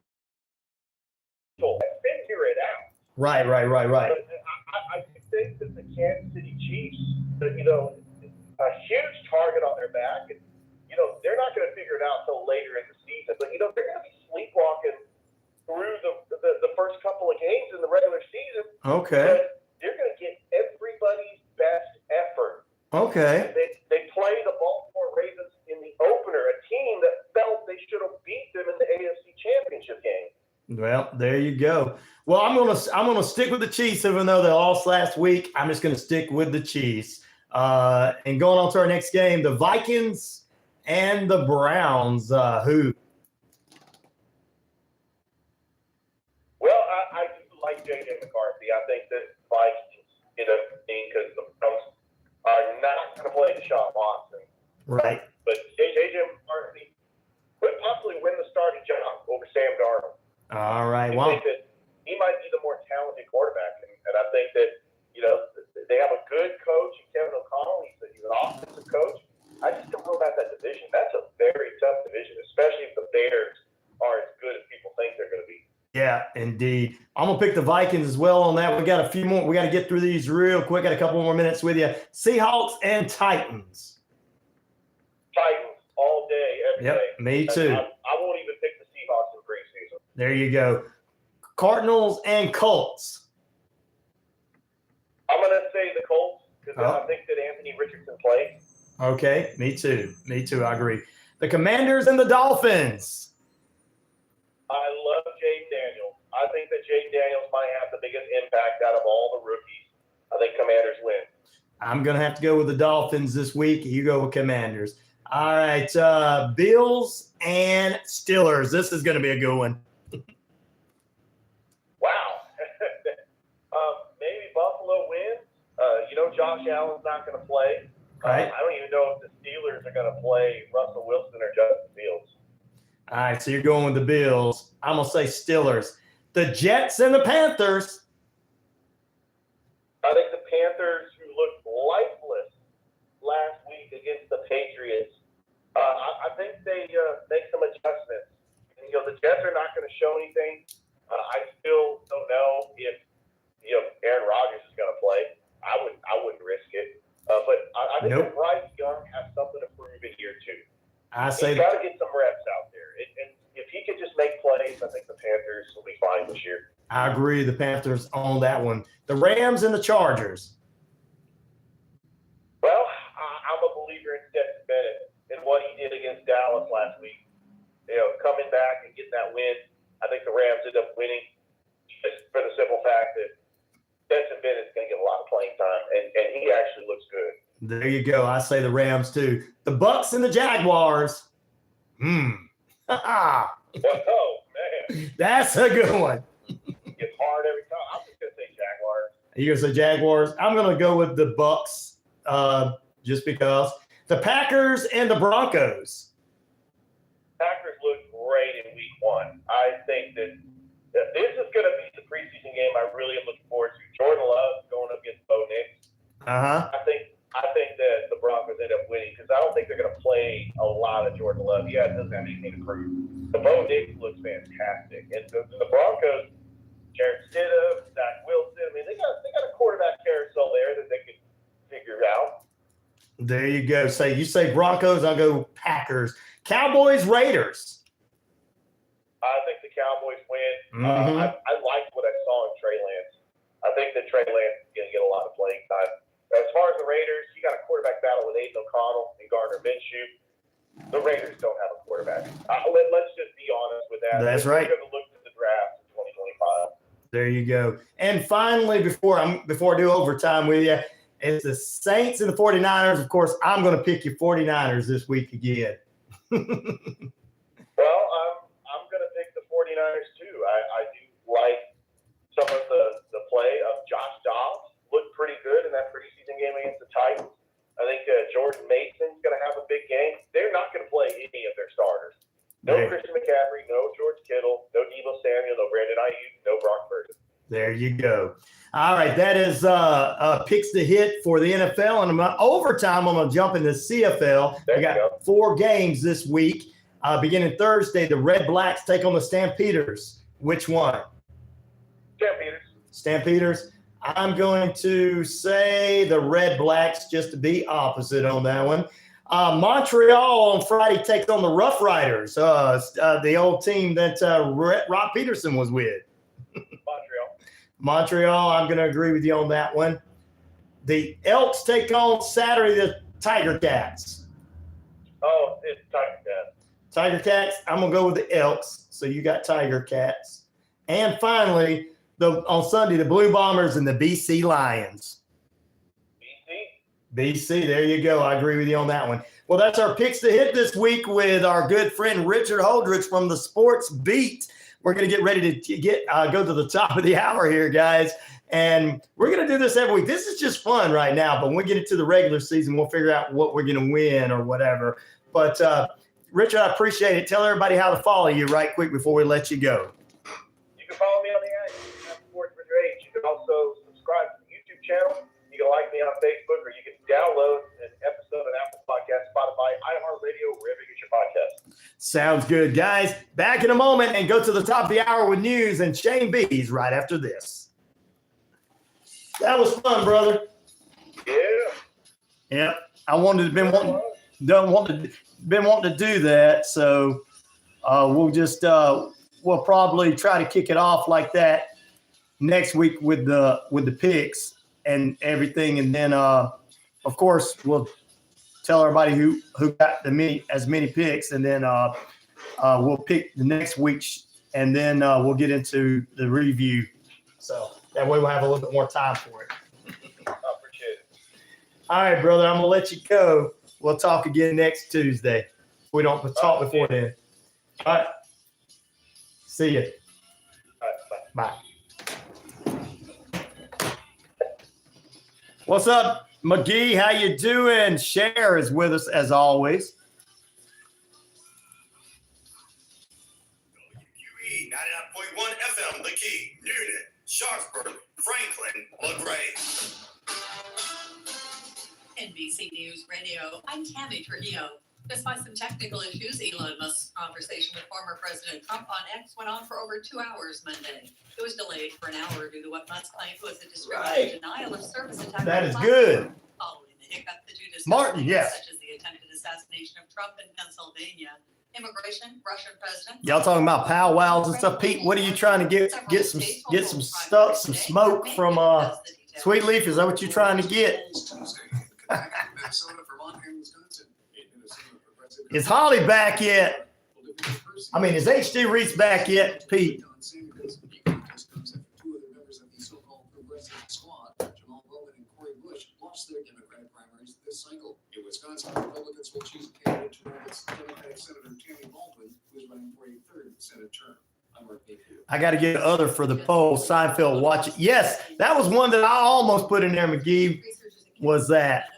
figure it out. Right. I think that the Kansas City Chiefs, a huge target on their back, and they're not going to figure it out until later in the season. But they're going to be sleepwalking through the first couple of games in the regular season. Okay. But they're going to get everybody's best effort. Okay. They play the Baltimore Ravens in the opener, a team that felt they should have beat them in the AFC Championship game. Well, there you go. Well, I'm gonna stick with the Chiefs, even though they lost last week. I'm just gonna stick with the Chiefs. And going on to our next game, the Vikings and the Browns. Who? Well, I do like J.J. McCarthy. I think that Vikings get a thing because the Browns are not going to play Deshaun Watson. Right. But J.J. McCarthy could possibly win the starting job over Sam Darnold. All right. I think that he might be the more talented quarterback, and I think that they have a good coach in Kevin O'Connell. He's an offensive coach. I just don't know about that division. That's a very tough division, especially if the Bears are as good as people think they're going to be. Yeah, indeed. I'm gonna pick the Vikings as well on that. We got a few more. We got to get through these real quick. Got a couple more minutes with you. Seahawks and Titans. Titans all day, every day. Me too. I won't even pick the Seahawks in preseason. There you go. Cardinals and Colts. I'm going to say the Colts because I think that Anthony Richardson plays. Okay, me too. I agree. The Commanders and the Dolphins. I love Jaden Daniels. I think that Jaden Daniels might have the biggest impact out of all the rookies. I think Commanders win. I'm going to have to go with the Dolphins this week. You go with Commanders. All right, Bills and Steelers. This is going to be a good one. Wow. Maybe Buffalo wins. Josh Allen's not going to play. Right. I don't even know if the Steelers are going to play Russell Wilson or Justin Fields. All right, so you're going with the Bills. I'm going to say Steelers. The Jets and the Panthers. I think the Panthers, who looked lifeless last week against the Patriots, I think they make some adjustments. And, the Jets are not going to show anything. I still don't know if Aaron Rodgers is going to play. I wouldn't risk it. But I think that Bryce Young has something to prove in year 2. He's got to get some reps out there. And if he could just make plays, I think the Panthers will be fine this year. I agree. The Panthers on that one. The Rams and the Chargers. Well, I'm a believer in Stetson Bennett and what he did against Dallas last week. Coming back and getting that win. I think the Rams end up winning just for the simple fact that Stetson Bennett's going to get a lot of playing time, and he actually looks good. There you go. I say the Rams too. The Bucs and the Jaguars. Oh, man. That's a good one. It's hard every time. I'm just going to say Jaguars. You're going to say Jaguars. I'm going to go with the Bucs just because. The Packers and the Broncos. Packers looked great in week 1. I think that this is going to be the preseason game I really am looking forward to. Jordan Love going up against Bo Nix. Uh-huh. I think that the Broncos end up winning because I don't think they're going to play a lot of Jordan Love. Yeah, it doesn't have anything to prove. The Bo Nix looks fantastic. And the Broncos, Jared Stidham, Zach Wilson, I mean, they got a quarterback carousel there that they can figure out. There you go. You say Broncos, I'll go Packers. Cowboys, Raiders. I think the Cowboys win. Mm-hmm. I liked what I saw in Trey Lance. I think that Trey Lance is going to get a lot of playing time. As far as the Raiders, you got a quarterback battle with Aiden O'Connell and Gardner Minshew. The Raiders don't have a quarterback. Let's just be honest with that. That's right. We're going to look to the draft in 2025. There you go. And finally, before I do overtime with you, it's the Saints and the 49ers. Of course, I'm going to pick your 49ers this week again. Well, I'm going to pick the 49ers too. I do like some of the play of Josh Dobbs. Looked pretty good in that preseason game against the Titans. I think Jordan Mason's going to have a big game. They're not going to play any of their starters. No Christian McCaffrey, no George Kittle, no Deebo Samuel, no Brandon Ayuk, no Brock Purdy. There you go. All right, that is picks to hit for the NFL. And overtime, I'm going to jump into There CFL. We got 4 games this week. Beginning Thursday, the Red Blacks take on the Stampeders. Which one? Stampeders. I'm going to say the Red Blacks just to be opposite on that one. Montreal on Friday takes on the Rough Riders, the old team that Rob Peterson was with. Montreal, I'm going to agree with you on that one. The Elks take on Saturday the Tiger Cats. Oh, it's Tiger Cats. Tiger Cats, I'm going to go with the Elks. So you got Tiger Cats. And finally, on Sunday, the Blue Bombers and the BC Lions. BC, there you go. I agree with you on that one. Well, that's our picks to hit this week with our good friend Richard Holdridge from the Sports Beat. We're going to get ready to go to the top of the hour here, guys. And we're going to do this every week. This is just fun right now. But when we get into the regular season, we'll figure out what we're going to win or whatever. But, Richard, I appreciate it. Tell everybody how to follow you right quick before we let you go. You can follow me on the Sports with Rage. You can also subscribe to the YouTube channel. You can like me on Facebook, or you can download an episode on Apple Podcasts, Spotify, iHeartRadio, wherever you get your podcasts. Sounds good, guys. Back in a moment and go to the top of the hour with news and Shane B's right after this. That was fun, brother. Yeah. I been wanting to do that, so we'll probably try to kick it off like that next week with the picks and everything, and then of course we'll tell everybody who got as many picks, and then we'll pick the next week, and then we'll get into the review. So that way we'll have a little bit more time for it. I appreciate it. All right, brother, I'm gonna let you go. We'll talk again next Tuesday. If we don't talk before then. All right. See you. All right, bye. Bye. What's up, McGee? How you doing? Cher is with us as always. NBC News Radio, I'm Tammy Trujillo. Despite some technical issues, Elon Musk's conversation with former President Trump on X went on for over 2 hours Monday. It was delayed for an hour due to what Musk claimed was a discriminating denial of service attack. That is good. Following the hiccup, the two discussed Martin, things yes. such as the attempted assassination of Trump in Pennsylvania, immigration, Russian president. Y'all talking about powwows and stuff, Pete? What are you trying to get some stuff, some smoke from Sweet Leaf? Is that what you're trying to get? Is Holly back yet? I mean, is HD Reese back yet, Pete? Their Democratic primaries this cycle. In Wisconsin, Republicans will choose a candidate to run against Democratic Senator Tammy Baldwin, who is running for a third Senate term. I'm RK. I got to get other for the poll. Seinfeld, watch it. Yes, that was one that I almost put in there, McGee. Was that?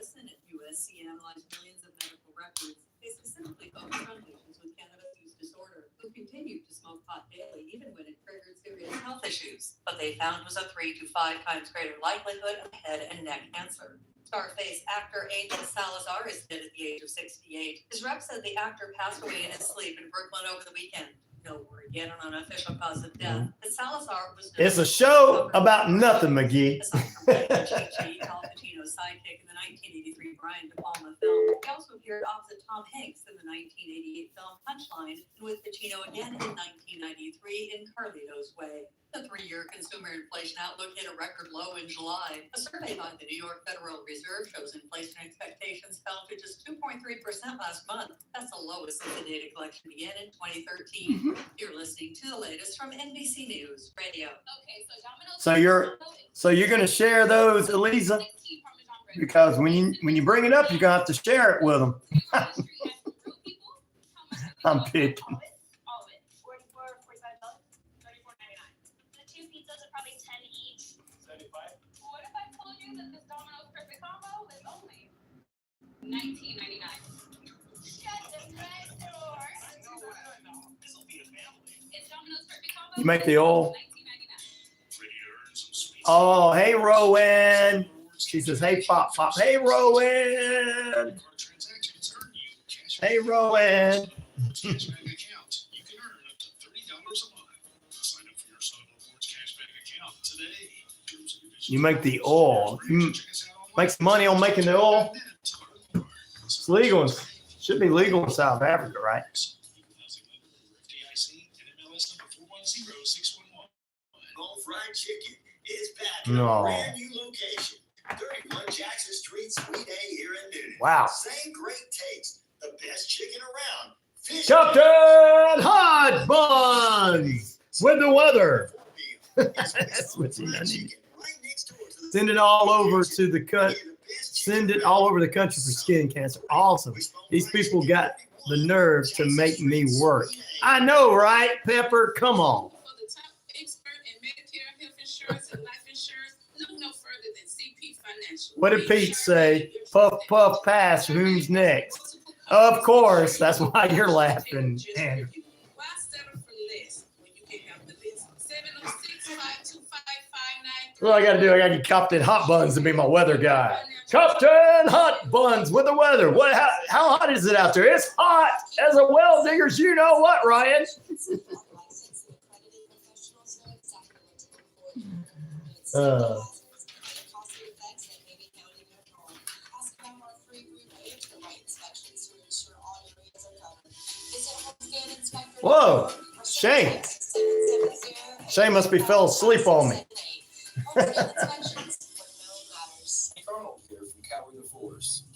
USC analyzed millions of medical records. They specifically focused on patients with cannabis use disorder who continued to smoke pot daily, even when it triggered serious health issues. What they found was a 3 to 5 times greater likelihood of head and neck cancer. Scarface actor Angel Salazar is dead at the age of 68. His rep said the actor passed away in his sleep in Brooklyn over the weekend. No word yet on an official cause of death. But Salazar was. It's a show about nothing, McGee. Aside from playing Al Pacino's sidekick in the 1983 Brian De Palma film, he also appeared opposite Tom Hanks in the 1988 film Punchline, and with Pacino again in 1993 in Carlito's Way. The 3-year consumer inflation outlook hit a record low in July. A survey by the New York Federal Reserve shows inflation expectations fell to just 2.3% last month. That's the lowest since the data collection began in 2013. You're listening to the latest from NBC News Radio. Okay, So you're going to share those, Eliza, because when you bring it up, you're going to have to share it with them. I'm picking. $19.99. You make the oil. Oh, hey, Rowan. She says, hey, Pop. Hey, Rowan. Hey, Rowan. You make the oil. You make some money on making the oil. It's legal. Should be legal in South Africa, right? Fried chicken is back No. in a brand new location. 31 Jackson Street, Suite A here in Newton. Wow. Same great taste. The best chicken around. Fish Captain Hot Buns with the weather. That's what you need. Send it all over to the country. Send it all over the country for skin cancer. Awesome. These people got the nerve to make me work. I know, right, Pepper? Come on. What did Pete say? Puff, puff, pass. Who's next? Of course. That's why you're laughing, Andrew. What I got to do? I got to get Captain Hot Buns to be my weather guy. Captain Hot Buns with the weather. What? How hot is it out there? It's hot. As a well diggers, you know what, Ryan? Whoa, Shane. Shane must be fell asleep on me.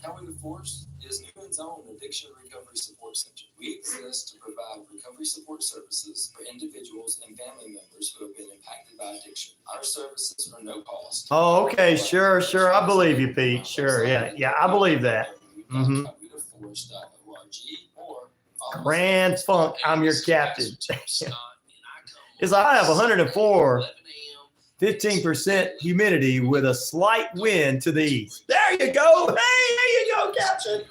Cowboy the Force is Newman's own addiction recovery support center. We exist to provide recovery support services for individuals and family members who have been impacted by addiction. Our services are no cost. Oh, okay, sure. I believe you, Pete. Sure, yeah, I believe that. Mm-hmm. Grand Funk, I'm your captain. It's I have 104, 15% humidity with a slight wind to the east. There you go. Hey, there you go, Captain.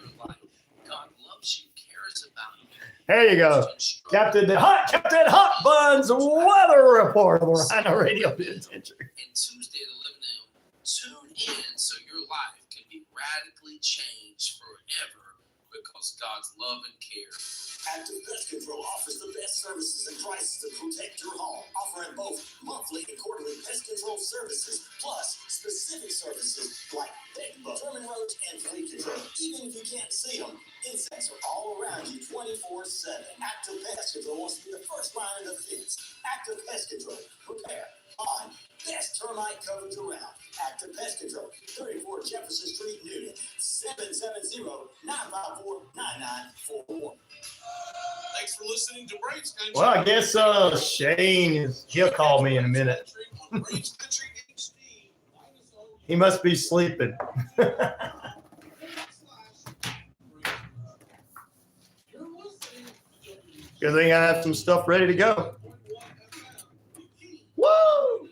There you go. Captain Hot Buns weather report on the RyanORadio Penitentiary. And Tuesday at 11 a.m. Tune in so your life can be radically changed forever because God's love and care. Active Pest Control offers the best services and prices to protect your home, offering both monthly and quarterly pest control services, plus specific services like bedbug, vermin roach, and flea control. Even if you can't see them, insects are all around you 24/7. Active Pest Control wants to be the first line of defense. Active Pest Control. Prepare. On. Best termite coverage around. Active Pest Control. 34 Jefferson Street, Newton. 770-954-9941. Thanks for listening to Braves Country. Well, I guess Shane he'll call me in a minute. He must be sleeping. Good thing I have some stuff ready to go. Woo!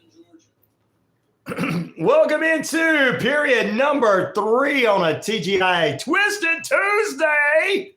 Welcome into period number 3 on a TGIA Twisted Tuesday.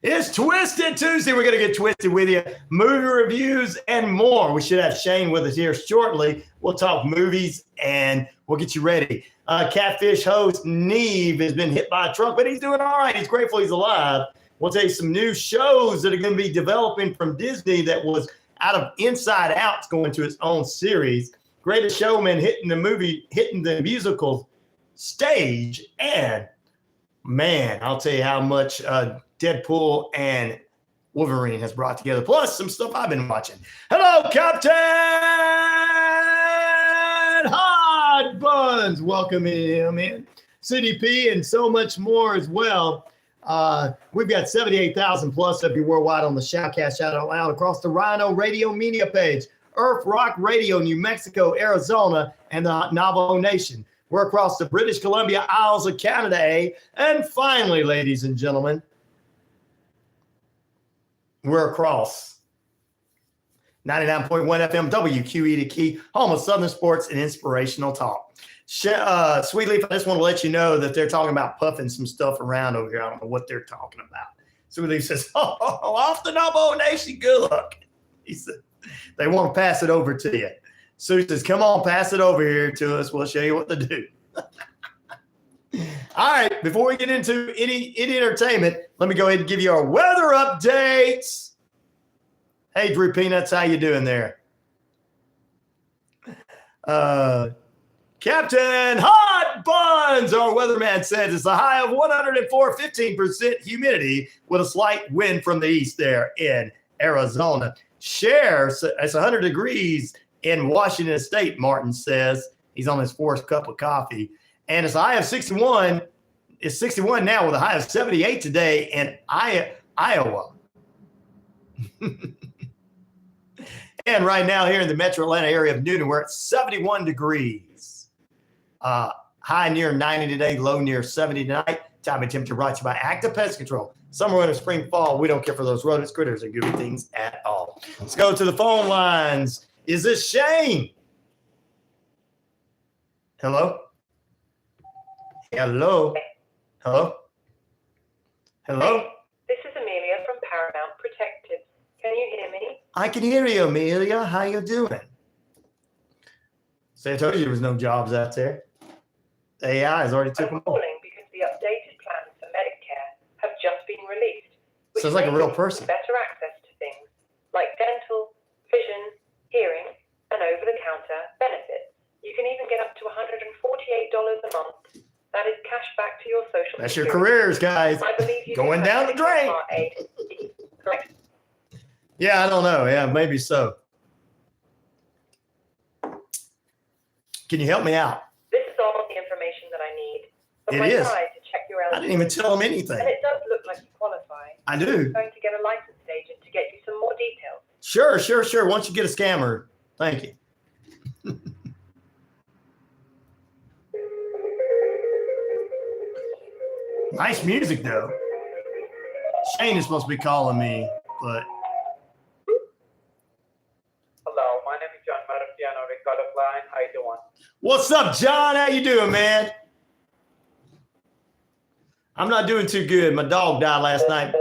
It's Twisted Tuesday. We're going to get twisted with you. Movie reviews and more. We should have Shane with us here shortly. We'll talk movies and we'll get you ready. Catfish host Neal has been hit by a truck, but he's doing all right. He's grateful he's alive. We'll tell you some new shows that are going to be developing from Disney that was out of Inside Out's going to its own series. Greatest Showman hitting the musical stage. And man, I'll tell you how much Deadpool and Wolverine has brought together, plus some stuff I've been watching. Hello, Captain Hot Buns. Welcome him in. CDP and so much more as well. We've got 78,000 plus of you worldwide on the Shoutcast Shout Out Loud across the RyanORadio media page, Earth Rock Radio, New Mexico, Arizona, and the Navajo Nation. We're across the British Columbia Isles of Canada, and finally, ladies and gentlemen, we're across 99.1 FM WQEE the Key, home of Southern sports and inspirational talk. Sweet Leaf, I just want to let you know that they're talking about puffing some stuff around over here. I don't know what they're talking about. Sweet Leaf says, off the Navajo Nation, good luck. He said, they want to pass it over to you. Sue says, come on, pass it over here to us. We'll show you what to do. All right, before we get into any entertainment, let me go ahead and give you our weather updates. Hey, Drew Peanuts, how you doing there? Captain Hot Buns, our weatherman says it's a high of 104, 15% humidity with a slight wind from the east there in Arizona. Shares, it's 100 degrees in Washington State, Martin says. He's on his 4th cup of coffee. And it's a high of 61. It's 61 now with a high of 78 today in Iowa. And right now here in the metro Atlanta area of Newton, we're at 71 degrees. High near 90 today, low near 70 tonight. Time and temperature brought to you by Active Pest Control. Summer, winter, spring, fall, we don't care for those rodents, critters, and goofy things at all. Let's go to the phone lines. Is this Shane? Hello? Hello? Hello? Hello? This is Amelia from Paramount Protective. Can you hear me? I can hear you, Amelia. How you doing? So I told you there was no jobs out there. The AI has already took them all. Calling because the updated plans for Medicare have just been released. Sounds like a real person. Better access to things like dental, vision, hearing, and over-the-counter benefits. You can even get up to $148 a month. That is cash back to your social That's your security. careers, guys. I believe you Going down the drain. Correct. Yeah, I don't know. Yeah, maybe so. Can you help me out? This is all the information that I need. But It I is. tried to check your I didn't even tell them And anything. it does look like you qualify. I do. I'm going to get a licensed agent to get you some more details. Sure. Once you get a scammer, thank you. Nice music, though. Shane is supposed to be calling me, but Hello, my name is John Marciano, recorder line. How you doing? what's up, John? How you doing, man? I'm not doing too good. My dog died last night.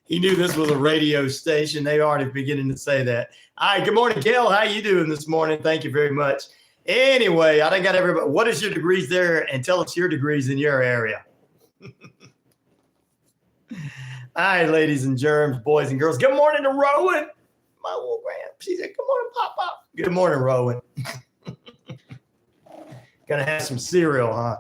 He knew this was a radio station. They already beginning to say that. All right, good morning, Kel. How you doing this morning? Thank you very much. Anyway, I done got everybody. What is your degrees there? And tell us your degrees in your area. All right, ladies and germs, boys and girls. Good morning to Rowan. My little grand. She said, good morning, Pop. Good morning, Rowan. Gonna have some cereal, huh?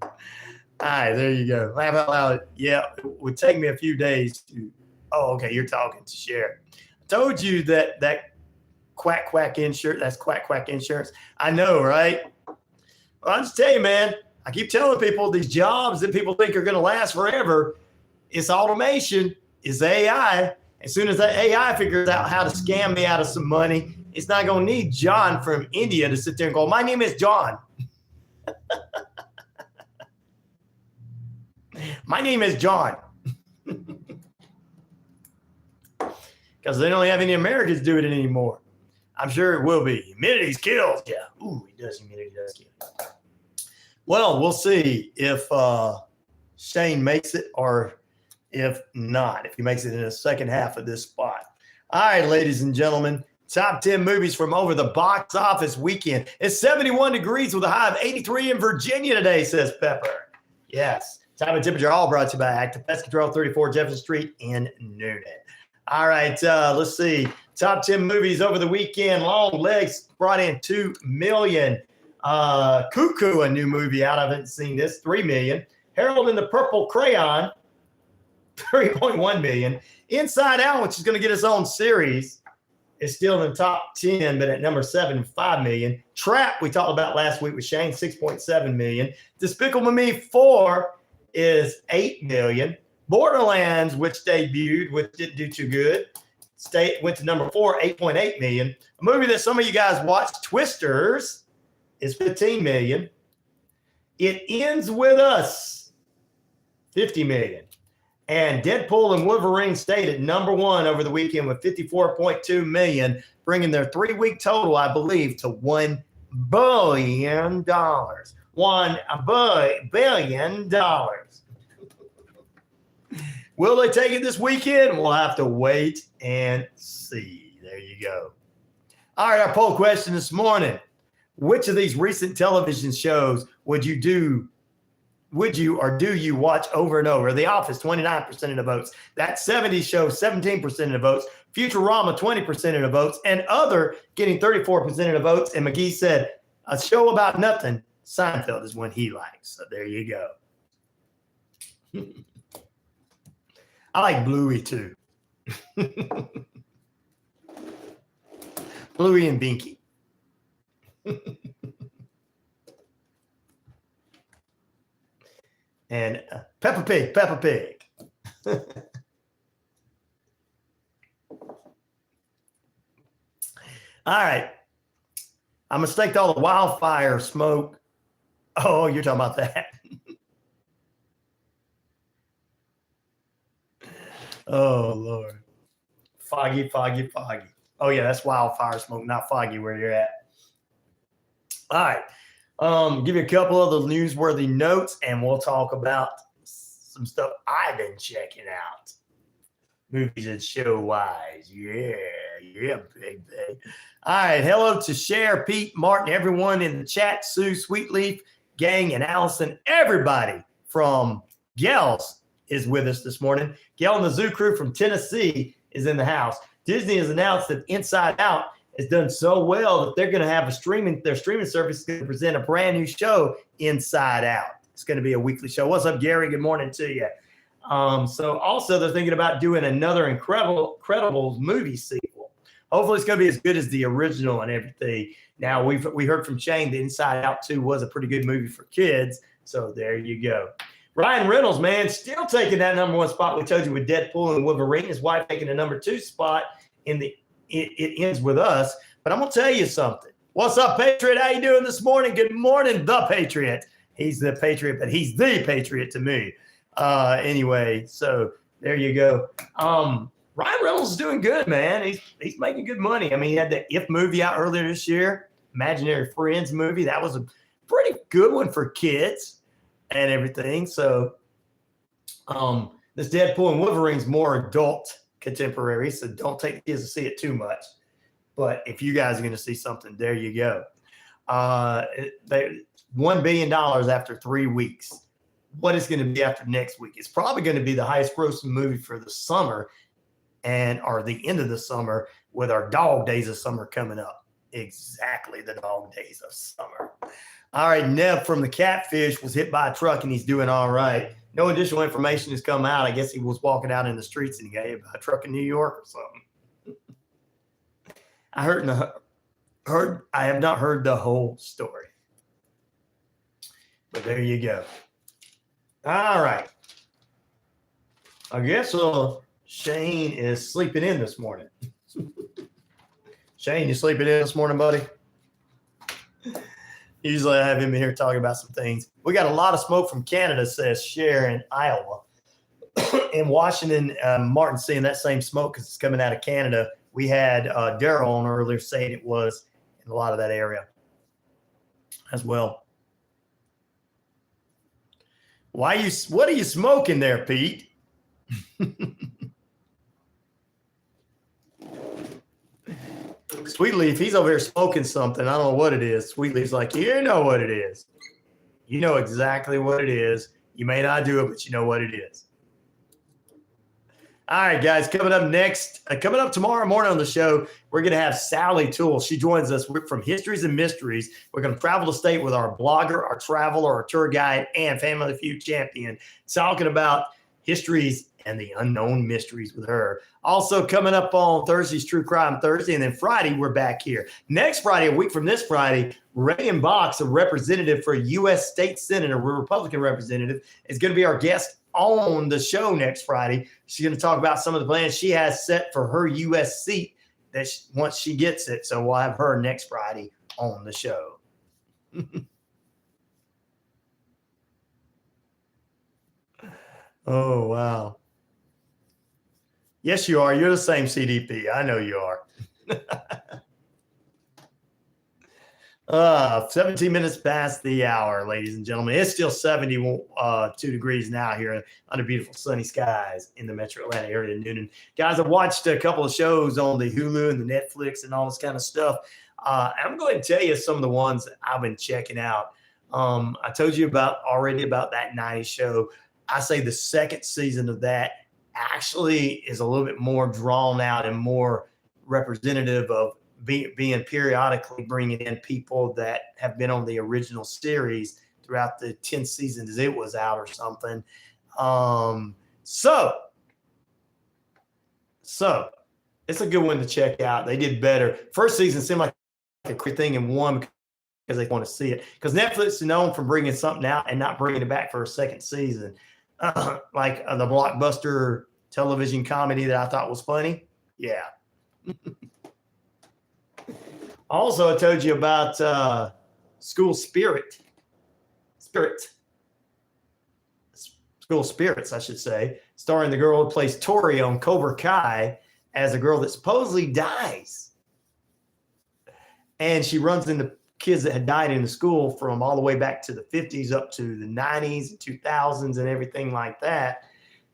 All right, there you go. Laugh out loud. Yeah, it would take me a few days to. Oh, okay, you're talking to Share. I told you that quack insurance. That's quack insurance. I know, right? Well, I'll just tell you, man. I keep telling people these jobs that people think are going to last forever. It's automation. It's AI. As soon as that AI figures out how to scam me out of some money, it's not going to need John from India to sit there and go, my name is John. My name is John. Because they don't have any Americans doing it anymore. I'm sure it will be. Humidity kills. Yeah. Ooh, it does. Humidity does kill. Well, we'll see if Shane makes it or if not, if he makes it in the second half of this spot. All right, ladies and gentlemen, top 10 movies from over the box office weekend. It's 71 degrees with a high of 83 in Virginia today, says Pepper. Yes. Time and temperature all brought to you by Active Pest Control, 34 Jefferson Street in Noonan. All right, let's see. Top 10 movies over the weekend. Long Legs brought in $2 million. Cuckoo, a new movie out. I haven't seen this. $3 million. Harold and the Purple Crayon, $3.1 million. Inside Out, which is going to get its own series, is still in the top 10, but at number 7, $5 million. Trap, we talked about last week with Shane, $6.7 million. Despicable Me 4 is $8 million. Borderlands, which debuted, which didn't do too good, went to number 4, $8.8 million. A movie that some of you guys watched, Twisters, is $15 million. It Ends With Us, $50 million. And Deadpool and Wolverine stayed at number 1 over the weekend with $54.2 million, bringing their 3-week total, I believe, to $1 billion. $1 billion. Will they take it this weekend? We'll have to wait and see. There you go. All right, our poll question this morning. Which of these recent television shows would you or do you watch over and over? The Office, 29% of the votes. That 70s Show, 17% of the votes. Futurama, 20% of the votes. And Other, getting 34% of the votes. And McGee said, a show about nothing, Seinfeld is one he likes. So there you go. I like Bluey too. Bluey and Binky. And Peppa Pig. All right. I mistaked all the wildfire smoke. Oh, you're talking about that. Oh, Lord. Foggy. Oh, yeah, that's wildfire smoke, not foggy where you're at. All right. Give you a couple of the newsworthy notes, and we'll talk about some stuff I've been checking out. Movies and show-wise. Yeah, big. All right. Hello to Cher, Pete, Martin, everyone in the chat, Sue, Sweetleaf, Gang, and Allison. Everybody from Gels is with us this morning. Gail and the Zoo Crew from Tennessee is in the house. Disney has announced that Inside Out has done so well that they're going to have their streaming service is going to present a brand new show, Inside Out. It's going to be a weekly show. What's up, Gary? Good morning to you. So also they're thinking about doing another Incredibles movie sequel. Hopefully it's going to be as good as the original and everything. Now we heard from Shane that Inside Out 2 was a pretty good movie for kids. So there you go. Ryan Reynolds, man, still taking that number 1 spot. We told you with Deadpool and Wolverine. His wife taking the number 2 spot in the It Ends With Us. But I'm going to tell you something. What's up, Patriot? How you doing this morning? Good morning, the Patriot. He's the Patriot, but he's the Patriot to me. Anyway, so there you go. Ryan Reynolds is doing good, man. He's making good money. I mean, he had the If movie out earlier this year, Imaginary Friends movie. That was a pretty good one for kids and everything. So This Deadpool and Wolverine's more adult contemporary, so don't take the kids to see it too much. But if you guys are going to see something, there you go. $1 billion after 3 weeks. What is going to be after next week? It's probably going to be the highest grossing movie for the summer or the end of the summer with our dog days of summer coming up. Exactly the dog days of summer. All right, Nev from the Catfish was hit by a truck and he's doing all right. No additional information has come out. I guess he was walking out in the streets and he got hit by a truck in New York or something. I have not heard the whole story. But there you go. All right. I guess Shane is sleeping in this morning. Shane, you sleeping in this morning, buddy? Usually I have him in here talking about some things. We got a lot of smoke from Canada, says Cher in Iowa. In Washington, Martin seeing that same smoke because it's coming out of Canada. We had Daryl on earlier saying it was in a lot of that area as well. What are you smoking there, Pete? Sweetleaf, he's over here smoking something. I don't know what it is. Sweetleaf's like, you know what it is. You know exactly what it is. You may not do it, but you know what it is. All right, guys, coming up tomorrow morning on the show, we're going to have Sally Toole. She joins us from Histories and Mysteries. We're going to travel the state with our blogger, our traveler, our tour guide, and Family Feud champion, talking about histories and the unknown mysteries with her. Also coming up on Thursday's True Crime Thursday, and then Friday, we're back here. Next Friday, a week from this Friday, Ray Box, a representative for a U.S. State Senate, a Republican representative, is going to be our guest on the show next Friday. She's going to talk about some of the plans she has set for her U.S. seat once she gets it. So we'll have her next Friday on the show. Oh, wow. Yes, you are. You're the same CDP. I know you are. 17 minutes past the hour, ladies and gentlemen. It's still 72 degrees now here under beautiful sunny skies in the metro Atlanta area in Newnan. Guys, I've watched a couple of shows on the Hulu and the Netflix and all this kind of stuff. I'm going to tell you some of the ones that I've been checking out. I told you already about that 90s show. I say the second season of that actually is a little bit more drawn out and more representative of being periodically bringing in people that have been on the original series throughout the 10 seasons it was out or something. So it's a good one to check out. They did better. First season seemed like a great thing and one because they want to see it. Because Netflix is known for bringing something out and not bringing it back for a second season. Like the blockbuster television comedy that I thought was funny. Yeah. Also, I told you about School Spirits, I should say, starring the girl who plays Tori on Cobra Kai as a girl that supposedly dies. And she runs into kids that had died in the school from all the way back to the 50s up to the 90s and 2000s and everything like that.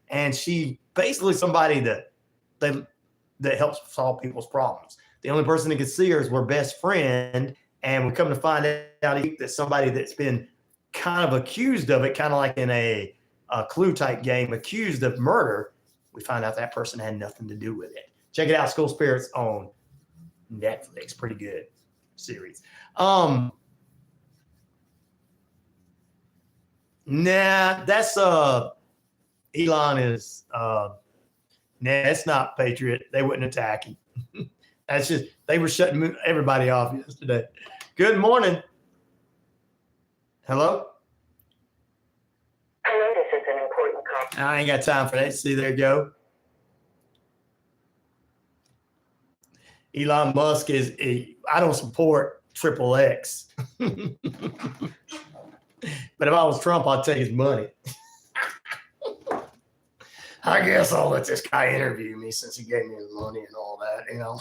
And she basically somebody that helps solve people's problems. The only person that could see her is her best friend. And we come to find out that somebody that's been kind of accused of it, kind of like in a Clue type game, accused of murder. We find out that person had nothing to do with it. Check it out. School Spirits on Netflix. Pretty good series. Nah, that's Elon is it's not Patriot. They wouldn't attack him. That's just they were shutting everybody off yesterday. Good morning. Hello? Hello, this is an important call. I ain't got time for that. See, there you go. Elon Musk I don't support XXX. But if I was Trump, I'd take his money. I guess I'll let this guy interview me since he gave me his money and all that, you know.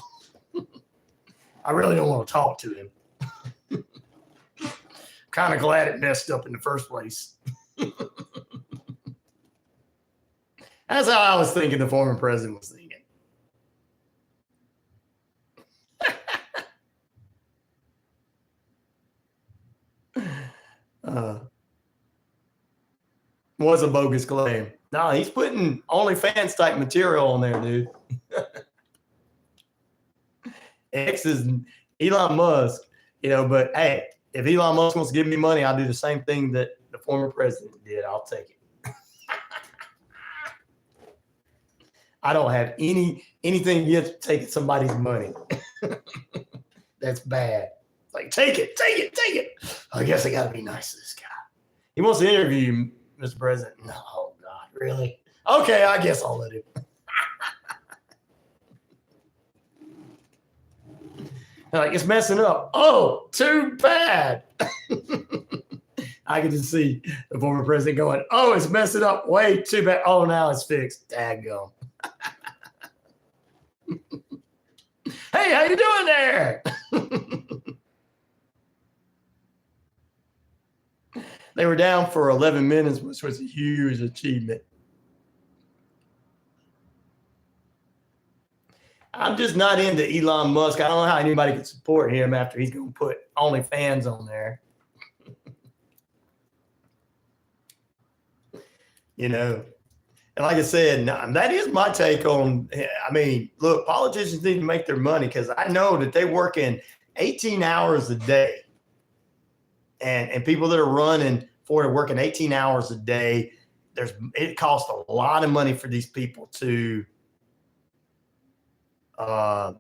I really don't want to talk to him. Kind of glad it messed up in the first place. That's how I was thinking the former president was thinking. Was a bogus claim. No, he's putting OnlyFans type material on there, dude. X is Elon Musk, but hey, if Elon Musk wants to give me money, I'll do the same thing that the former president did. I'll take it. I don't have anything against taking somebody's money. That's bad. Like, take it. I guess I got to be nice to this guy. He wants to interview you, Mr. President. No, God, really? Okay, I guess I'll let him. Like, it's messing up. Oh, too bad. I can just see the former president going, oh, it's messing up way too bad. Oh, now it's fixed. Daggone. Hey, how you doing there? They were down for 11 minutes, which was a huge achievement. I'm just not into Elon Musk. I don't know how anybody can support him after he's going to put OnlyFans on there. And like I said, that is my take on, look, politicians need to make their money because I know that they work in 18 hours a day. And people that are running for it are working 18 hours a day. It costs a lot of money for these people to go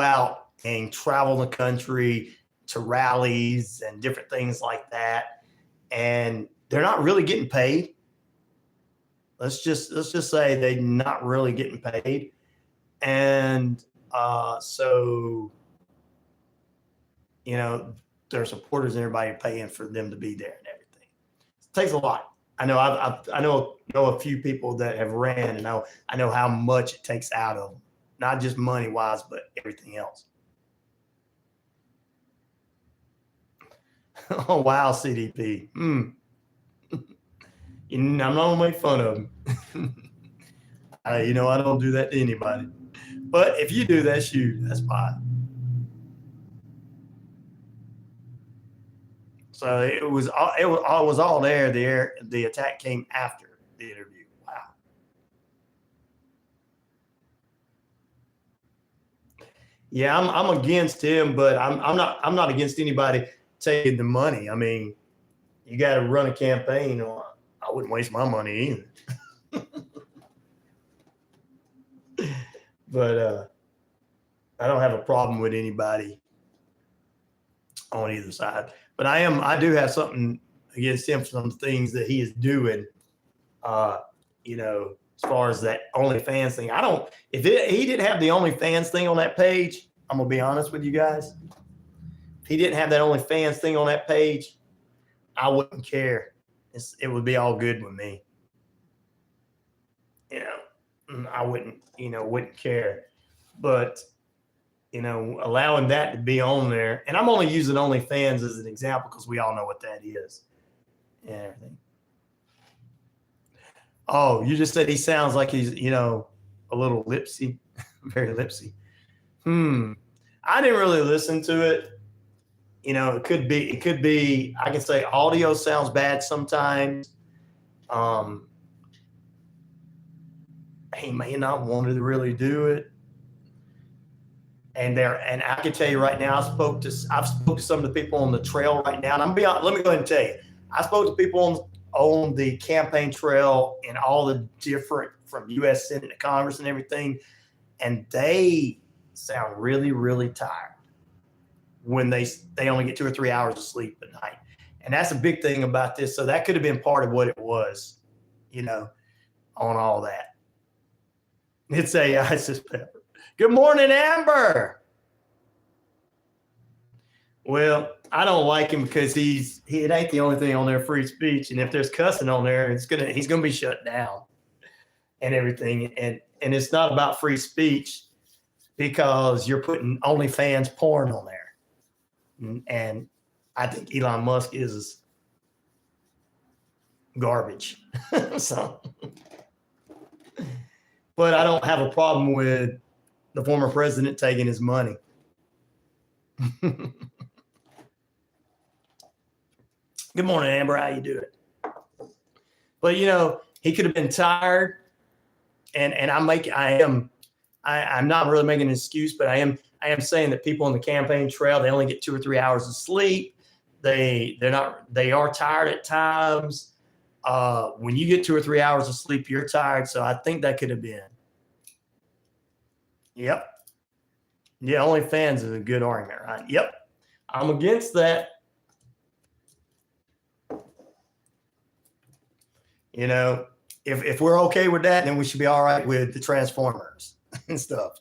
out and travel the country to rallies and different things like that. And they're not really getting paid. Let's just say they're not really getting paid. And so, their supporters and everybody are paying for them to be there and everything. It takes a lot. I know I know a few people that have ran, and I know how much it takes out of them, not just money wise, but everything else. Oh wow, CDP. I'm not gonna make fun of him. I don't do that to anybody. But if you do that, shoot, that's fine. So it was all there. The attack came after the interview. Wow. Yeah, I'm against him, but I'm not against anybody taking the money. I mean, you got to run a campaign, or I wouldn't waste my money either. But I don't have a problem with anybody on either side. But I do have something against him for some things that he is doing, as far as that OnlyFans thing. If he didn't have the OnlyFans thing on that page, I'm going to be honest with you guys. If he didn't have that OnlyFans thing on that page, I wouldn't care. It would be all good with me. I wouldn't care. But, allowing that to be on there, and I'm only using OnlyFans as an example because we all know what that is and everything. Oh, you just said he sounds like he's, a little lipsy, very lipsy. I didn't really listen to it. It could be, I can say audio sounds bad sometimes. He may not want to really do it. And I can tell you right now, I've spoke to some of the people on the trail right now. And let me go ahead and tell you, I spoke to people on the campaign trail and all the different, from U.S. Senate to Congress and everything. And they sound really, really tired when they only get 2 or 3 hours of sleep at night. And that's a big thing about this. So that could have been part of what it was, on all that. It's AI, says Pepper. Good morning, Amber. Well, I don't like him because it ain't the only thing on there, free speech. And if there's cussing on there, he's gonna be shut down and everything. And it's not about free speech because you're putting OnlyFans porn on there. And I think Elon Musk is garbage. So, but I don't have a problem with the former president taking his money. Good morning, Amber. How you doing? But he could have been tired, and I'm not really making an excuse, but I am saying that people on the campaign trail, they only get 2 or 3 hours of sleep. They are tired at times. When you get 2 or 3 hours of sleep, you're tired. So I think that could have been. Yep. Yeah, OnlyFans is a good argument, right? Yep. I'm against that. If we're okay with that, then we should be all right with the Transformers and stuff.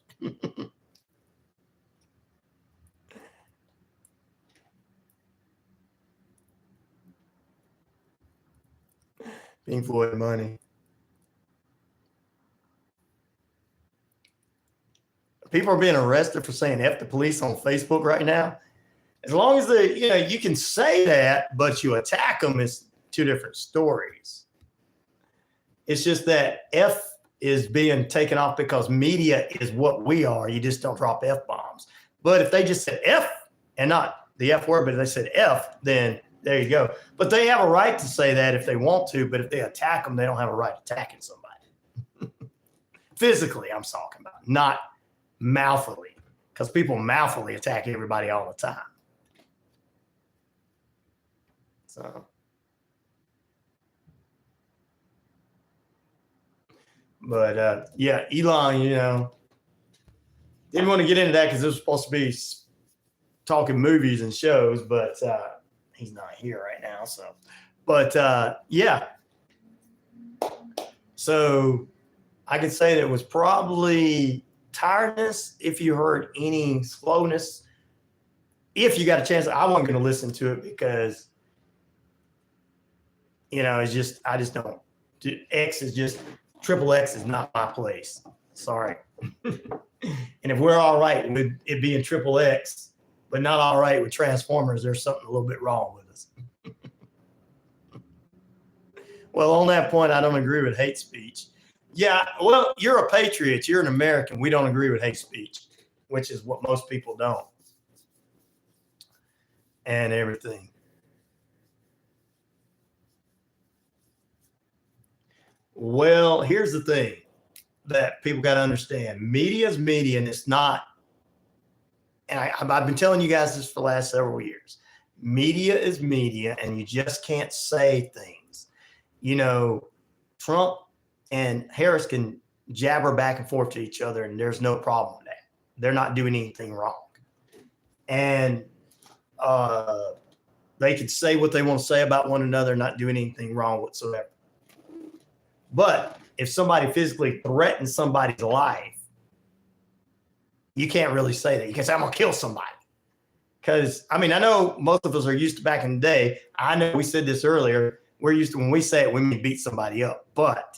Pink Floyd money. People are being arrested for saying F the police on Facebook right now. As long as you can say that, but you attack them, is 2 different stories. It's just that F is being taken off because media is what we are. You just don't drop F-bombs. But if they just said F and not the F word, but if they said F, then there you go. But they have a right to say that if they want to, but if they attack them, they don't have a right attacking somebody. Physically, I'm talking about, not mouthfully, because people mouthfully attack everybody all the time. So, but yeah, Elon, didn't want to get into that because this was supposed to be talking movies and shows, but he's not here right now. So, but yeah. So I could say that it was probably tiredness. If you heard any slowness, if you got a chance, I wasn't going to listen to it because, it's just, I just don't. Triple X is not my place. Sorry. And if we're all right with it being Triple X, but not all right with Transformers, there's something a little bit wrong with us. Well, on that point, I don't agree with hate speech. Yeah, well, you're a patriot. You're an American. We don't agree with hate speech, which is what most people don't. And everything. Well, here's the thing that people got to understand. Media is media, and it's not. And I've been telling you guys this for the last several years. Media is media, and you just can't say things. Trump and Harris can jabber back and forth to each other, and there's no problem with that. They're not doing anything wrong. And they can say what they want to say about one another, not doing anything wrong whatsoever. But if somebody physically threatens somebody's life, you can't really say that. You can say, I'm going to kill somebody. Because, I know most of us are used to back in the day. I know we said this earlier. We're used to when we say it, we mean beat somebody up. But,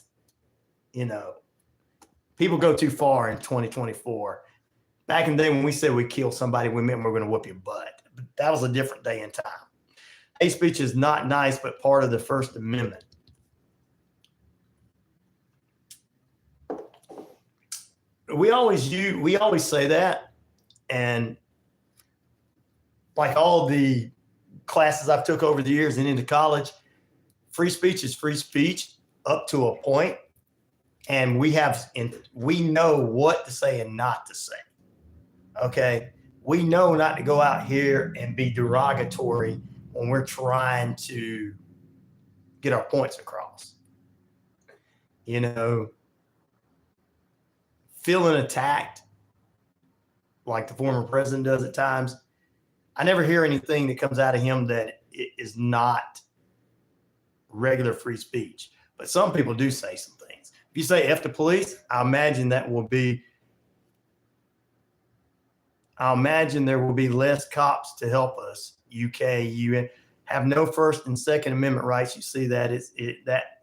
people go too far in 2024. Back in the day when we said we kill somebody, we meant we're going to whoop your butt. But that was a different day and time. Hate speech is not nice, but part of the First Amendment. We always say that, and like all the classes I've took over the years and into college, free speech is free speech up to a point, and we know what to say and not to say. Okay, we know not to go out here and be derogatory when we're trying to get our points across. Feeling attacked like the former president does at times, I never hear anything that comes out of him that is not regular free speech. But some people do say some things. If you say F the police, I imagine there will be less cops to help us. UK, UN have no First and Second Amendment rights. You see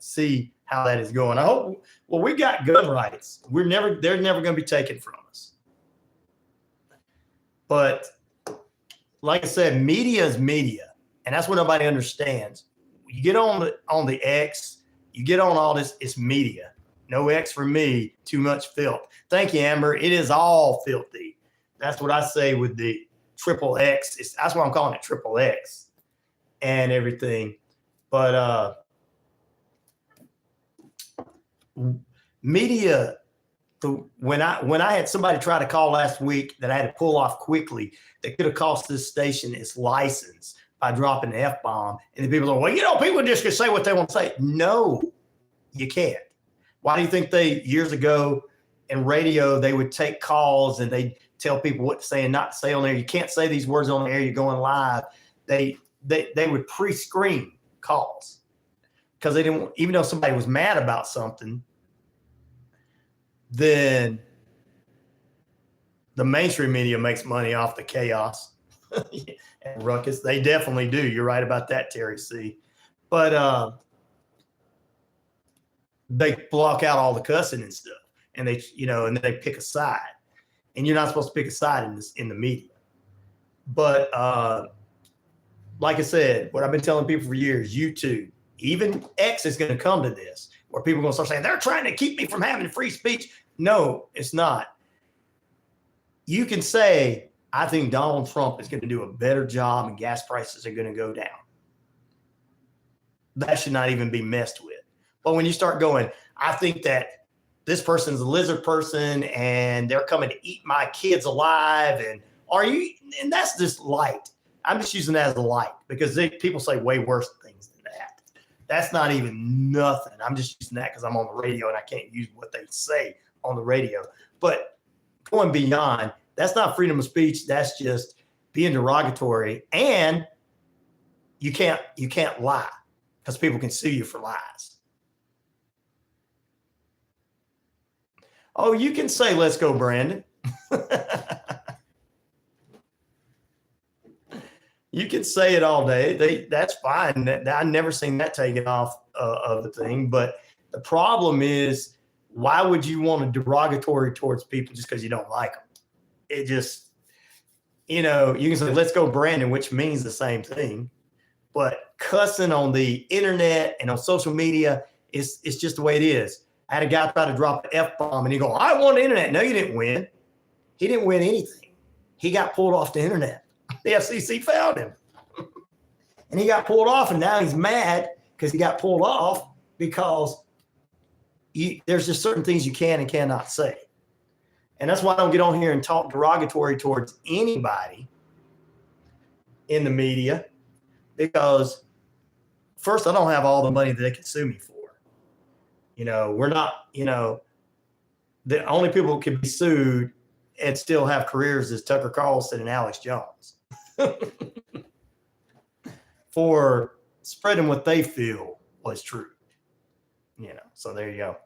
see how that is going. I hope. Well, we got gun rights. They're never going to be taken from us. But like I said, media is media, and that's what nobody understands. you get on the X, you get on all this, it's media. No X for me, too much filth. Thank you, Amber. It is all filthy. That's what I say with the triple X. That's why I'm calling it triple X and everything. But media, when I had somebody try to call last week that I had to pull off quickly, that could have cost this station its license by dropping the F-bomb. And the people are, well, people just can say what they want to say. No, you can't. Why do you think years ago in radio, they would take calls and they tell people what to say and not to say on there? You can't say these words on the air. You're going live. They would pre-screen calls because they didn't, even though somebody was mad about something, then the mainstream media makes money off the chaos and ruckus. They definitely do. You're right about that, Terry C. But they block out all the cussing and stuff, and they pick a side, and you're not supposed to pick a side in the media. But like I said, what I've been telling people for years, YouTube, even X is going to come to this, where people are going to start saying they're trying to keep me from having free speech. No, it's not. You can say, I think Donald Trump is going to do a better job and gas prices are going to go down. That should not even be messed with. But when you start going, I think that this person's a lizard person and they're coming to eat my kids alive. And that's just light. I'm just using that as a light because people say way worse things than that. That's not even nothing. I'm just using that because I'm on the radio and I can't use what they say on the radio. But going beyond, that's not freedom of speech. That's just being derogatory. And you can't lie because people can sue you for lies. Oh, you can say, let's go, Brandon. You can say it all day. That's fine. I've never seen that taken off of the thing. But the problem is, why would you want to derogatory towards people just because you don't like them? It just, you can say, let's go, Brandon, which means the same thing. But cussing on the internet and on social media, it's just the way it is. I had a guy try to drop an F-bomb and he go, I won the internet. No, you didn't win. He didn't win anything. He got pulled off the internet. The FCC found him. And he got pulled off, and now he's mad because he got pulled off because there's just certain things you can and cannot say. And that's why I don't get on here and talk derogatory towards anybody in the media because, first, I don't have all the money that they can sue me for. We're not, the only people who can be sued and still have careers is Tucker Carlson and Alex Jones for spreading what they feel was true. So there you go.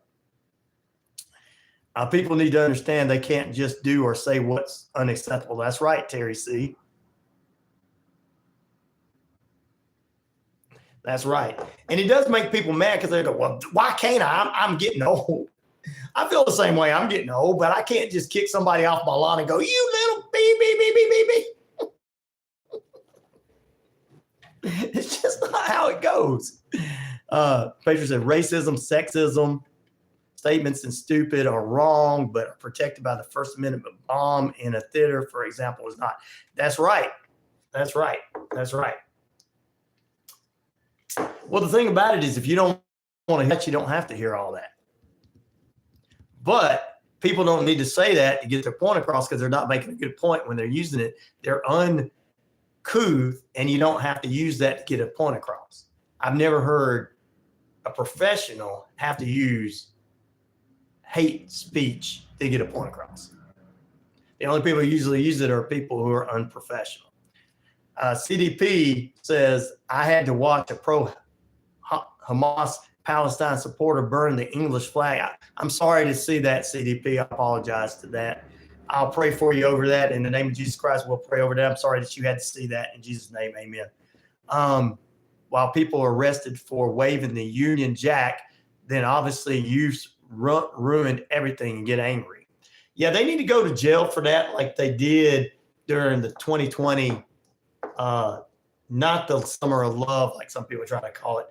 People need to understand they can't just do or say what's unacceptable. That's right, Terry C. That's right. And it does make people mad because they go, well, why can't I? I'm getting old. I feel the same way. I'm getting old, but I can't just kick somebody off my lawn and go, you little beep, beep, beep, beep, beep, beep. It's just not how it goes. Patriot said racism, sexism, statements and stupid are wrong, but are protected by the First Amendment. But bomb in a theater, for example, is not. That's right. That's right. That's right. Well, the thing about it is if you don't want to hear that, you don't have to hear all that. But people don't need to say that to get their point across because they're not making a good point when they're using it. They're uncouth, and you don't have to use that to get a point across. I've never heard a professional have to use hate speech to get a point across. The only people who usually use it are people who are unprofessional. CDP says, I had to watch a pro-Hamas Palestine supporter burn the English flag. I'm sorry to see that, CDP. I apologize to that. I'll pray for you over that. In the name of Jesus Christ, we'll pray over that. I'm sorry that you had to see that. In Jesus' name, amen. While people are arrested for waving the Union Jack, then obviously you've ruined everything and get angry. Yeah, they need to go to jail for that like they did during the 2020 not the summer of love, like some people try to call it,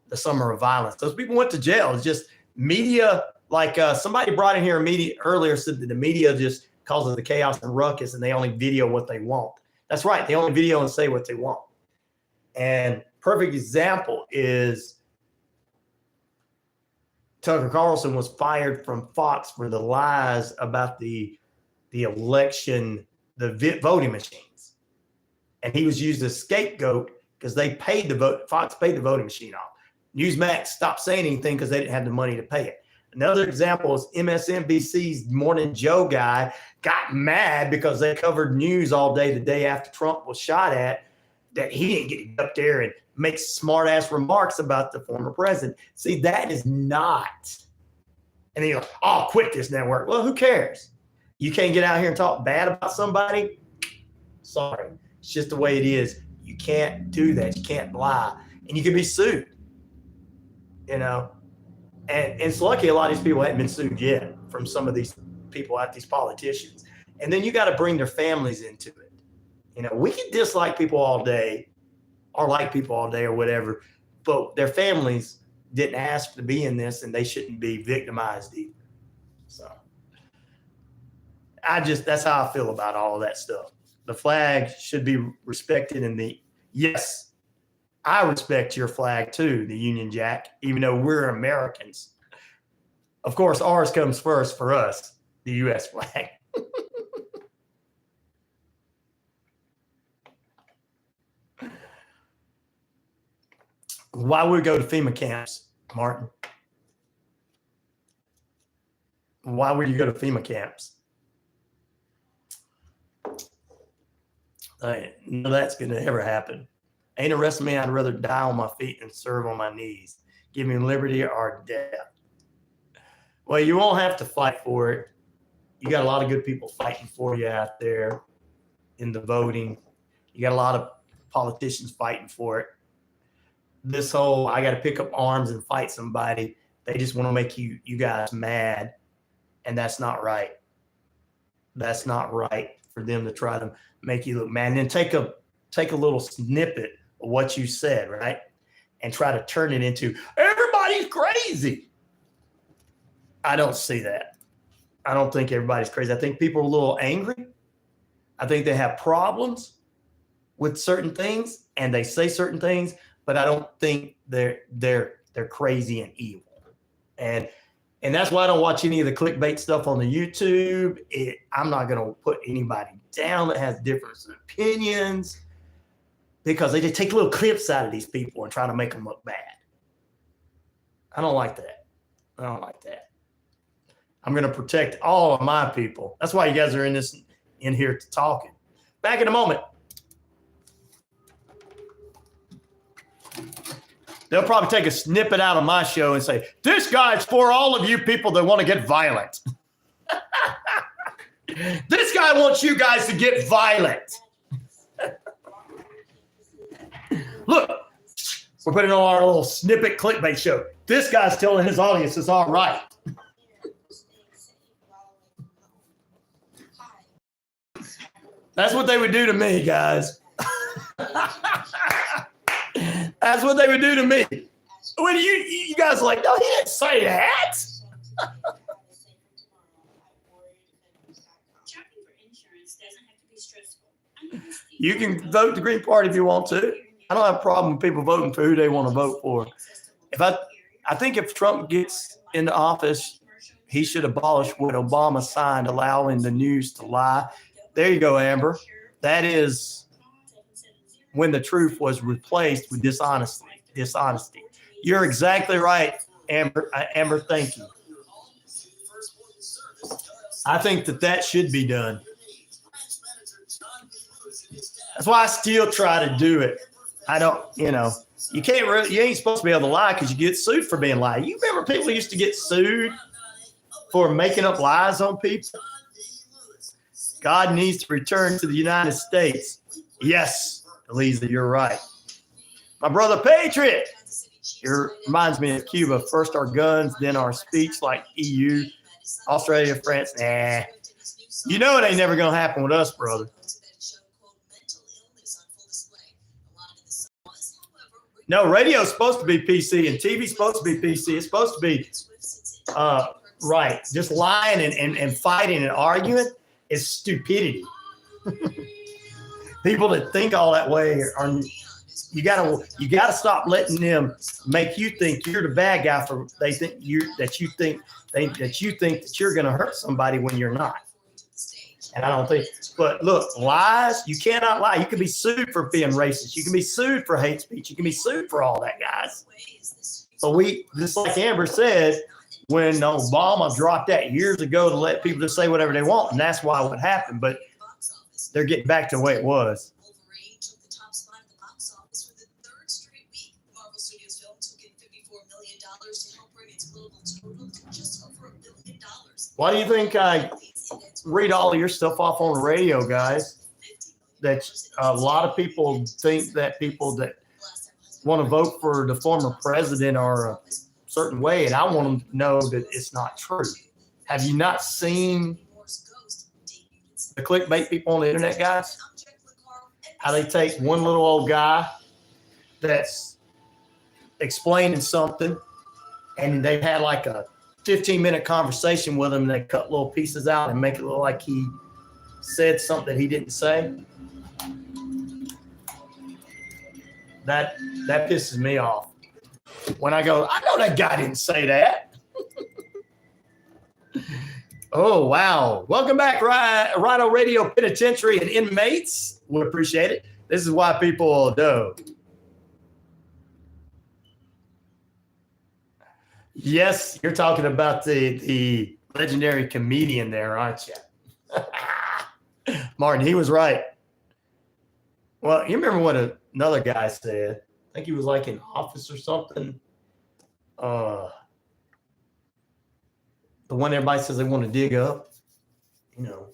the summer of violence. Those people went to jail. It's just media. Like somebody brought in here earlier said that the media just causes the chaos and ruckus, and they only video what they want. That's right. They only video and say what they want. And perfect example is Tucker Carlson was fired from Fox for the lies about the election, the voting machines. And he was used as a scapegoat because they paid the vote. Fox paid the voting machine off. Newsmax stopped saying anything because they didn't have the money to pay it. Another example is MSNBC's Morning Joe guy got mad because they covered news all day the day after Trump was shot at, that he didn't get up there and make smart ass remarks about the former president. See, that is not. And then you're like, oh, quit this network. Well, who cares? You can't get out here and talk bad about somebody. Sorry. It's just the way it is. You can't do that. You can't lie. And you can be sued. You know? And it's lucky a lot of these people haven't been sued yet from some of these people out, these politicians. And then you got to bring their families into it. You know, we can dislike people all day or like people all day or whatever, but their families didn't ask to be in this and they shouldn't be victimized either. So that's how I feel about all of that stuff. The flag should be respected yes, I respect your flag too, the Union Jack, even though we're Americans. Of course, ours comes first for us, the U.S. flag. Why would we go to FEMA camps, Martin? Why would you go to FEMA camps? None of that's going to ever happen. Ain't arresting me. I'd rather die on my feet than serve on my knees. Give me liberty or death. Well, you won't have to fight for it. You got a lot of good people fighting for you out there in the voting. You got a lot of politicians fighting for it. This whole, I got to pick up arms and fight somebody. They just want to make you guys mad. And that's not right. That's not right for them to try to make you look mad. And then take a little snippet of what you said, right? And try to turn it into, everybody's crazy. I don't see that. I don't think everybody's crazy. I think people are a little angry. I think they have problems with certain things and they say certain things, but I don't think they're crazy and evil. And that's why I don't watch any of the clickbait stuff on the YouTube. I'm not going to put anybody down that has different opinions because they just take little clips out of these people and try to make them look bad. I don't like that. I don't like that. I'm going to protect all of my people. That's why you guys are in here talking. Back in a moment. They'll probably take a snippet out of my show and say, this guy's for all of you people that want to get violent. This guy wants you guys to get violent. Look, we're putting on our little snippet clickbait show. This guy's telling his audience it's all right. That's what they would do to me, guys. That's what they would do to me. When you guys are like, no, he didn't say that. Shopping for insurance doesn't have to be stressful. You can vote the Green Party if you want to. I don't have a problem with people voting for who they want to vote for. I think if Trump gets into office, he should abolish what Obama signed, allowing the news to lie. There you go, Amber. That is when the truth was replaced with dishonesty. You're exactly right, Amber. Amber, thank you. I think that should be done. That's why I still try to do it. I don't, you ain't supposed to be able to lie because you get sued for being lied. You remember people used to get sued for making up lies on people? God needs to return to the United States. Yes, Eliza, you're right. My brother Patriot. It reminds me of Cuba. First our guns, then our speech like EU, Australia, France. Nah. You know it ain't never going to happen with us, brother. No, radio's supposed to be PC and TV's supposed to be PC. It's supposed to be right. Just lying and fighting and arguing is stupidity. People that think all that way are you gotta stop letting them make you think you're the bad guy for they think that you think that you're gonna hurt somebody when you're not. And I don't think, but look, lies, you cannot lie. You can be sued for being racist. You can be sued for hate speech. You can be sued for all that, guys. So just like Amber said, when Obama dropped that years ago to let people just say whatever they want, and that's why what happened. But they're getting back to the way it was. Wolverine took the top spot at the box office for the third straight week. Marvel Studios film took in $54 million to help bring its global total to just over $1 billion. Why do you think I read all of your stuff off on the radio, guys? That a lot of people think that people that want to vote for the former president are a certain way, and I want them to know that it's not true. Have you not seen the clickbait people on the internet, guys? How they take one little old guy that's explaining something, and they've had like a 15-minute conversation with him, and they cut little pieces out and make it look like he said something he didn't say. That pisses me off. When I go, I know that guy didn't say that. Oh, wow. Welcome back, RyanORadio Penitentiary and inmates. We appreciate it. This is why people do. Yes, you're talking about the legendary comedian there, aren't you? Martin, he was right. Well, you remember what another guy said? I think he was like in office or something. The one everybody says they want to dig up. You know,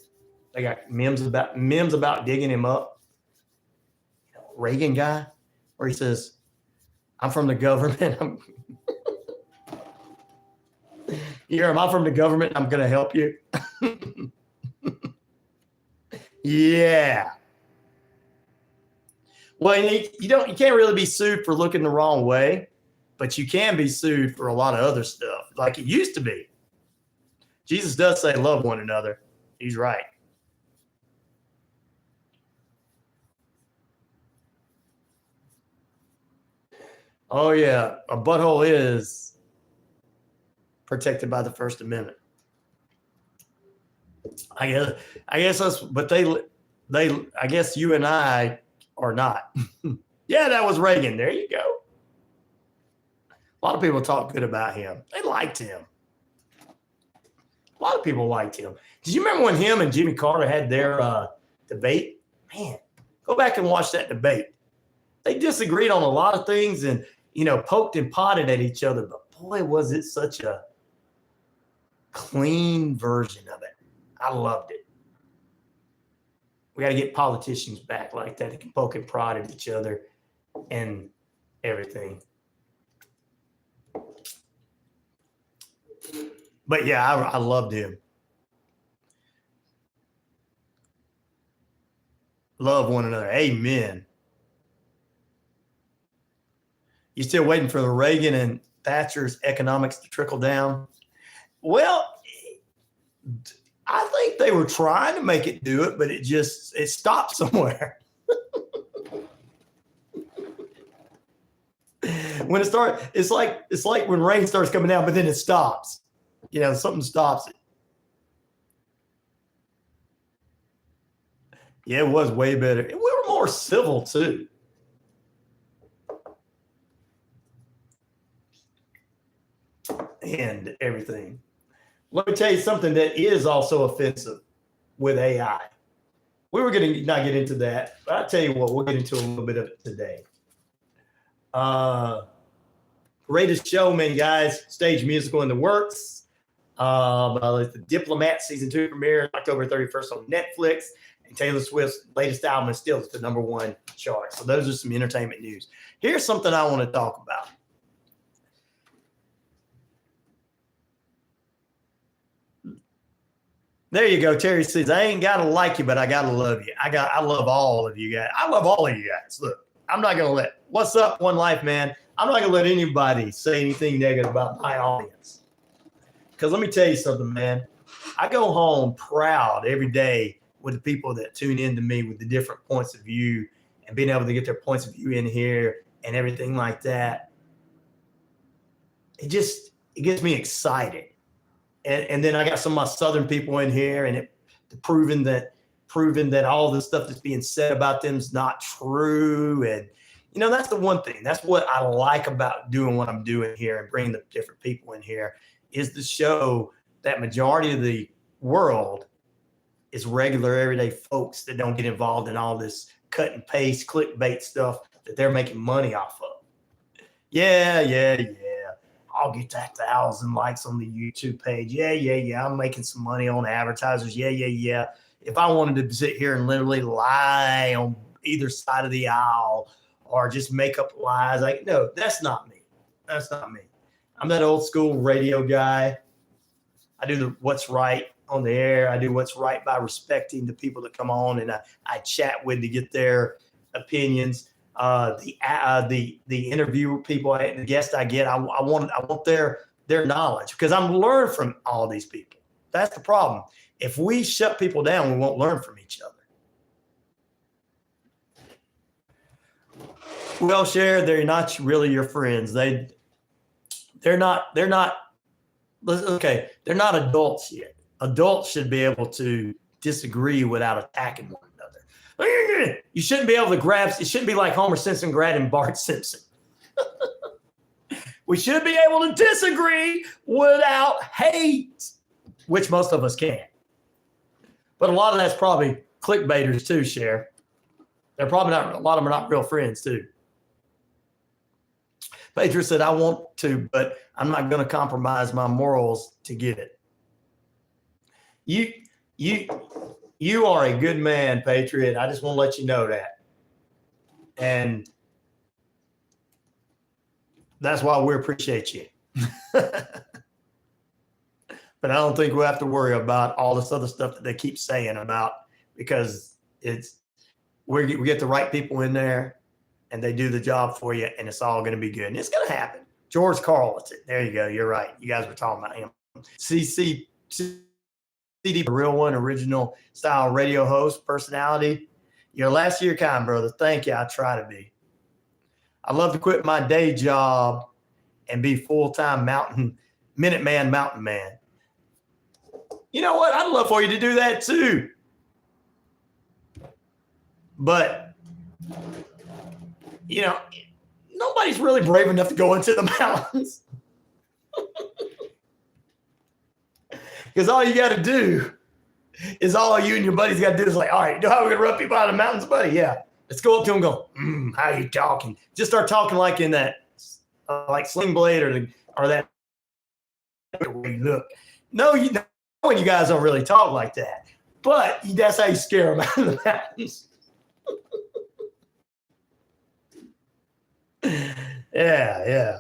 they got memes about digging him up. You know, Reagan guy, where he says, "I'm from the government." You hear him? I'm from the government. I'm going to help you. Yeah. Well, you can't really be sued for looking the wrong way, but you can be sued for a lot of other stuff, like it used to be. Jesus does say, "Love one another." He's right. Oh yeah, a butthole is protected by the First Amendment. I guess us, but I guess you and I are not. Yeah, that was Reagan. There you go. A lot of people talk good about him. They liked him. A lot of people liked him. Did you remember when him and Jimmy Carter had their debate? Man, go back and watch that debate. They disagreed on a lot of things and, poked and potted at each other. But boy, was it such a clean version of it. I loved it. We got to get politicians back like that. They can poke and prod at each other and everything. But yeah, I loved him. Love one another. Amen. You still waiting for the Reagan and Thatcher's economics to trickle down? Well, I think they were trying to make it do it, but it stopped somewhere. When it starts, it's like when rain starts coming down, but then it stops. Something stops it. Yeah, it was way better. And we were more civil too. And everything. Let me tell you something that is also offensive with AI. We were going to not get into that, but I'll tell you what, we'll get into a little bit of it today. Greatest Showman, guys, stage musical in the works. The Diplomat season 2 premiere October 31st on Netflix, and Taylor Swift's latest album is still at the #1 chart. So those are some entertainment news. Here's something I want to talk about. There you go. Terry says, "I ain't gotta like you, but I gotta love you." I love all of you guys. I love all of you guys. Look, I'm not going to let, what's up, One Life, man? I'm not going to let anybody say anything negative about my audience. Because let me tell you something, man. I go home proud every day with the people that tune in to me with the different points of view and being able to get their points of view in here and everything like that. It gets me excited. And then I got some of my Southern people in here and proving that all the stuff that's being said about them is not true. And, you know, that's the one thing. That's what I like about doing what I'm doing here and bringing the different people in here is to show that majority of the world is regular, everyday folks that don't get involved in all this cut and paste, clickbait stuff that they're making money off of. Yeah. I'll get that 1,000 likes on the YouTube page. Yeah. I'm making some money on advertisers. Yeah. If I wanted to sit here and literally lie on either side of the aisle or just make up lies, no, that's not me. I'm that old school radio guy. I do what's right on the air. I do what's right by respecting the people that come on and I chat with to get their opinions. The interview people, the guests I get, I want their knowledge because I'm learning from all these people. That's the problem. If we shut people down, we won't learn from each other. Well, Cher, they're not really your friends. They're not adults yet. Adults should be able to disagree without attacking one another. You shouldn't be able to grab. It shouldn't be like Homer Simpson grabbing Bart Simpson. We should be able to disagree without hate, which most of us can. But a lot of that's probably clickbaiters too, Cher. They're probably not. A lot of them are not real friends too. Pedro said, I want to, but I'm not going to compromise my morals to get it. You are a good man, Patriot. I just want to let you know that. And that's why we appreciate you. But I don't think we'll have to worry about all this other stuff that they keep saying about because we get the right people in there and they do the job for you and it's all going to be good. And it's going to happen. George Carl, there you go. You're right. You guys were talking about him. CD, the real one, original style radio host, personality. You're last year kind, brother. Thank you. I try to be. I love to quit my day job and be full-time Minuteman mountain man. You know what? I'd love for you to do that too. But, you know, nobody's really brave enough to go into the mountains. Because all you got to do is all you and your buddies got to do is like, all right, you know how we're going to run people out of the mountains, buddy? Yeah. Let's go up to them and go, how you talking? Just start talking like in that, like Sling Blade or that way you look. No, you know, when you guys don't really talk like that. But that's how you scare them out of the mountains. Yeah.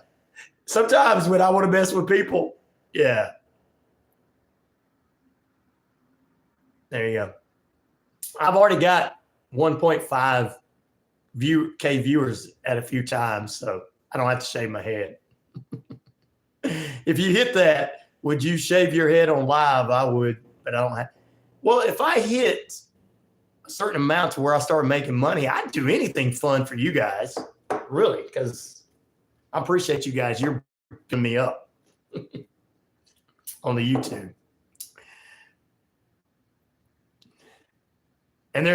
Sometimes when I want to mess with people, yeah. There you go. I've already got 1.5 K viewers at a few times, so I don't have to shave my head. If you hit that, would you shave your head on live? I would, but I don't have. Well, if I hit a certain amount to where I started making money, I'd do anything fun for you guys, really, because I appreciate you guys. You're picking me up on the YouTube. And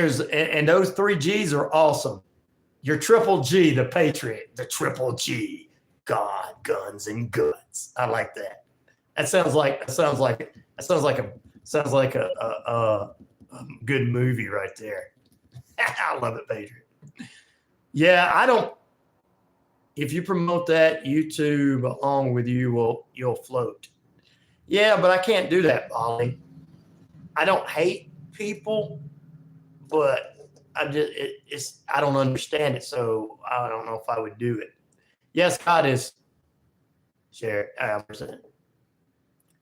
those 3 G's are awesome. Your triple G, the Patriot, the triple G, God, guns, and guts. I like that. That sounds like a good movie right there. I love it, Patriot. Yeah, if you promote that, YouTube along with you you'll float. Yeah, but I can't do that, Molly. I don't hate people, but I don't understand it, so I don't know if I would do it. Yes, God is share.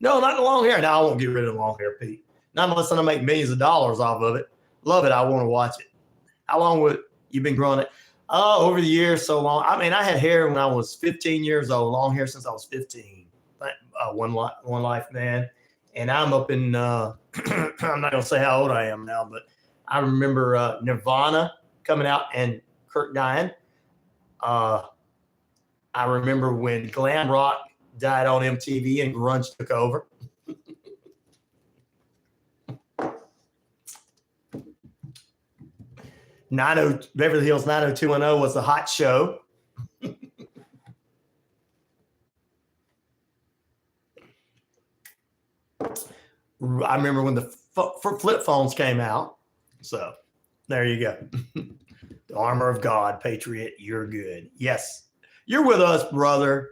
No, not the long hair. No, I won't get rid of the long hair, Pete. Not unless I make millions of dollars off of it. Love it. I want to watch it. How long would you been growing it? Oh, over the years, so long. I mean, I had hair when I was 15 years old, long hair since I was 15. One life, man. And I'm up in, I'm not going to say how old I am now, but I remember Nirvana coming out and Kurt dying. I remember when glam rock died on MTV and grunge took over. Beverly Hills 90210 was the hot show. I remember when the flip phones came out. So there you go. The armor of God, Patriot, you're good. Yes, you're with us, brother.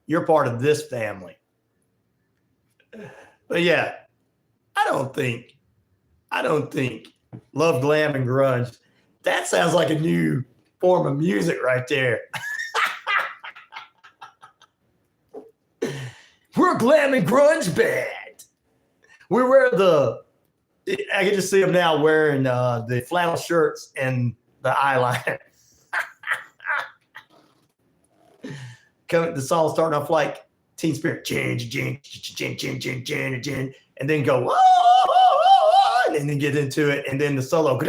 You're part of this family. But yeah, I don't think Love, Glam, and Grunge. That sounds like a new form of music right there. We're glam and grunge band. We wear I can just see them now wearing the flannel shirts and the eyeliner. The song starting off like Teen Spirit, and then go, and then get into it, and then the solo.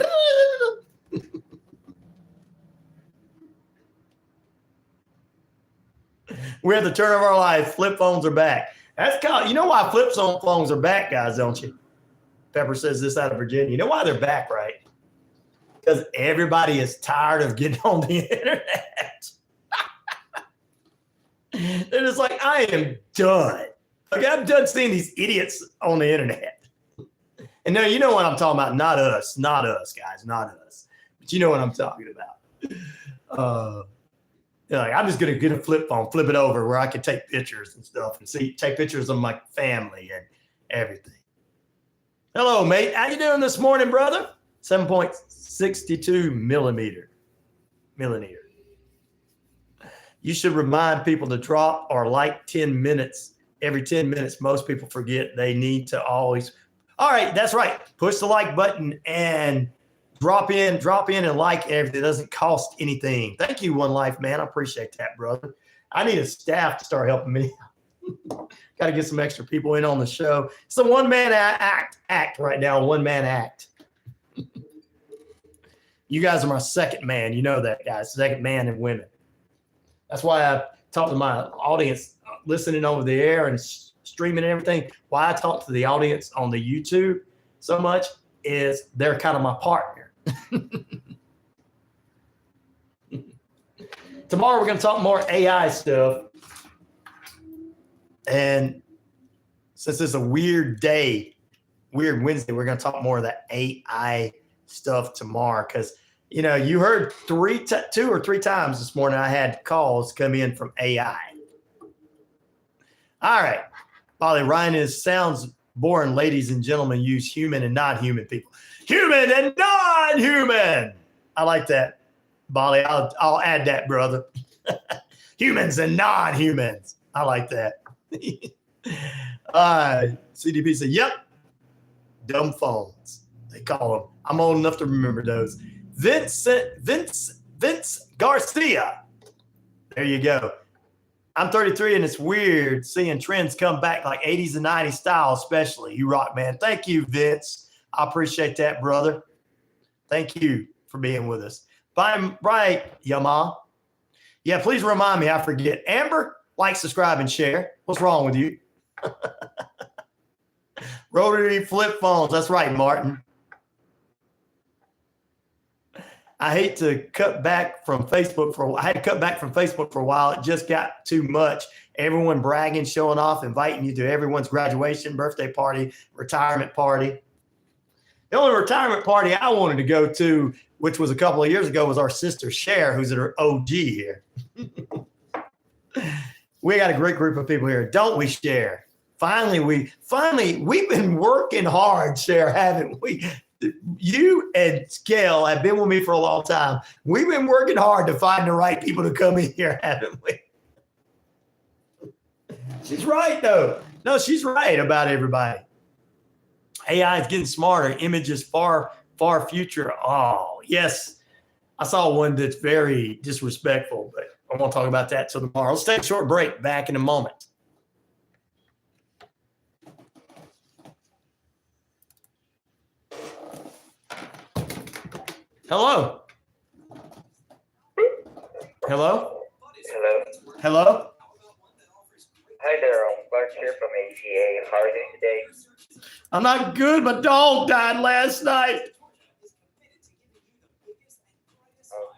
We're at the turn of our life. Flip phones are back. You know why flip phones are back, guys, don't you? Pepper says this out of Virginia. You know why they're back, right? Because everybody is tired of getting on the internet. They're just like, I am done. Like, I'm done seeing these idiots on the internet. And now you know what I'm talking about. Not us, guys, not us. But you know what I'm talking about. Like, I'm just going to get a flip phone, flip it over where I can take pictures and stuff and take pictures of my family and everything. Hello, mate. How you doing this morning, brother? 7.62 millimeter. You should remind people to drop or like 10 minutes. Every 10 minutes, most people forget they need to always. All right, that's right. Push the like button and drop in and like everything. It doesn't cost anything. Thank you, One Life, man. I appreciate that, brother. I need a staff to start helping me. Got to get some extra people in on the show. It's a one-man act right now, one-man act. You guys are my second man. You know that, guys. Second man and women. That's why I talk to my audience listening over the air and streaming and everything. Why I talk to the audience on the YouTube so much is they're kind of my partner. Tomorrow we're going to talk more AI stuff. And since it's a weird day, weird Wednesday, we're going to talk more of that AI stuff tomorrow. Because, you know, you heard 2 or 3 times this morning I had calls come in from AI. All right. Polly, Ryan sounds boring. Ladies and gentlemen use human and non-human people. Human and non-human. I like that, Bolly. I'll add that, brother. Humans and non-humans. I like that. CDP said, yep. Dumb phones. They call them. I'm old enough to remember those. Vince Garcia. There you go. I'm 33 and it's weird seeing trends come back like 80s and 90s style, especially. You rock, man. Thank you, Vince. I appreciate that, brother. Thank you for being with us. Bye, right, Yama. Yeah, please remind me. I forget. Amber, like, subscribe, and share. What's wrong with you? Rotary flip phones. That's right, Martin. I hate to cut back from Facebook for a while. I had to cut back from Facebook for a while. It just got too much. Everyone bragging, showing off, inviting you to everyone's graduation, birthday party, retirement party. The only retirement party I wanted to go to, which was a couple of years ago, was our sister Cher, who's at her OG here. We got a great group of people here, don't we, Cher? Finally, we've been working hard, Cher, haven't we? You and Scale have been with me for a long time. We've been working hard to find the right people to come in here, haven't we? She's right, though. No, she's right about everybody. AI is getting smarter. Images far, far future. Oh, yes. I saw one that's very disrespectful, but I won't talk about that till tomorrow. Let's take a short break. Back in a moment. Hello. Hello. Hello. Hello. Hi there, I'm Clark here from ACA. How are you doing today? I'm not good. My dog died last night.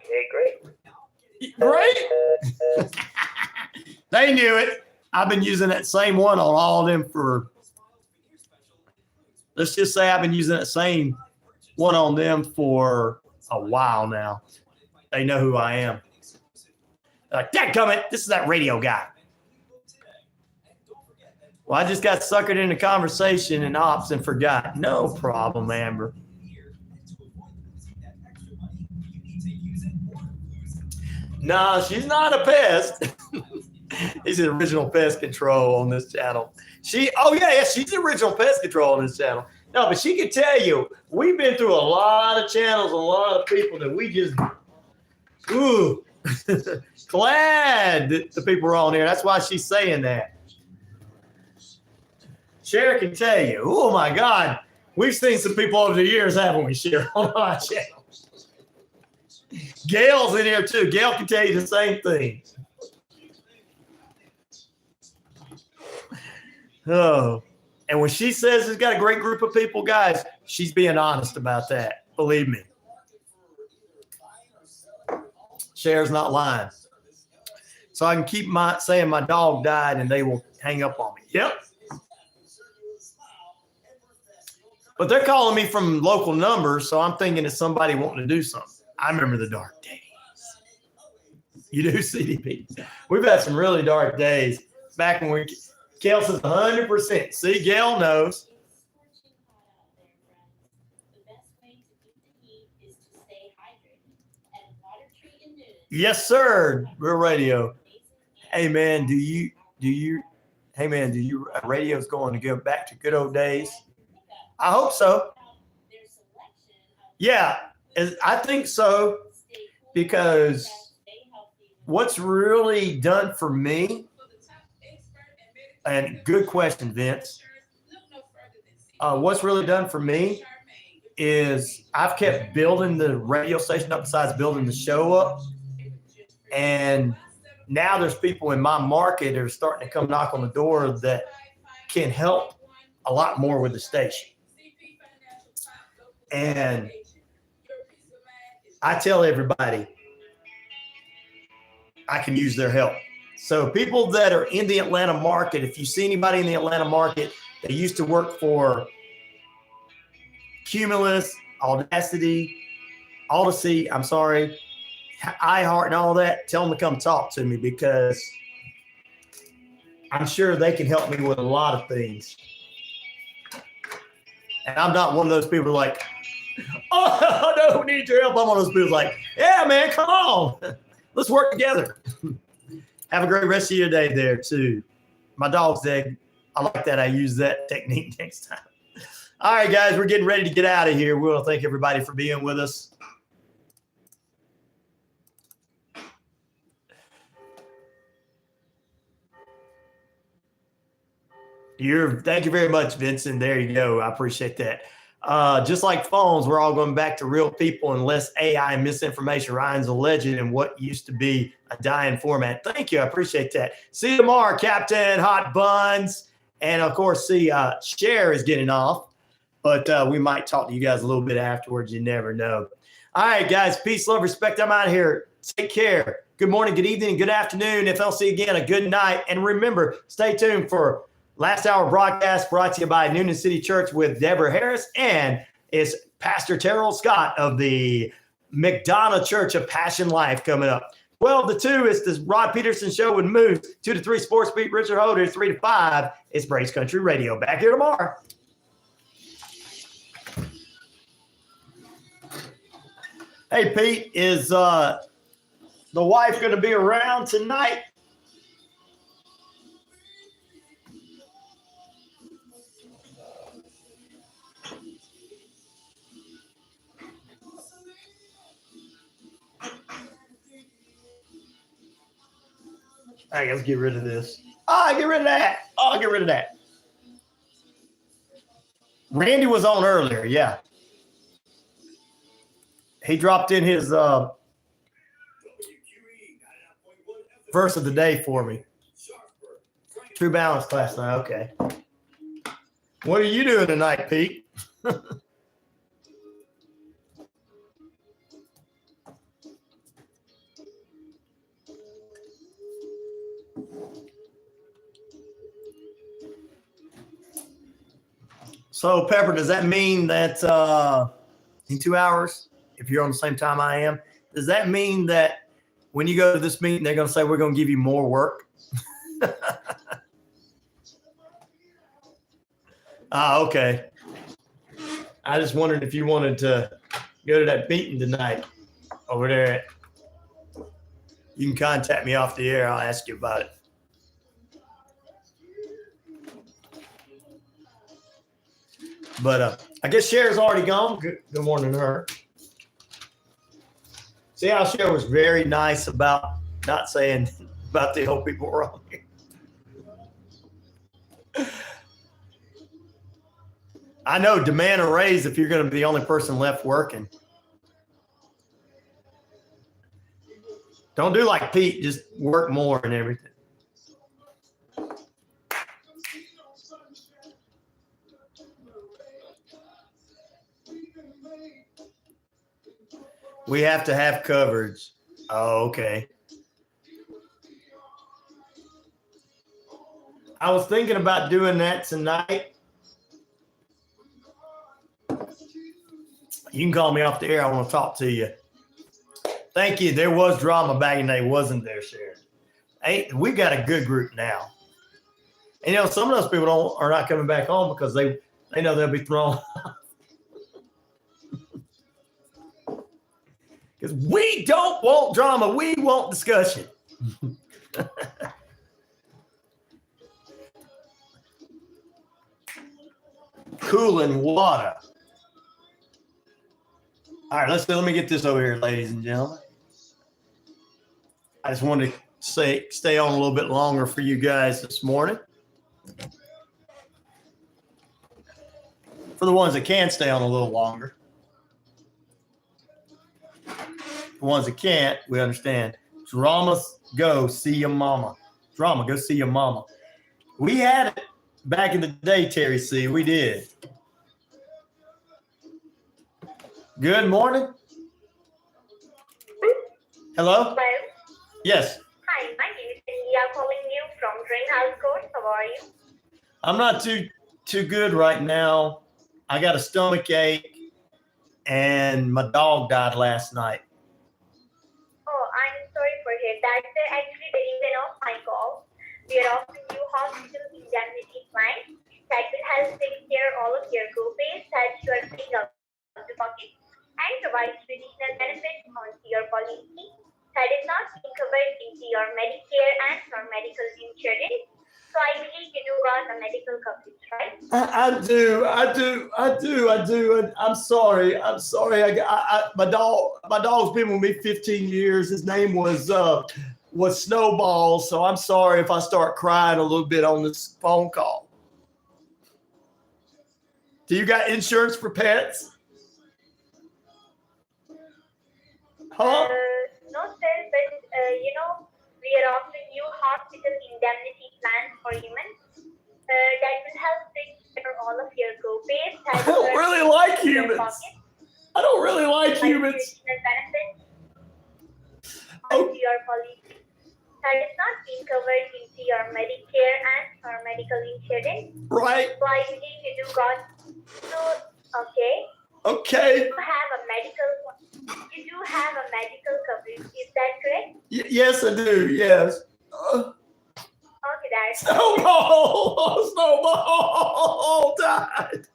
Okay, great. Great. They knew it. I've been using that same one on all of them for, let's just say I've been using that same one on them for a while now. They know who I am. They're like, dadgummit, this is that radio guy. Well, I just got suckered into conversation and ops and forgot. No problem, Amber. No, she's not a pest. He's the original pest control on this channel. She's the original pest control on this channel. No, but she can tell you, we've been through a lot of channels, a lot of people that we just, glad that the people are on here. That's why she's saying that. Cher can tell you, oh my God, we've seen some people over the years, haven't we, Cher, on our channel? Gail's in here too. Gail can tell you the same thing. Oh, and when she says it's got a great group of people, guys, she's being honest about that. Believe me. Cher's not lying. So I can keep saying my dog died and they will hang up on me. Yep. But they're calling me from local numbers, so I'm thinking it's somebody wanting to do something. I remember the dark days. You do, CDP. We've had some really dark days back when Gail says 100%. See, Gail knows. Yes, sir. Real radio. Hey man, radio's going to go back to good old days? I hope so. Yeah, I think so, because what's really done for me, and good question, Vince. What's really done for me is I've kept building the radio station up besides building the show up. And now there's people in my market that are starting to come knock on the door that can help a lot more with the station. And I tell everybody I can use their help. So people that are in the Atlanta market, if you see anybody in the Atlanta market that used to work for Cumulus, Audacity, Odyssey, iHeart and all that, tell them to come talk to me, because I'm sure they can help me with a lot of things. And I'm not one of those people like, oh, I don't need your help. I'm one of those people like, yeah, man, come on. Let's work together. Have a great rest of your day there, too. My dog's dead. I like that. I use that technique next time. All right, guys, we're getting ready to get out of here. We want to thank everybody for being with us. Thank you very much, Vincent. There you go. I appreciate that. Just like phones, we're all going back to real people and less AI and misinformation. Ryan's a legend in what used to be a dying format. Thank you. I appreciate that. See you tomorrow, Captain Hot Buns. And, of course, Cher is getting off. But we might talk to you guys a little bit afterwards. You never know. All right, guys. Peace, love, respect. I'm out of here. Take care. Good morning, good evening, good afternoon. If I'll see you again, a good night. And remember, stay tuned for last hour broadcast brought to you by Noonan City Church with Deborah Harris, and it's Pastor Terrell Scott of the McDonough Church of Passion Life coming up. 12 to 2 is the Rod Peterson Show with Moose. 2 to 3 Sports Beat Richard Holder. 3 to 5 is Brace Country Radio. Back here tomorrow. Hey, Pete, is the wife going to be around tonight? All right, let's get rid of this. Oh, get rid of that. Oh, get rid of that. Randy was on earlier, yeah. He dropped in his verse of the day for me. True Balance class night. Okay. What are you doing tonight, Pete? So, Pepper, does that mean that in 2 hours, if you're on the same time I am, does that mean that when you go to this meeting, they're going to say, we're going to give you more work? Okay. I just wondered if you wanted to go to that meeting tonight over there. You can contact me off the air. I'll ask you about it. But I guess Cher's already gone. Good morning to her. See how Cher was very nice about not saying about the old people were on here. I know, demand a raise if you're going to be the only person left working. Don't do like Pete, just work more and everything. We have to have coverage. Oh, okay. I was thinking about doing that tonight. You can call me off the air. I want to talk to you. Thank you. There was drama back in the day, wasn't there, Sharon? Hey, we got a good group now. And, you know, some of those people are not coming back home because they know they'll be thrown. Because we don't want drama. We want discussion. Cooling water. All right, let me get this over here, ladies and gentlemen. I just wanted to stay on a little bit longer for you guys this morning. For the ones that can stay on a little longer. The ones that can't, we understand. Drama, go see your mama. Drama, go see your mama. We had it back in the day, Terry C. We did. Good morning. Hello? Hello. Yes. Hi, my name is Neal calling you from Greenhouse Court. How are you? I'm not too good right now. I got a stomach ache, and my dog died last night. Oh, I'm sorry for hearing that. Actually, the reason of my call, we are offering you hospital indemnity plan that will help take care of all of your co-pays that you are paying out of the pocket and provides additional benefits onto your policy that is not being covered into your Medicare and or medical insurance. So I believe you do got a medical coverage, right? I do. I'm sorry. My dog's been with me 15 years. His name was Snowball. So I'm sorry if I start crying a little bit on this phone call. Do you got insurance for pets? Huh? No, sir, but we are offering you hospital indemnity plans for humans that will help take care of all of your co-pays. I don't really like humans. I don't really like humans. Benefits onto your policy that is not being covered into your Medicare and or medical insurance. Right. So I believe you do got. So okay. Okay. You do have a medical coverage. Is that correct? Yes, I do. Yes. Okay, that's Snowball died.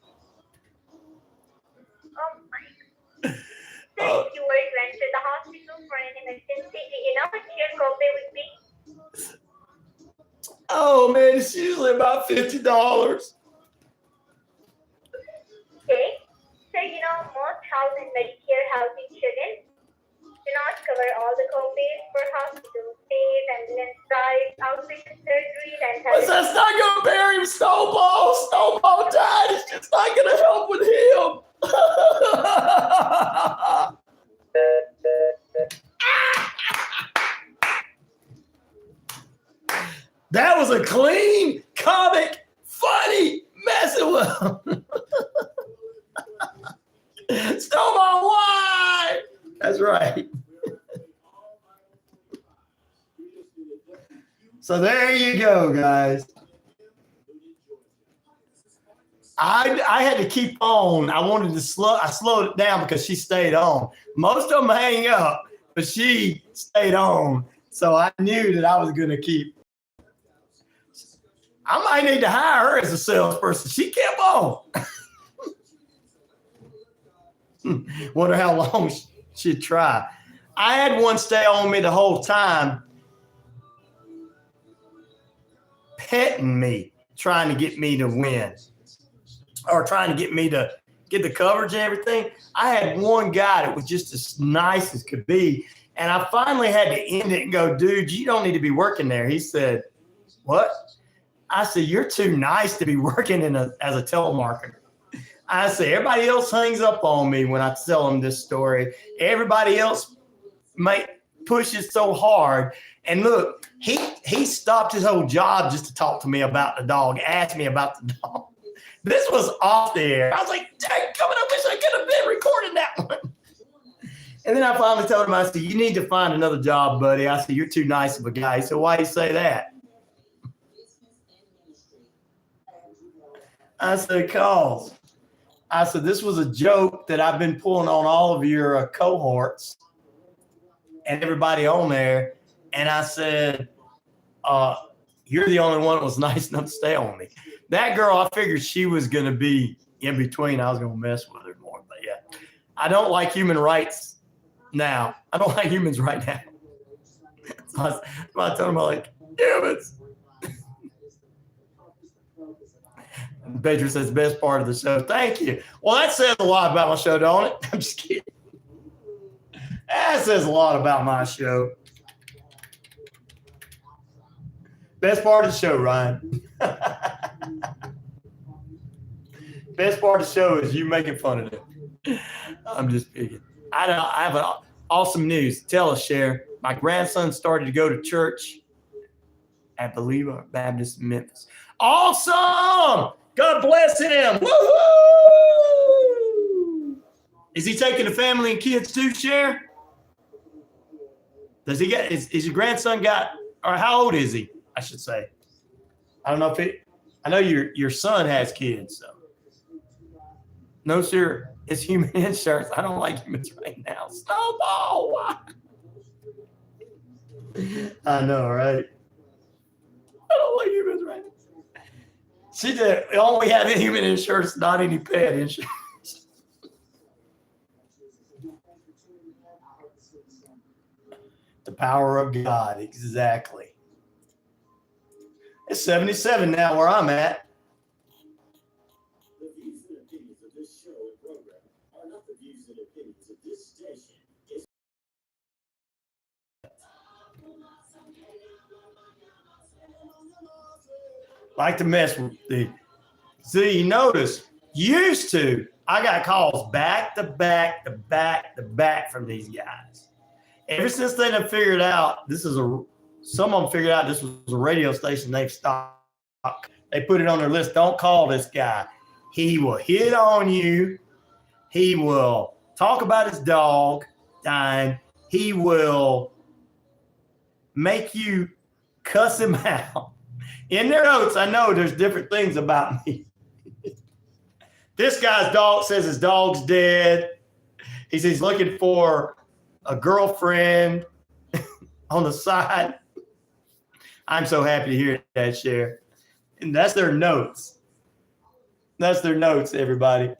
Oh my. So if you were to enter the hospital for an emergency, do you know what your copay would be? Oh man, it's usually about $50. Okay. So most health and Medicare health insurance do not cover all the copays for hospital stays, ambulance rides, outpatient surgery that But has. that's not going to bury him, Snowball. Snowball died. It's just not going to help with him. That was a clean, comic, funny messing with him. Snowball, why? That's right. So there you go, guys. I had to keep on. I wanted to I slowed it down because she stayed on. Most of them hang up, but she stayed on. So I knew that I was going to keep. I might need to hire her as a salesperson. She kept on. Wonder how long she'd try. I had one stay on me the whole time, petting me, trying to get me to win or trying to get me to get the coverage and everything. I had one guy that was just as nice as could be. And I finally had to end it and go, dude, you don't need to be working there. He said, what? I said, you're too nice to be working as a telemarketer. I said, everybody else hangs up on me when I tell them this story. Everybody else pushes so hard. And look, he stopped his whole job just to talk to me about the dog, asked me about the dog. This was off the air. I was like, dang, coming, I wish I could have been recording that one. And then I finally told him, I said, you need to find another job, buddy. I said, you're too nice of a guy. He said, why do you say that? I said, cause. I said, this was a joke that I've been pulling on all of your cohorts and everybody on there. And I said, you're the only one that was nice enough to stay on me. That girl, I figured she was going to be in between. I was going to mess with her more. But yeah, I don't like human rights now. I don't like humans right now. So I told him, I'm like, humans. Pedro says, best part of the show. Thank you. Well, that says a lot about my show, don't it? I'm just kidding. That says a lot about my show. Best part of the show, Ryan. Best part of the show is you making fun of it. I'm just kidding. I have an awesome news. Tell us, Cher. My grandson started to go to church at Believer Baptist in Memphis. Awesome! God bless him. Woohoo! Is he taking the family and kids too, Cher? Does he get, is your grandson got, or how old is he, I should say? I don't know if I know your son has kids, so. No, sir, it's human insurance. I don't like humans right now. Snowball, why? I know, right? I don't like humans right now. She did only have human insurance, not any pet insurance. The power of God, exactly. It's 77 now where I'm at. The views and opinions of this show and program are not the views and opinions of this station. Like to mess with the. See, you notice, used to, I got calls back to back to back to back from these guys. Ever since they done figured out some of them figured out this was a radio station, they've stopped. They put it on their list. Don't call this guy. He will hit on you. He will talk about his dog dying. He will make you cuss him out. In their notes, I know there's different things about me. This guy's dog says his dog's dead. He says he's looking for a girlfriend on the side. I'm so happy to hear that, Cher. And that's their notes. That's their notes, everybody.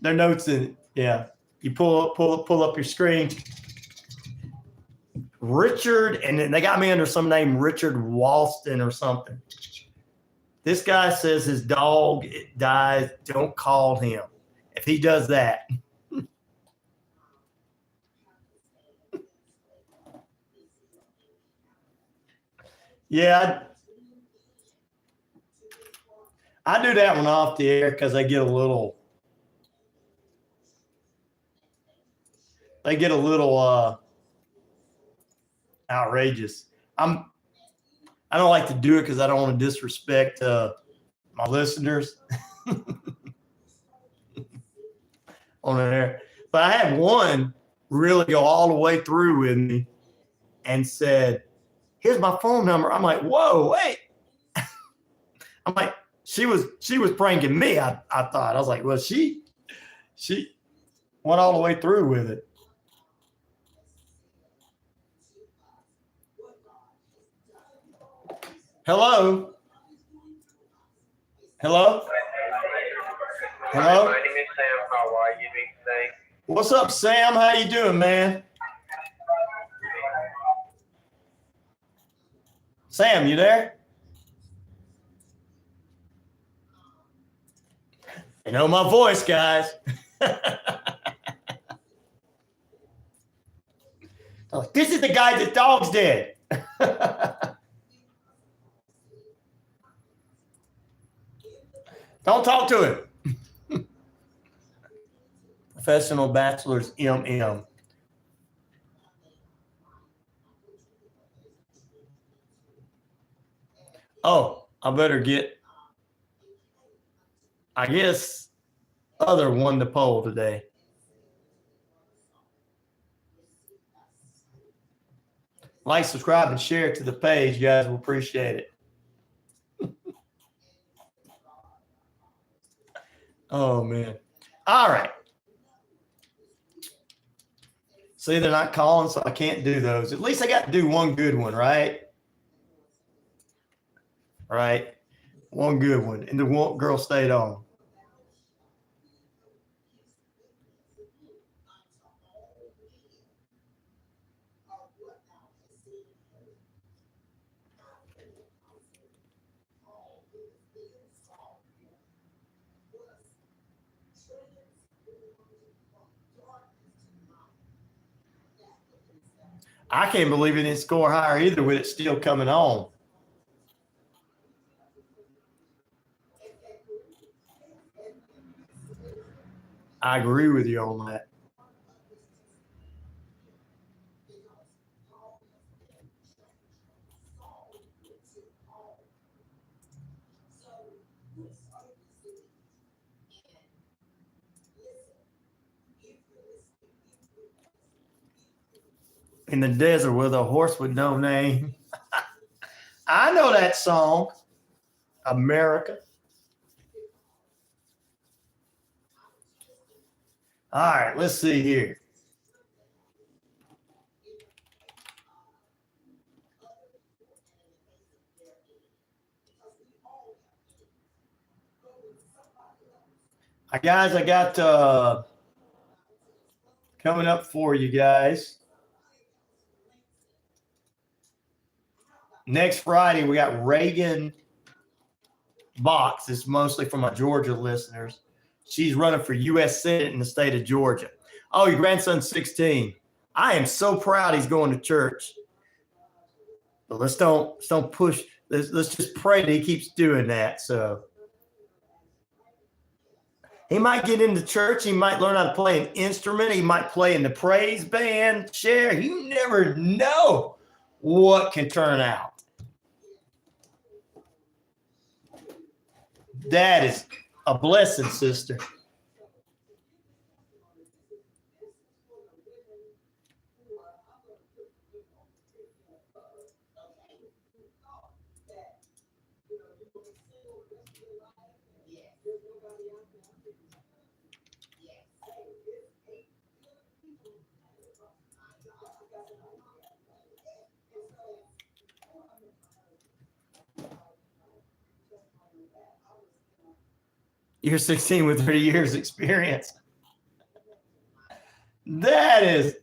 Their notes in it. Yeah. You pull up your screen. Richard, and then they got me under some name, Richard Walston or something. This guy says his dog dies. Don't call him. If he does that. Yeah, I do that one off the air because they get a little outrageous. I don't like to do it because I don't want to disrespect my listeners on air. But I had one really go all the way through with me and said, "Here's my phone number." I'm like, "Whoa, wait!" I'm like, she was pranking me. I thought. I was like, well, she went all the way through with it. Hello. Hello. Hello. My name is Sam. How are you doing today? What's up, Sam? How you doing, man? Sam, you there? You know my voice, guys. Like, this is the guy that dog's dead. Don't talk to him. Professional Bachelors MM. Oh, I better get, I guess, other won the poll today. Like, subscribe, and share to the page, guys. We'll appreciate it. Oh, man. All right. See, they're not calling, so I can't do those. At least I got to do one good one, right? Right. One good one. And the one girl stayed on. I can't believe it didn't score higher either with it still coming on. I agree with you on that. In the desert with a horse with no name. I know that song, America. All right, let's see here. Guys, I got coming up for you guys. Next Friday, we got Reagan Box. It's mostly for my Georgia listeners. She's running for U.S. Senate in the state of Georgia. Oh, your grandson's 16. I am so proud he's going to church. But let's don't push. Let's just pray that he keeps doing that. So he might get into church. He might learn how to play an instrument. He might play in the praise band. Share. You never know what can turn out. That is a blessing, sister. You're 16 with 30 years experience. That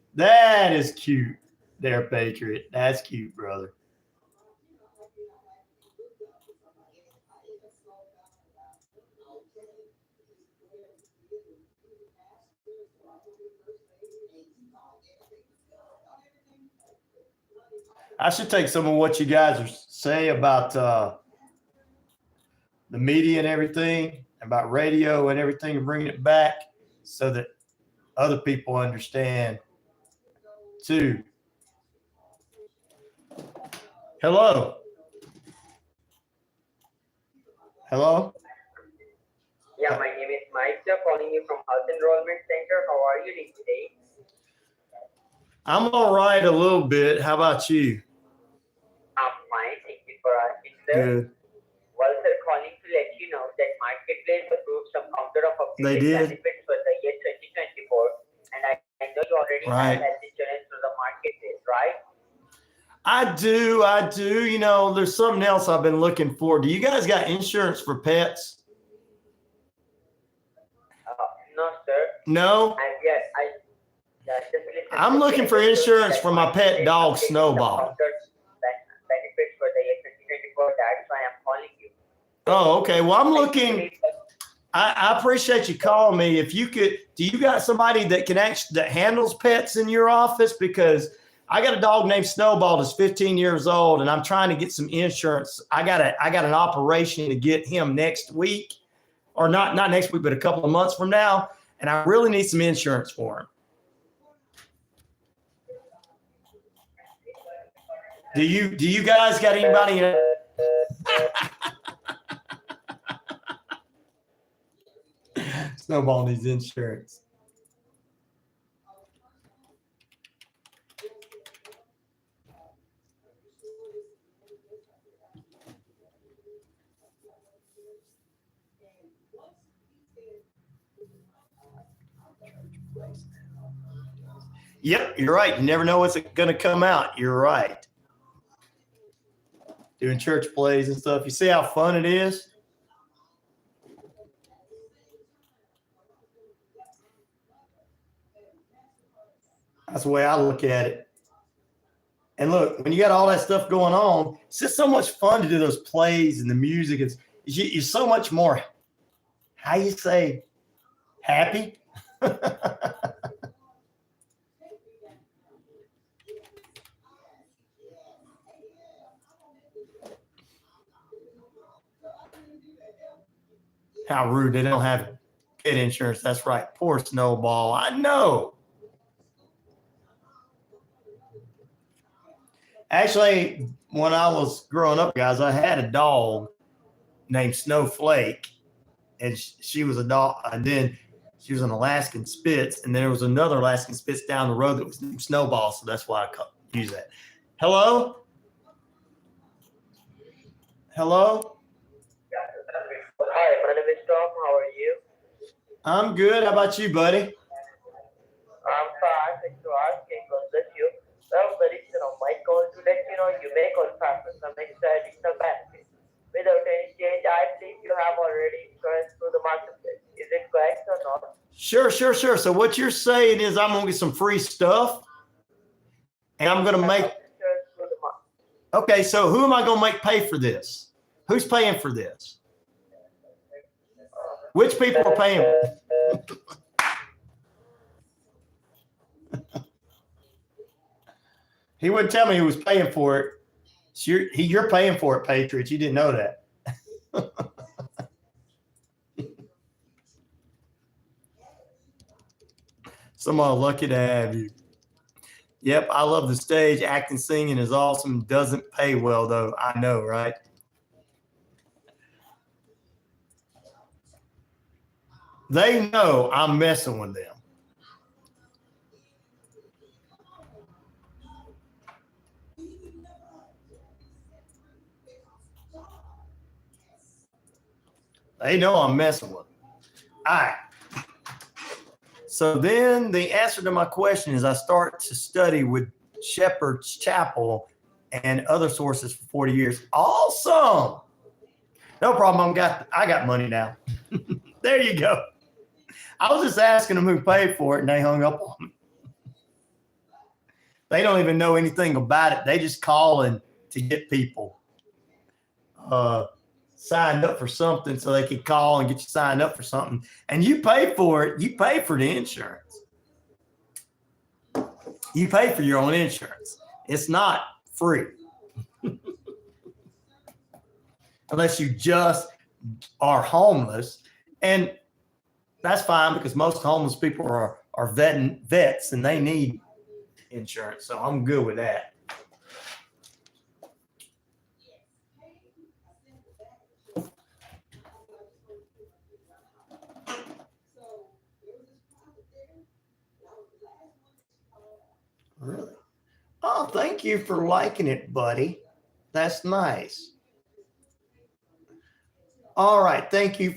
is cute there, Patriot. That's cute, brother. I should take some of what you guys are say about the media and everything, about radio and everything, and bringing it back so that other people understand too. Hello. Hello. Yeah, my name is Mike. I'm calling you from Health Enrollment Center. How are you doing today? I'm all right a little bit. How about you? I'm fine. Thank you for asking, sir. Good. Well, sir, calling to let you know that Marketplace approved some counter of They updated did? benefits for the year 2024. And I know you already Right. have health insurance through the Marketplace, right? I do. You know, there's something else I've been looking for. Do you guys got insurance for pets? No, sir. No? And yet, just listen I'm to looking me. for insurance for my pet Marketplace dog, updated some Snowball. counter benefits for the year 2024. That's why I'm calling you. Oh, okay. Well, I'm looking. I appreciate you calling me. If you could, do you got somebody that can actually that handles pets in your office? Because I got a dog named Snowball that's 15 years old, and I'm trying to get some insurance. I got an operation to get him next week, or not next week, but a couple of months from now, and I really need some insurance for him. Do you guys got anybody? Snowball needs insurance. Yep, you're right. You never know what's going to come out. You're right. Doing church plays and stuff. You see how fun it is? That's the way I look at it. And look, when you got all that stuff going on, it's just so much fun to do those plays and the music. You're so much more, how you say, happy? How rude. They don't have pet insurance. That's right. Poor Snowball. I know. Actually, when I was growing up, guys, I had a dog named Snowflake, and she was a dog. And then she was an Alaskan Spitz, and then there was another Alaskan Spitz down the road that was named Snowball, so that's why I use that. Hello? Hello? Hi, my name is Tom. How are you? I'm good. How about you, buddy? I'm fine. Thanks for asking. God bless you. Well, the reason of my call to let you know you may qualify for some extra additional benefits. Without any change, I think you have already insurance through the Marketplace. Is it correct or not? Sure. So what you're saying is I'm going to get some free stuff, and I'm going to make... Okay, so who am I going to make pay for this? Who's paying for this? Which people are paying? He wouldn't tell me who was paying for it. You're paying for it, Patriots. You didn't know that. Someone lucky to have you. Yep, I love the stage. Acting, singing is awesome. Doesn't pay well, though. I know, right? They know I'm messing with them. They know I'm messing with them. All right. So then the answer to my question is I start to study with Shepherd's Chapel and other sources for 40 years. Awesome. No problem. I got money now. There you go. I was just asking them who paid for it, and they hung up on me. They don't even know anything about it. They just calling to get people signed up for something so they could call and get you signed up for something. And you pay for it. You pay for the insurance. You pay for your own insurance. It's not free. Unless you just are homeless. And that's fine because most homeless people are vets and they need insurance. So I'm good with that. Really? Oh, thank you for liking it, buddy. That's nice. All right. Thank you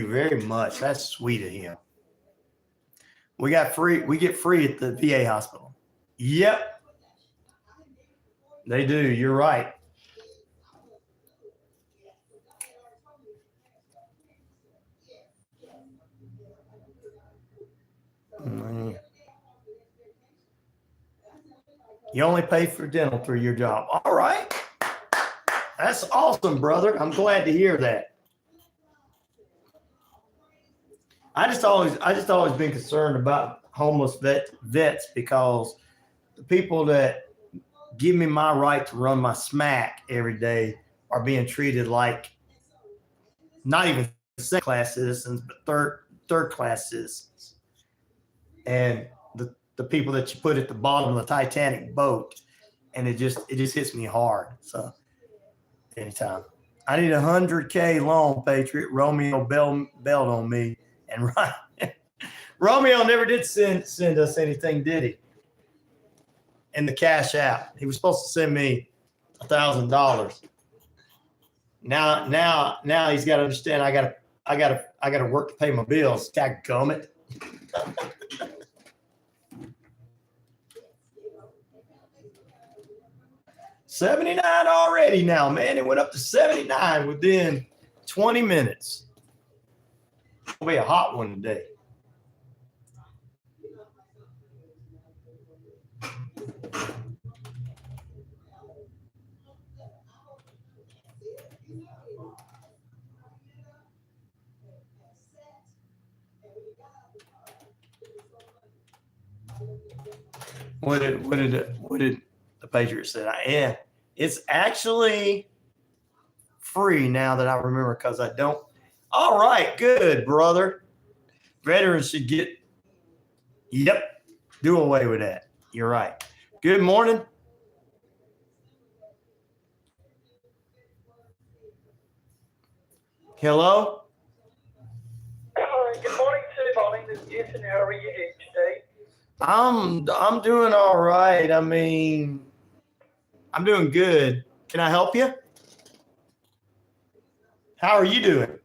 very much. That's sweet of him. We get free at the VA hospital. Yep. They do. You're right. You only pay for dental through your job. All right. That's awesome, brother. I'm glad to hear that. I just always been concerned about homeless vets because the people that give me my right to run my smack every day are being treated like not even second-class citizens, but third-class citizens. And the people that you put at the bottom of the Titanic boat, and it just hits me hard. So anytime. I need $100K loan, Patriot. Romeo bailed on me. And Romeo never did send us anything, did he? In the cash app. He was supposed to send me $1,000. Now he's got to understand I gotta work to pay my bills. Dadgummit. $79 already now, man. It went up to $79 within 20 minutes. It'll be a hot one today. What did the Patriot say? Yeah, it's actually free now that I remember because I don't. All right, good, brother. Veterans should get. Yep, do away with that. You're right. Good morning. Hello. Hi, good morning, Sue. My name is Jason. How are you doing today? I'm doing all right. I mean, I'm doing good. Can I help you? How are you doing?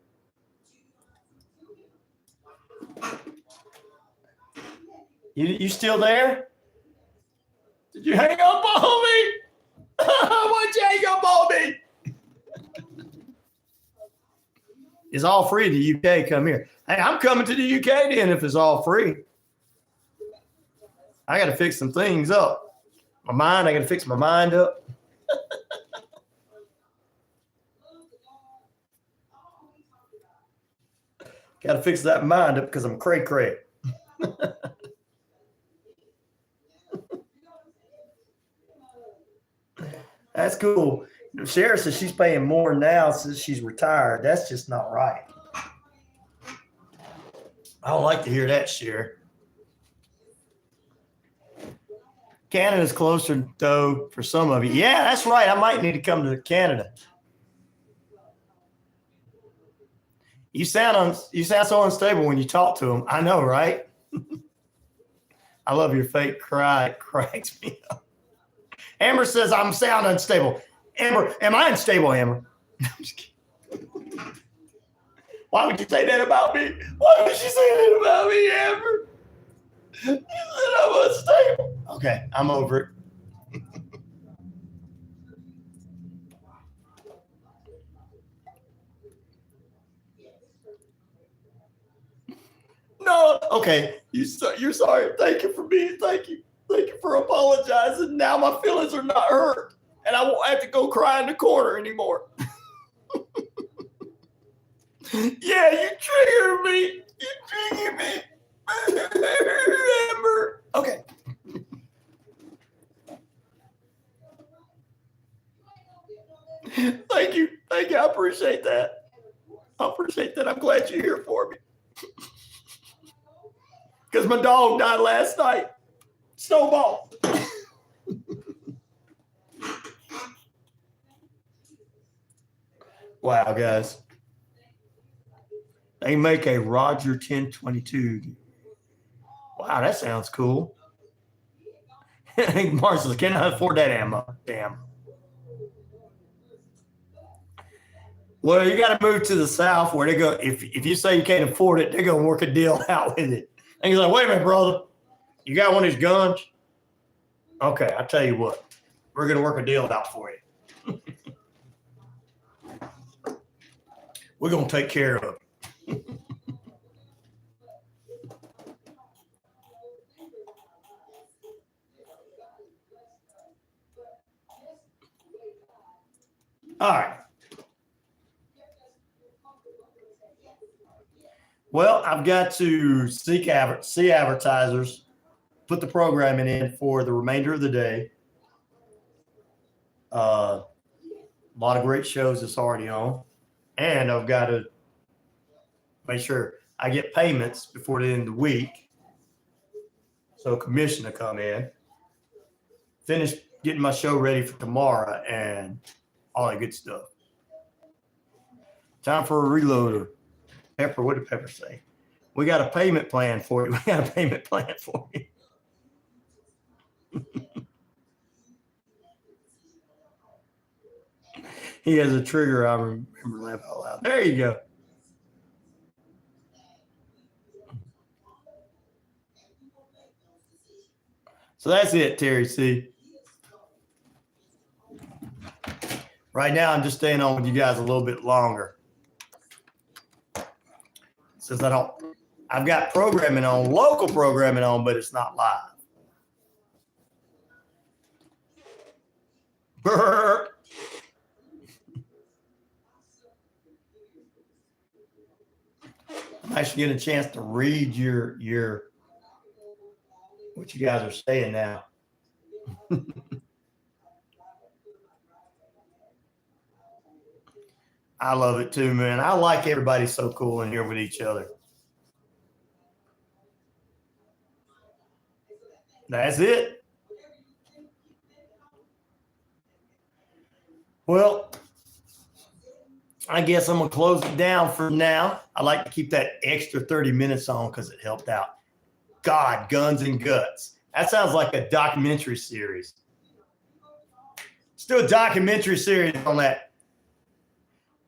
You still there? Did you hang up on me? Why'd you hang up on me? It's all free in the UK. Come here. Hey, I'm coming to the UK then if it's all free. I got to fix some things up. I got to fix my mind up. Got to fix that mind up because I'm cray-cray. That's cool. Sarah says she's paying more now since she's retired. That's just not right. I don't like to hear that, Cher. Canada's closer, though, for some of you. Yeah, that's right. I might need to come to Canada. You sound so unstable when you talk to them. I know, right? I love your fake cry. It cracks me up. Amber says I'm sound unstable. Amber, am I unstable, Amber? I'm just kidding. Why would you say that about me? Why would you say that about me, Amber? You said I'm unstable. Okay, I'm over it. No, okay. You're sorry. Thank you for apologizing. Now my feelings are not hurt, and I won't have to go cry in the corner anymore. Yeah, you triggered me. Remember? Okay. Thank you. Thank you. I appreciate that. I appreciate that. I'm glad you're here for me. Because my dog died last night. Snowball. Wow, guys. They make a Roger 1022. Wow, that sounds cool. Marshall, cannot afford that ammo. Damn. Well, you got to move to the South where they go, if you say you can't afford it, they're going to work a deal out with it. And he's like, wait a minute, brother. You got one of these guns? Okay, I'll tell you what. We're going to work a deal out for you. We're going to take care of it. All right. Well, I've got to see advertisers, put the programming in for the remainder of the day. A lot of great shows that's already on. And I've got to make sure I get payments before the end of the week. So commission to come in. Finish getting my show ready for tomorrow and all that good stuff. Time for a reloader. Pepper, what did Pepper say? We got a payment plan for you. We got a payment plan for you. He has a trigger. I remember laugh out loud. There you go. So that's it, Terry C. Right now, I'm just staying on with you guys a little bit longer. Since I've got programming on, local programming on, but it's not live. Burp. I'm actually getting a chance to read your what you guys are saying now. I love it too, man. I like everybody so cool in here with each other. That's it. Well, I guess I'm going to close it down for now. I like to keep that extra 30 minutes on because it helped out. God, Guns and Guts. That sounds like a documentary series. Let's do a documentary series on that.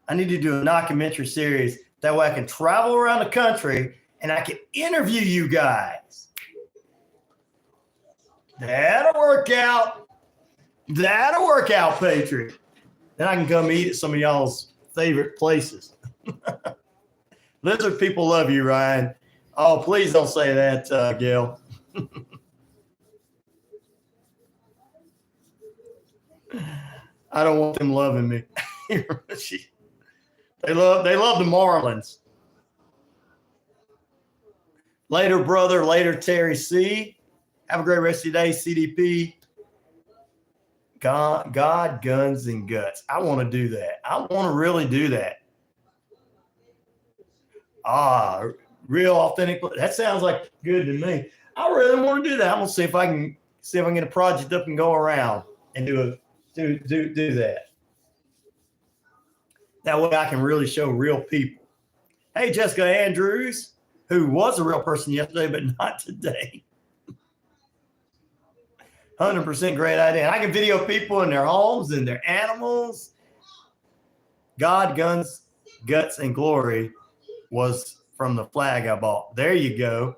I need to do a documentary series. That way I can travel around the country and I can interview you guys. That'll work out. That'll work out, Patriot. Then I can come eat at some of y'all's favorite places. Lizard people love you, Ryan. Oh, please don't say that, Gail. I don't want them loving me. They love the Marlins. Later, brother. Later, Terry C. Have a great rest of your day, CDP. God, Guns, and Guts. I want to do that. I want to really do that. Real authentic. That sounds like good to me. I really want to do that. I'm gonna see if I can get a project up and go around and do that. That way I can really show real people. Hey, Jessica Andrews, who was a real person yesterday, but not today. 100% great idea. And I can video people in their homes and their animals. God, Guns, Guts, and Glory was from the flag I bought. There you go.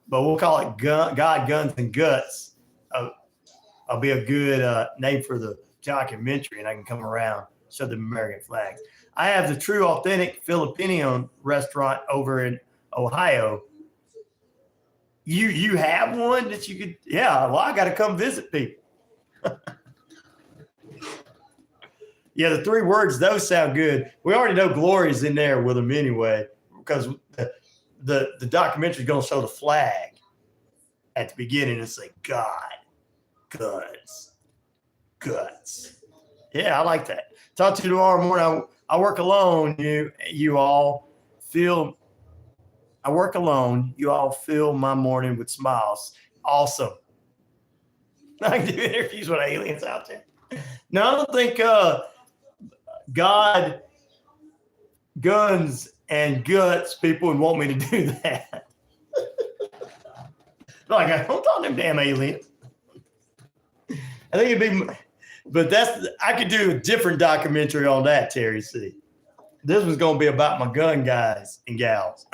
But we'll call it God, Guns, and Guts. I'll be a good name for the documentary, and I can come around, show the American flags. I have the true, authentic Filipino restaurant over in Ohio. You have one that you could, yeah, well, I got to come visit people. Yeah, the 3 words, those sound good. We already know Glory's in there with them anyway, because the documentary is going to show the flag at the beginning and say, God, Guns, Guts. Yeah, I like that. Talk to you tomorrow morning. I work alone. You all feel. I work alone. You all fill my morning with smiles. Awesome. I can do interviews with aliens out there. No, I don't think God, guns, and guts people would want me to do that. Like, I don't talk to them damn aliens. I think it'd be, but I could do a different documentary on that, Terry C. This was going to be about my gun guys and gals.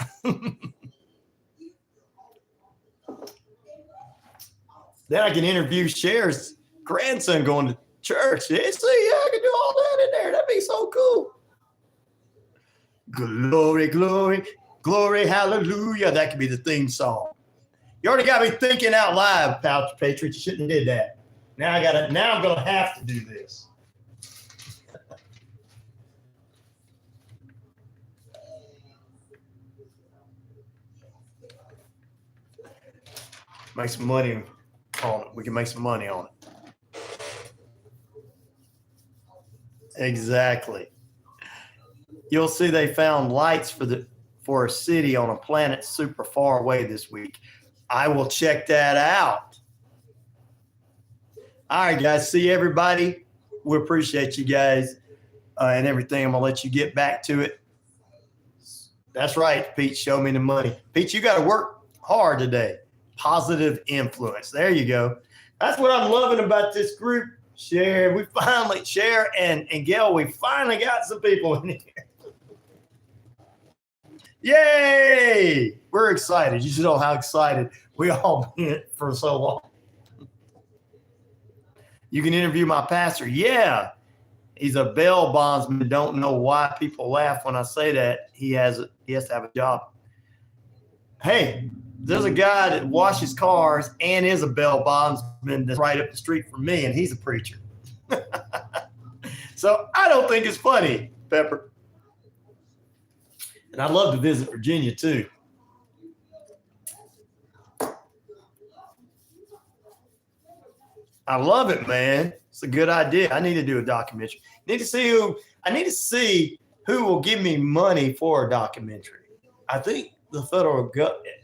Then I can interview Cher's grandson going to church. Yeah, see, I can do all that in there. That'd be so cool. Glory, glory, glory, hallelujah. That could be the theme song. You already got me thinking out loud, Pouch Patriots. You shouldn't have did that. Now I'm gonna have to do this. Make some money on it. We can make some money on it. Exactly. You'll see they found lights for a city on a planet super far away this week. I will check that out. All right, guys. See everybody. We appreciate you guys and everything. I'm going to let you get back to it. That's right, Pete. Show me the money. Pete, you got to work hard today. Positive influence. There you go. That's what I'm loving about this group. Cher and Gail, we finally got some people in here. Yay! We're excited. You should know how excited we all been for so long. You can interview my pastor. Yeah. He's a bail bondsman. Don't know why people laugh when I say that. He has to have a job. Hey, there's a guy that washes cars and is a bail bondsman that's right up the street from me, and he's a preacher. So I don't think it's funny, Pepper. And I'd love to visit Virginia too. I love it, man. It's a good idea. I need to do a documentary. I need to see who will give me money for a documentary. I think the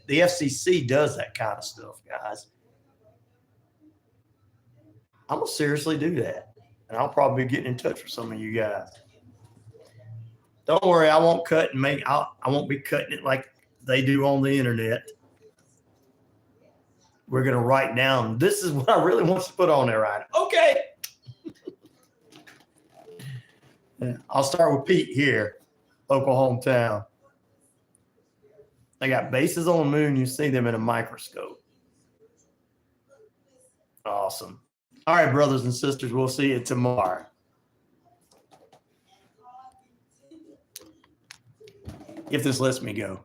the FCC does that kind of stuff, guys. I'm going to seriously do that. And I'll probably be getting in touch with some of you guys. Don't worry, I won't cut and make. I won't be cutting it like they do on the internet. We're going to write down, this is what I really want to put on there, Ryan. Okay. I'll start with Pete here, local hometown. They got bases on the moon. You see them in a microscope. Awesome. All right, brothers and sisters, we'll see you tomorrow. If this lets me go.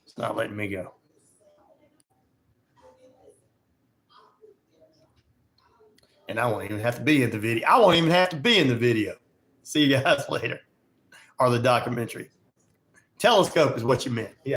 It's not letting me go. And I won't even have to be in the video. I won't even have to be in the video. See you guys later. Or the documentary. Telescope is what you meant. Yeah.